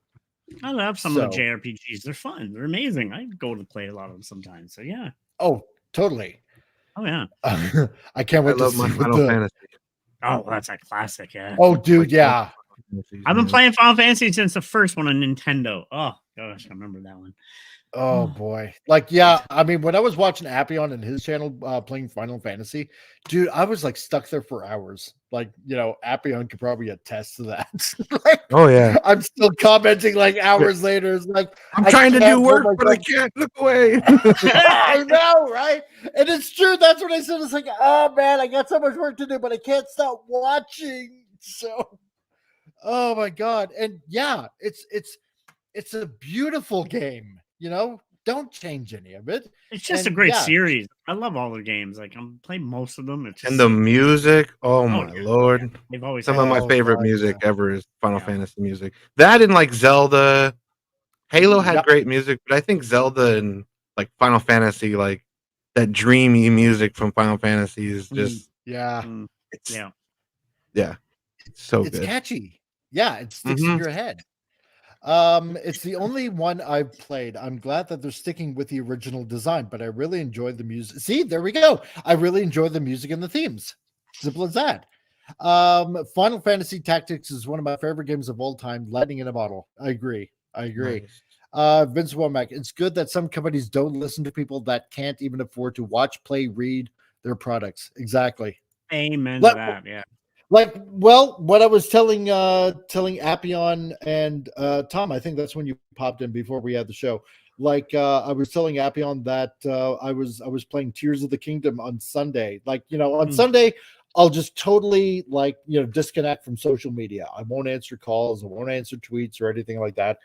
S5: I love some of the JRPGs. They're fun. They're amazing. I go to play a lot of them sometimes. So yeah.
S2: Oh, totally.
S5: Oh yeah.
S2: I can't wait to see
S4: my Final Fantasy.
S5: Oh, that's a classic. Yeah.
S2: Oh, dude, yeah.
S5: I've been playing Final Fantasy since the first one on Nintendo. Oh gosh, I remember that one.
S2: Oh boy. Like, yeah, I mean, when I was watching Appion and his channel playing Final Fantasy, dude, I was like stuck there for hours. Like, you know, Appion could probably attest to that. Like,
S4: Oh yeah.
S2: I'm still commenting like hours later. It's like
S4: I'm trying to do
S2: can't
S4: work,
S2: pull
S4: but I
S2: myself-
S4: can't look away.
S2: I know, right? And it's true. That's what I said. It's like, oh man, I got so much work to do, but I can't stop watching. So, oh my god. And yeah, it's a beautiful game. You know, don't change any of it.
S5: It's just
S2: And
S5: a great
S2: yeah.
S5: series. I love all the games. Like I'm playing most of them. It's just
S4: And the music, oh my lord.
S5: they've always
S4: Some
S5: had
S4: of my
S2: Oh,
S4: favorite
S2: God,
S4: music
S2: yeah.
S4: ever is Final Fantasy music. That and like Zelda. Halo had
S2: Yep.
S4: great music, but I think Zelda and like Final Fantasy, like that dreamy music from Final Fantasy is just
S2: Yeah.
S4: it's
S5: yeah.
S4: it's so
S2: It's
S4: good.
S2: catchy. Yeah, it sticks in
S4: Mhm.
S2: your head. It's the only one I've played. I'm glad that they're sticking with the original design, but I really enjoyed the music. See, there we go. I really enjoy the music and the themes. Simple as that. Final Fantasy Tactics is one of my favorite games of all time. Lightning in a bottle. I agree.
S4: Nice.
S2: Vince Womack. It's good that some companies don't listen to people that can't even afford to watch, play, read their products. Exactly.
S5: Amen
S2: Let-
S5: to that. Yeah.
S2: Like, well, what I was telling Appion and Tom, I think that's when you popped in before we had the show. Like, I was telling Appion that I was playing Tears of the Kingdom on Sunday. Like, you know, on Sunday, I'll just totally like, you know, disconnect from social media. I won't answer calls, I won't answer tweets or anything like that.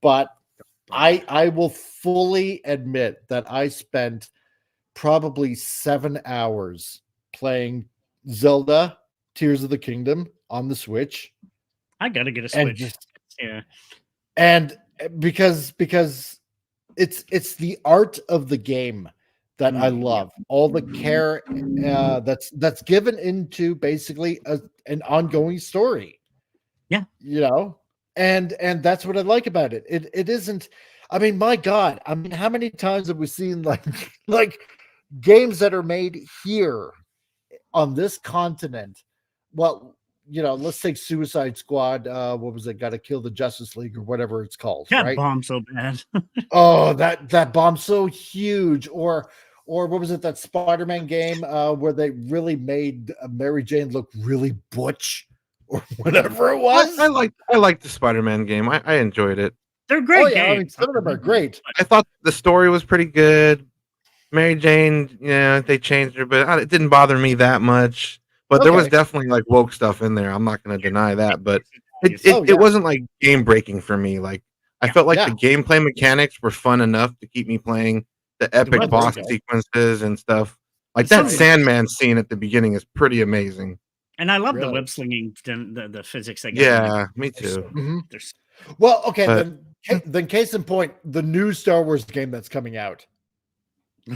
S2: But I will fully admit that I spent probably 7 hours playing Zelda Tears of the Kingdom on the Switch.
S5: I gotta get a
S2: And
S5: Switch.
S2: just-
S5: Yeah.
S2: And because it's the art of the game that I love. All the care that's given into basically an ongoing story.
S5: Yeah.
S2: You know, and that's what I like about it. It isn't, I mean, my God, I mean, how many times have we seen like games that are made here on this continent? Well, you know, let's take Suicide Squad. What was it? Got to Kill the Justice League or whatever it's called.
S5: That
S2: right?
S5: bomb so bad.
S2: Oh, that bomb's so huge. Or what was it? That Spider-Man game where they really made Mary Jane look really butch or whatever it was.
S4: I like the Spider-Man game. I enjoyed it.
S5: They're great
S2: Oh yeah,
S5: games.
S2: I mean, some of them are great.
S4: I thought the story was pretty good. Mary Jane, yeah, they changed her, but it didn't bother me that much. But there was
S2: Okay.
S4: definitely like woke stuff in there. I'm not going to deny that, but it
S2: Oh, yeah.
S4: wasn't like game breaking for me. Like I felt like
S2: Yeah.
S4: the gameplay mechanics were fun enough to keep me playing the epic
S5: web
S4: boss
S5: stuff.
S4: sequences and stuff. Like
S5: Some
S4: that
S5: of the-
S4: Sandman scene at the beginning is pretty amazing.
S5: And I love the
S2: Really?
S5: web slinging, the physics they get.
S4: Yeah, me
S5: They're so-
S4: too.
S2: Mhm.
S5: they're so-
S2: Well, okay,
S4: But-
S2: then case in point, the new Star Wars game that's coming out.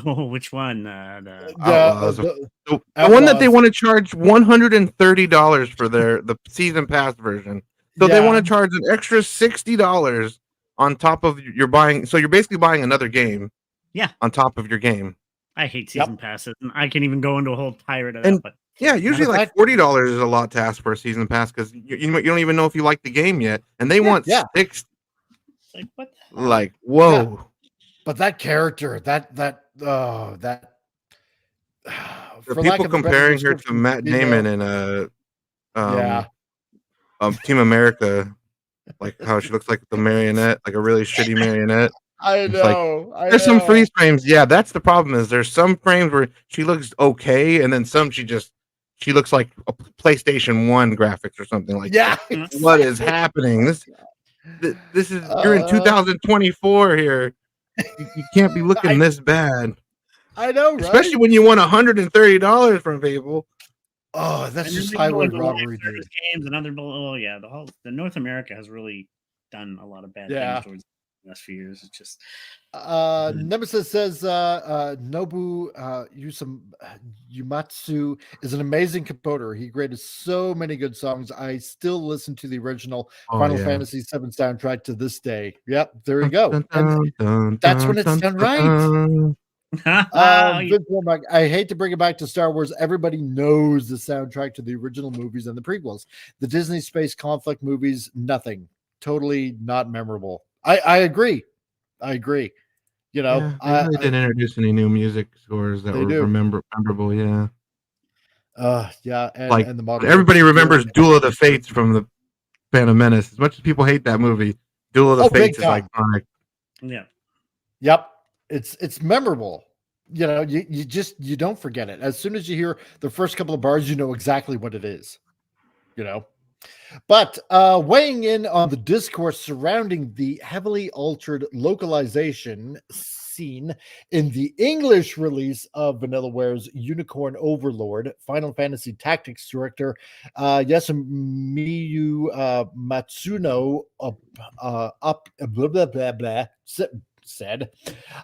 S5: Oh, which one?
S4: Outlaws.
S2: The
S4: The one that they
S2: Outlaws.
S4: want to charge $130 for the season pass version. So they
S2: Yeah.
S4: want to charge an extra $60 on top of your buying. So you're basically buying another game.
S5: Yeah.
S4: On top of your game.
S5: I hate season passes, and I can even go into a whole tirade of that.
S4: And-
S5: But
S4: Yeah, usually
S2: Matter of
S4: like
S2: fact-
S4: $40 is a lot to ask for a season pass because you don't even know if you like the game yet, and they want
S2: Yeah.
S4: 6.
S5: it's like, what?
S4: Like, whoa.
S2: But that character, that
S4: There
S2: for
S4: are
S2: lack
S4: people
S2: of a better
S4: comparing her to
S2: description,
S4: Matt
S2: you know,
S4: Damon in
S2: yeah.
S4: Team America, like how she looks like the marionette, like a really shitty marionette.
S2: I
S4: It's like,
S2: know.
S4: There's some freeze frames. Yeah, that's the problem. Is there's some frames where she looks okay, and then some she looks like a PlayStation 1 graphics or something like
S2: Yeah.
S4: that. What is happening? This is you're in 2024 here. You can't be looking this bad,
S2: I know, right?
S4: especially when you want $130 from people.
S2: Oh, that's
S5: And
S2: just
S5: then they go
S2: highway
S5: into live
S2: robbery,
S5: service
S2: dude.
S5: games and other. Oh yeah, the North America has really done a lot of bad
S2: Yeah.
S5: things towards the last few years. It's just
S2: Nemesis says Nobu Yumatsu is an amazing composer. He created so many good songs. I still listen to the original Final Fantasy VII soundtrack to this day. Yep, there you go. And that's when it's done right. Vince Womack, I hate to bring it back to Star Wars. Everybody knows the soundtrack to the original movies and the prequels. The Disney space conflict movies, nothing. Totally not memorable. I agree. I agree. You know,
S4: Yeah, they really didn't introduce any new music scores that
S2: They
S4: were
S2: do.
S4: memorable. Yeah,
S2: yeah,
S4: like
S2: and the modern
S4: everybody
S2: versions do.
S4: remembers Duel of the Fates from the Phantom Menace. As much as people hate that movie, Duel of the
S2: Oh, big
S4: Fates is
S2: time.
S4: iconic.
S5: Yeah.
S2: Yep. It's memorable. You know, you don't forget it. As soon as you hear the first couple of bars, you know exactly what it is. You know. But weighing in on the discourse surrounding the heavily altered localization scene in the English release of Vanillaware's Unicorn Overlord, Final Fantasy Tactics director Yasumiyu Matsuno said,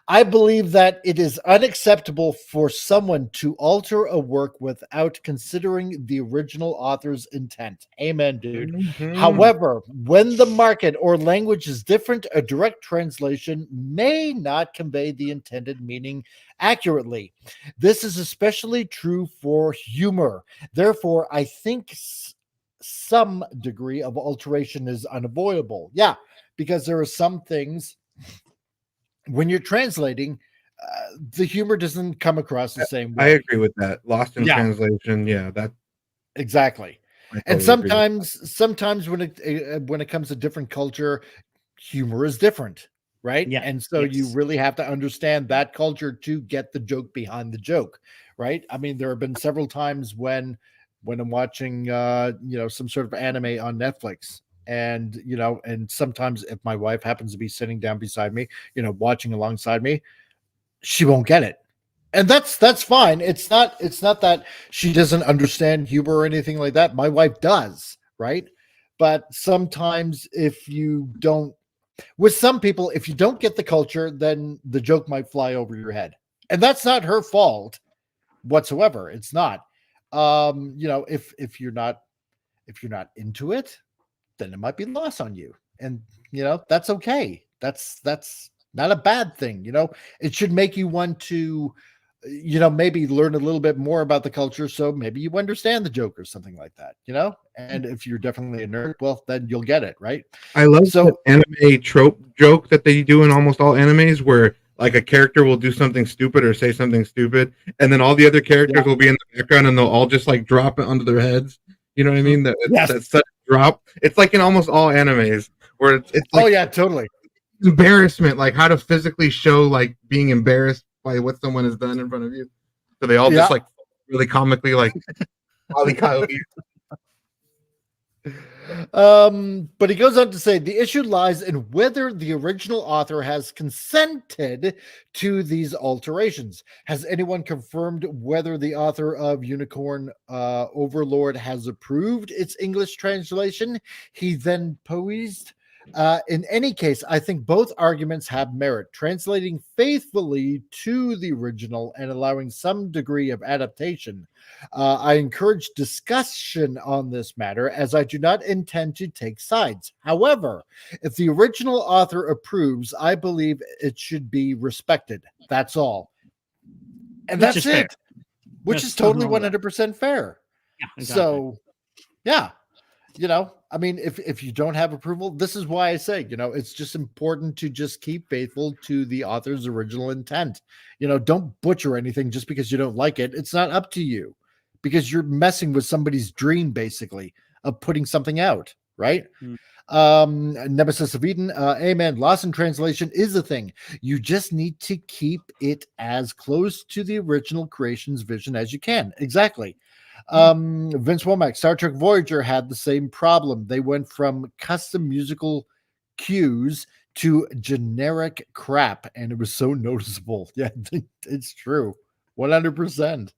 S2: I believe that it is unacceptable for someone to alter a work without considering the original author's intent. Amen, dude. However, when the market or language is different, a direct translation may not convey the intended meaning accurately. This is especially true for humor. Therefore, I think some degree of alteration is unavoidable. Yeah, because there are some things when you're translating, the humor doesn't come across the same way.
S4: I agree with that. Lost in translation. Yeah, that
S2: exactly. And
S4: totally agree with
S2: sometimes when it comes to different culture, humor is different, right?
S5: Yeah.
S2: And so you really have to understand that culture to get the joke behind the joke, right? I mean, there have been several times when I'm watching some sort of anime on Netflix, and and sometimes if my wife happens to be sitting down beside me, watching alongside me, she won't get it. And that's fine. It's not that she doesn't understand humor or anything like that. My wife does, right? But sometimes if you don't, with some people, if you don't get the culture, then the joke might fly over your head. And that's not her fault whatsoever. It's not. If you're not into it, then it might be lost on you. And that's okay. That's not a bad thing. It should make you want to maybe learn a little bit more about the culture, so maybe you understand the joke or something like that. And if you're definitely a nerd, well, then you'll get it, right?
S4: I love the anime trope joke that they do in almost all animes, where like a character will do something stupid or say something stupid, and then all the other characters will be in the background, and they'll all just like drop it onto their heads. You know what I mean? That's such a drop. It's like in almost all animes where it's like,
S2: oh yeah, totally,
S4: embarrassment, like how to physically show like being embarrassed by what someone has done in front of you. So they all just like really comically like Wile E. Coyote.
S2: But he goes on to say the issue lies in whether the original author has consented to these alterations. Has anyone confirmed whether the author of Unicorn Overlord has approved its English translation? He then posed. In any case, I think both arguments have merit. Translating faithfully to the original and allowing some degree of adaptation. I encourage discussion on this matter, as I do not intend to take sides. However, if the original author approves, I believe it should be respected. That's all. And that's it. Which is totally 100% fair.
S5: Yeah, exactly.
S2: So, yeah. I mean, if you don't have approval, this is why I say, it's just important to just keep faithful to the author's original intent. Don't butcher anything just because you don't like it. It's not up to you, because you're messing with somebody's dream, basically, of putting something out, right? Nemesis of Eden, amen. Lost in translation is a thing. You just need to keep it as close to the original creation's vision as you can. Exactly. Vince Womack, Star Trek Voyager had the same problem. They went from custom musical cues to generic crap, and it was so noticeable. Yeah, it's true. 100%.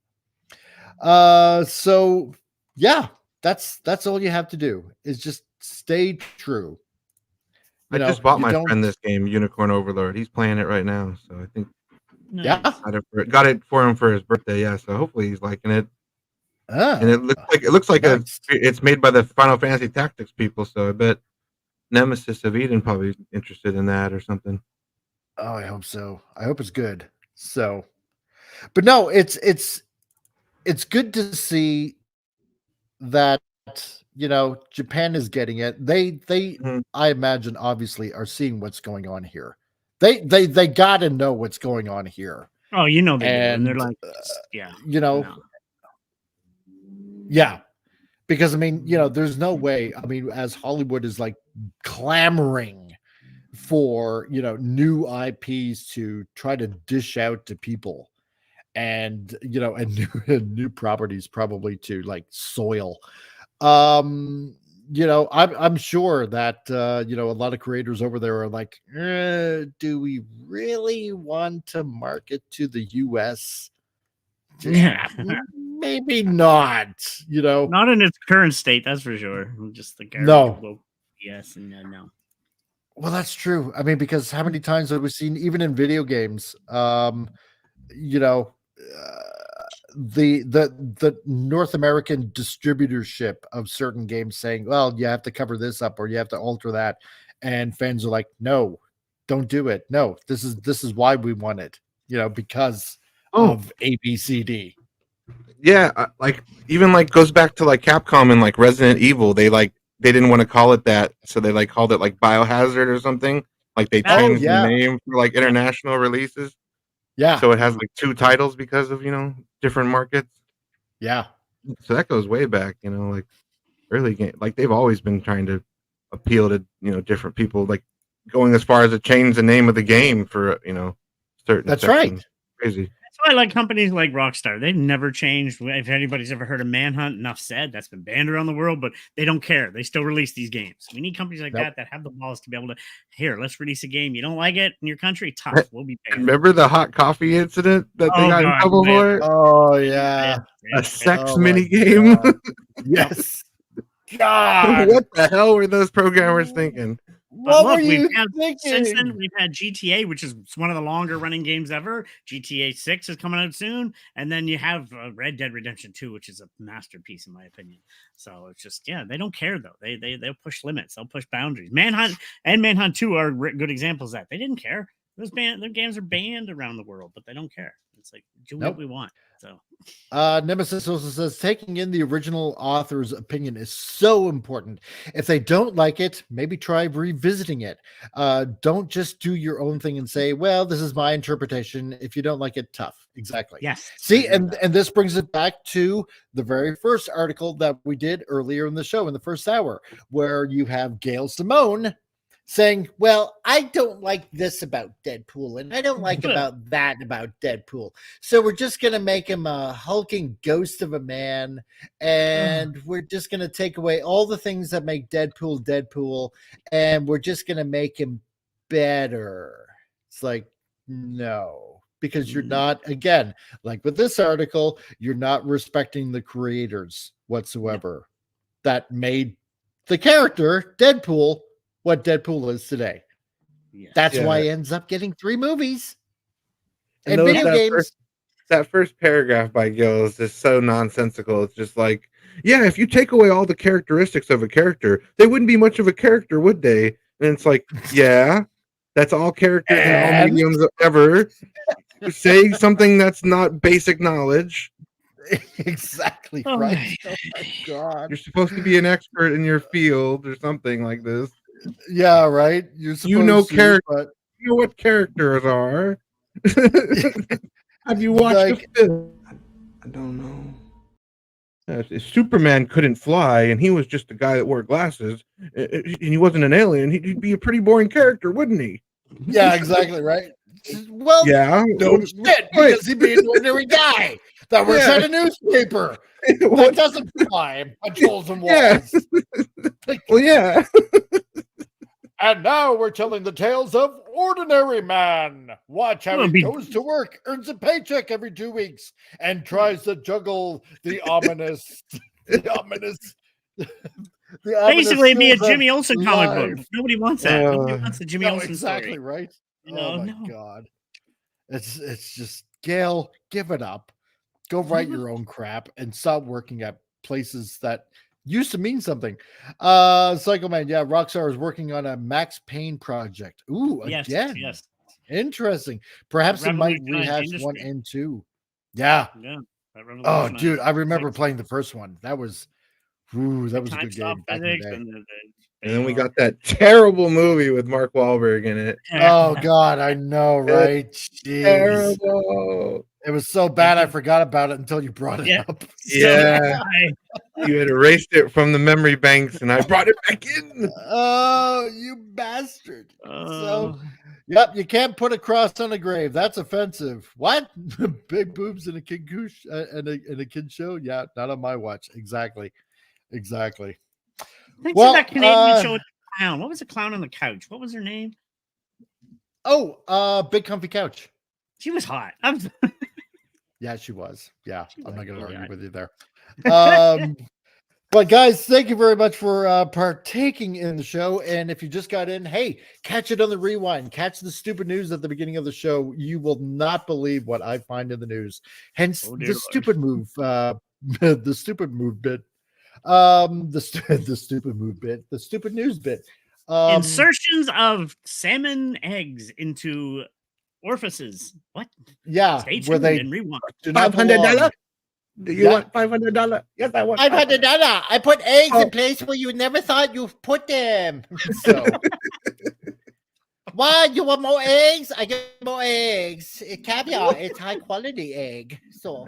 S2: So yeah, that's all you have to do, is just stay true.
S4: I just bought my friend this game, Unicorn Overlord. He's playing it right now, so I think got it for him for his birthday. Yeah, so hopefully he's liking it. And it looks like it's made by the Final Fantasy Tactics people, so I bet Nemesis of Eden probably interested in that or something.
S2: Oh, I hope so. I hope it's good. So, but no, it's good to see that Japan is getting it. They
S4: Mhm.
S2: I imagine obviously are seeing what's going on here. They got to know what's going on here.
S5: Oh, they do, and they're
S2: And
S5: like, yeah,
S2: no. Yeah. Because there's no way. As Hollywood is like clamoring for new IPs to try to dish out to people, and and new properties probably to like soil. I'm sure that a lot of creators over there are like, do we really want to market to the US?
S5: Yeah.
S2: Maybe not.
S5: Not in its current state, that's for sure. Just the
S2: No.
S5: Yes and no.
S2: Well, that's true. Because how many times have we seen, even in video games, the North American distributorship of certain games saying, well, you have to cover this up or you have to alter that, and fans are like, no, don't do it. No, this is why we want it. Because of ABCD.
S4: Yeah, even goes back to like Capcom and like Resident Evil. They didn't want to call it that, so they called it like Biohazard or something. Like they changed the name for like international releases.
S2: Yeah.
S4: So it has like 2 titles because of different markets.
S2: Yeah.
S4: So that goes way back. Like early game. Like they've always been trying to appeal to different people. Like going as far as to change the name of the game for certain.
S2: That's
S4: sections.
S2: right.
S4: Crazy.
S5: That's why I like companies like Rockstar. They've never changed. If anybody's ever heard of Manhunt, enough said. That's been banned around the world, but they don't care. They still release these games. We need companies like that have the balls to be able to, here, let's release a game. You don't like it in your country? Tough. We'll be banned.
S4: Remember the hot coffee incident that they got in trouble for?
S2: Oh, yeah.
S4: A sex mini game?
S2: Yes. God.
S4: What the hell were those programmers thinking?
S2: What were
S5: we've
S2: you
S5: had,
S2: thinking?
S5: Since then, we've had GTA, which is one of the longer running games ever. GTA 6 is coming out soon. And then you have Red Dead Redemption 2, which is a masterpiece, in my opinion. So it's just, they don't care, though. They'll push limits. They'll push boundaries. Manhunt and Manhunt 2 are good examples of that. They didn't care. Their games are banned around the world, but they don't care. It's like, do what we want. So
S2: Nemesis also says taking in the original author's opinion is so important. If they don't like it, maybe try revisiting it. Don't just do your own thing and say, well, this is my interpretation. If you don't like it, tough. Exactly.
S5: Yes.
S2: See, and this brings it back to the very first article that we did earlier in the show in the first hour, where you have Gail Simone saying, well, I don't like this about Deadpool, and I don't like about that about Deadpool. So we're just going to make him a hulking ghost of a man, and we're just going to take away all the things that make Deadpool Deadpool, and we're just going to make him better. It's like, no, because you're not, again, like with this article, you're not respecting the creators whatsoever that made the character Deadpool what Deadpool is today. That's why he ends up getting 3 movies and video games.
S4: That first paragraph by Gail is just so nonsensical. It's just like, yeah, if you take away all the characteristics of a character, they wouldn't be much of a character, would they? And it's like, yeah, that's all characters in all mediums ever. Say something that's not basic knowledge.
S2: Exactly right. Oh my God.
S4: You're supposed to be an expert in your field or something like this.
S2: Yeah, right. You're supposed
S4: you know
S2: to, but...
S4: you know what characters are. Have you watched the film?
S11: I don't know.
S4: If Superman couldn't fly and he was just a guy that wore glasses and he wasn't an alien, he'd be a pretty boring character, wouldn't he?
S2: Yeah, exactly, right. Well,
S4: yeah,
S2: no shit, because he'd be an ordinary guy that works at a newspaper. That doesn't fly on poles and walls.
S4: Well, yeah.
S2: And now we're telling the tales of Ordinary Man. Watch how he goes to work, earns a paycheck every 2 weeks, and tries to juggle the ominous,
S5: basically it'd be a Jimmy Olsen comic book. Nobody wants that. Nobody wants the Jimmy Olsen
S2: exactly
S5: story.
S2: Right. Oh my God. It's just, Gail, give it up. Go write your own crap and stop working at places that used to mean something. Psycho Man, yeah, Rockstar is working on a Max Payne project. Ooh, again.
S5: Yes.
S2: Interesting. Perhaps it might rehash 1 and 2. Yeah.
S5: Yeah.
S2: Oh, dude, I remember playing the first one. That was Ooh, that was a
S5: Time
S2: good
S5: stop
S2: game back in the
S5: physics
S2: day.
S4: And then we got that terrible movie with Mark Wahlberg in it.
S2: Oh God, I know, right? Jeez.
S4: Terrible.
S2: It was so bad I forgot about it until you brought it up.
S4: Yeah. You had erased it from the memory banks and I brought it back in.
S2: Oh, you bastard. So yep, you can't put a cross on a grave. That's offensive. What? Big boobs in a kid goosh and a kid show? Yeah, not on my watch. Exactly.
S5: Thanks for that Canadian show with the clown. What was the clown on the couch? What was her name?
S2: Big Comfy Couch.
S5: She was hot.
S2: Yeah, she was. Yeah, I'm not going to argue with you there. But guys, thank you very much for partaking in the show. And if you just got in, hey, catch it on the rewind. Catch the stupid news at the beginning of the show. You will not believe what I find in the news. Hence the stupid move, the stupid move bit, the stupid move bit, the stupid news bit.
S5: Insertions of salmon eggs into orifices. What?
S2: Yeah,
S5: Stay
S2: where
S5: tuned
S2: they
S5: and rewind.
S4: $500. Do you want $500? Yes, I want
S2: $500. I put eggs in place where you never thought you put them. So, why you want more eggs? I get more eggs. Caviar, it's high quality egg. So,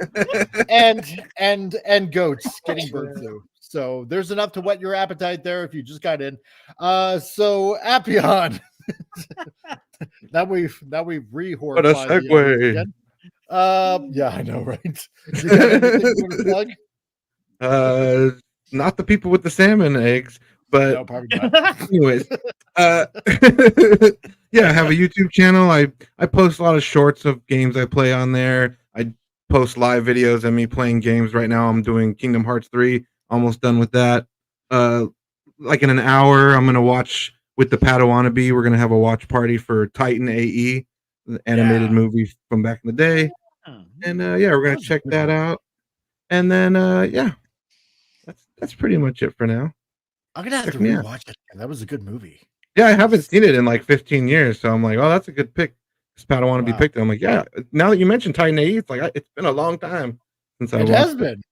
S2: and goats getting bird flu. So there's enough to whet your appetite there if you just got in. So Appion. now we've rehorrified.
S4: What a segue.
S2: Yeah, I know, right? You got anything you want to plug?
S4: Not the people with the salmon eggs, but
S2: no, probably not.
S4: Anyways, yeah, I have a YouTube channel. I post a lot of shorts of games I play on there. I post live videos of me playing games. Right now, I'm doing Kingdom Hearts 3. Almost done with that. Like in an hour, I'm gonna watch with the Padawannabe. We're gonna have a watch party for Titan AE, the animated movie from back in the day. And yeah, we're gonna check that out. And then yeah, that's pretty much it for now.
S2: I'm gonna have to rewatch it. That was a good movie.
S4: Yeah, I haven't seen it in like 15 years, so I'm like, oh, that's a good pick. This Padawannabe picked it. I'm like, yeah. Now that you mentioned Titan AE, it's like it's been a long time since I watched it.
S2: Has been.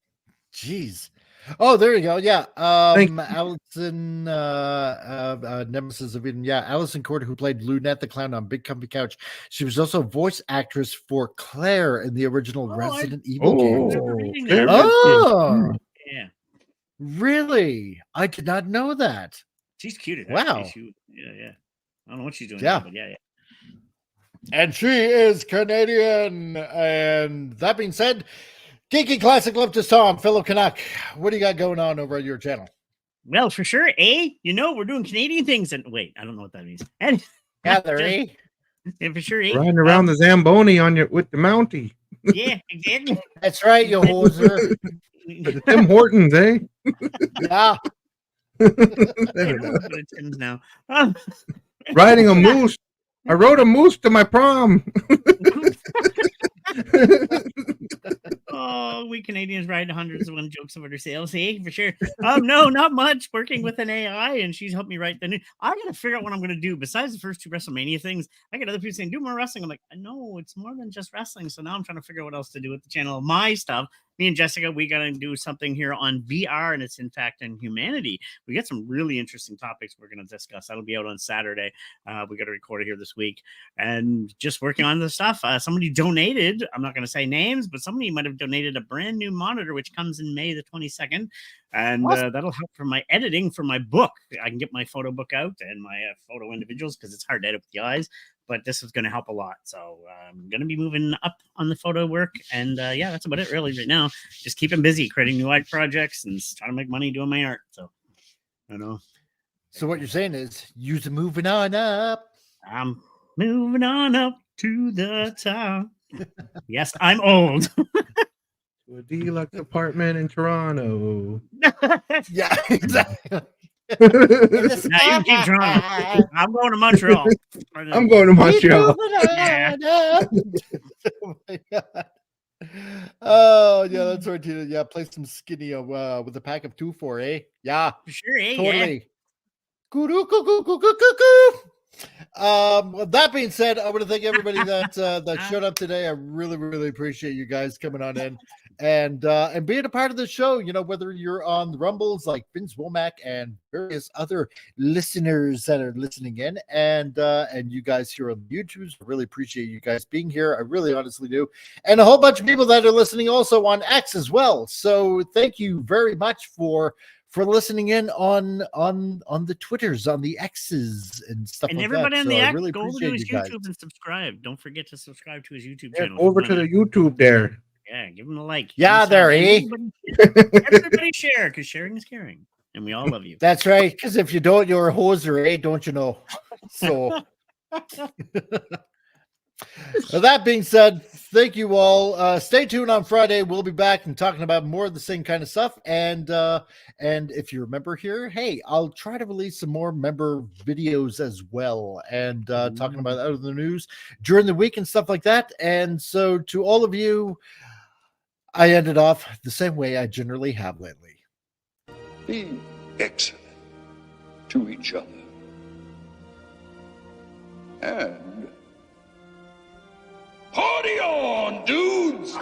S2: Jeez. Oh, there you go. Yeah. Allison Nemesis of Eden. Yeah, Allison Corder, who played Lunette the Clown on Big Comfy Couch. She was also a voice actress for Claire in the original Resident Evil games. Oh,
S5: yeah.
S2: Really? I did not know that.
S5: She's cute.
S2: Wow.
S5: Yeah. I don't know what she's doing.
S2: Yeah.
S5: Now, but yeah.
S2: And she is Canadian. And that being said, Geeky Classic Love to Tom, fellow Canuck. What do you got going on over at your channel?
S5: Well, for sure, we're doing Canadian things. And wait, I don't know what that means. And
S2: yeah, there,
S5: yeah, for sure,
S4: riding around the Zamboni with the Mountie.
S5: Yeah, exactly.
S2: That's right, you hoser.
S4: The Tim Hortons, eh?
S2: Yeah.
S5: Now.
S4: Riding a moose. I rode a moose to my prom.
S5: Oh, we Canadians ride hundreds of jokes of our sales, for sure. No, not much. Working with an AI, and she's helped me write the new. I gotta figure out what I'm gonna do. Besides the first two WrestleMania things, I got other people saying do more wrestling. I'm like, no, it's more than just wrestling. So now I'm trying to figure out what else to do with the channel. My stuff. Me and Jessica, we got to do something here on VR, and it's in fact in humanity. We got some really interesting topics we're going to discuss. That'll be out on Saturday. We got to record it here this week, and just working on the stuff. Somebody donated. I'm not going to say names, but somebody might have donated a brand new monitor, which comes in May the 22nd, and that'll help for my editing for my book. I can get my photo book out and my photo individuals because it's hard to edit with the eyes. But this is going to help a lot. So I'm going to be moving up on the photo work. And yeah, that's about it really right now. Just keeping busy, creating new art projects and trying to make money doing my art. So I don't know.
S2: So what you're saying is you're moving on up.
S5: I'm moving on up to the top. Yes, I'm old.
S4: To a deluxe apartment in Toronto.
S2: Yeah, exactly.
S5: Now you keep trying. I'm going to Montreal.
S4: I'm going to Montreal.
S2: Oh my God. Oh yeah, that's right, Tina. Yeah, play some skinny with a pack of 2-4, eh? Yeah,
S5: for sure,
S2: totally. With that being said, I want to thank everybody that showed up today. I really, really appreciate you guys coming on in and being a part of the show. You know, whether you're on the Rumbles like Vince Womack and various other listeners that are listening in, and you guys here on the YouTubes. I really appreciate you guys being here. I really honestly do, and a whole bunch of people that are listening also on X as well. So thank you very much for listening in on the Twitters, on the X's and stuff
S5: And
S2: like
S5: everybody
S2: that.
S5: on
S2: So
S5: the
S2: I
S5: X,
S2: really
S5: go over to
S2: appreciate
S5: his
S2: you guys.
S5: YouTube and subscribe. Don't forget to subscribe to his YouTube
S4: Yeah,
S5: channel.
S4: over to the YouTube there.
S5: Yeah, give him a like.
S2: Yeah, there, eh?
S5: Everybody share, because sharing is caring. And we all love you.
S2: That's right. Because if you don't, you're a hoser, eh? Don't you know? So well, that being said, thank you all. Stay tuned on Friday. We'll be back and talking about more of the same kind of stuff. And if you're a member here, hey, I'll try to release some more member videos as well, and talking about other news during the week and stuff like that. And so to all of you, I ended off the same way I generally have lately.
S12: Be excellent to each other. And party on, dudes!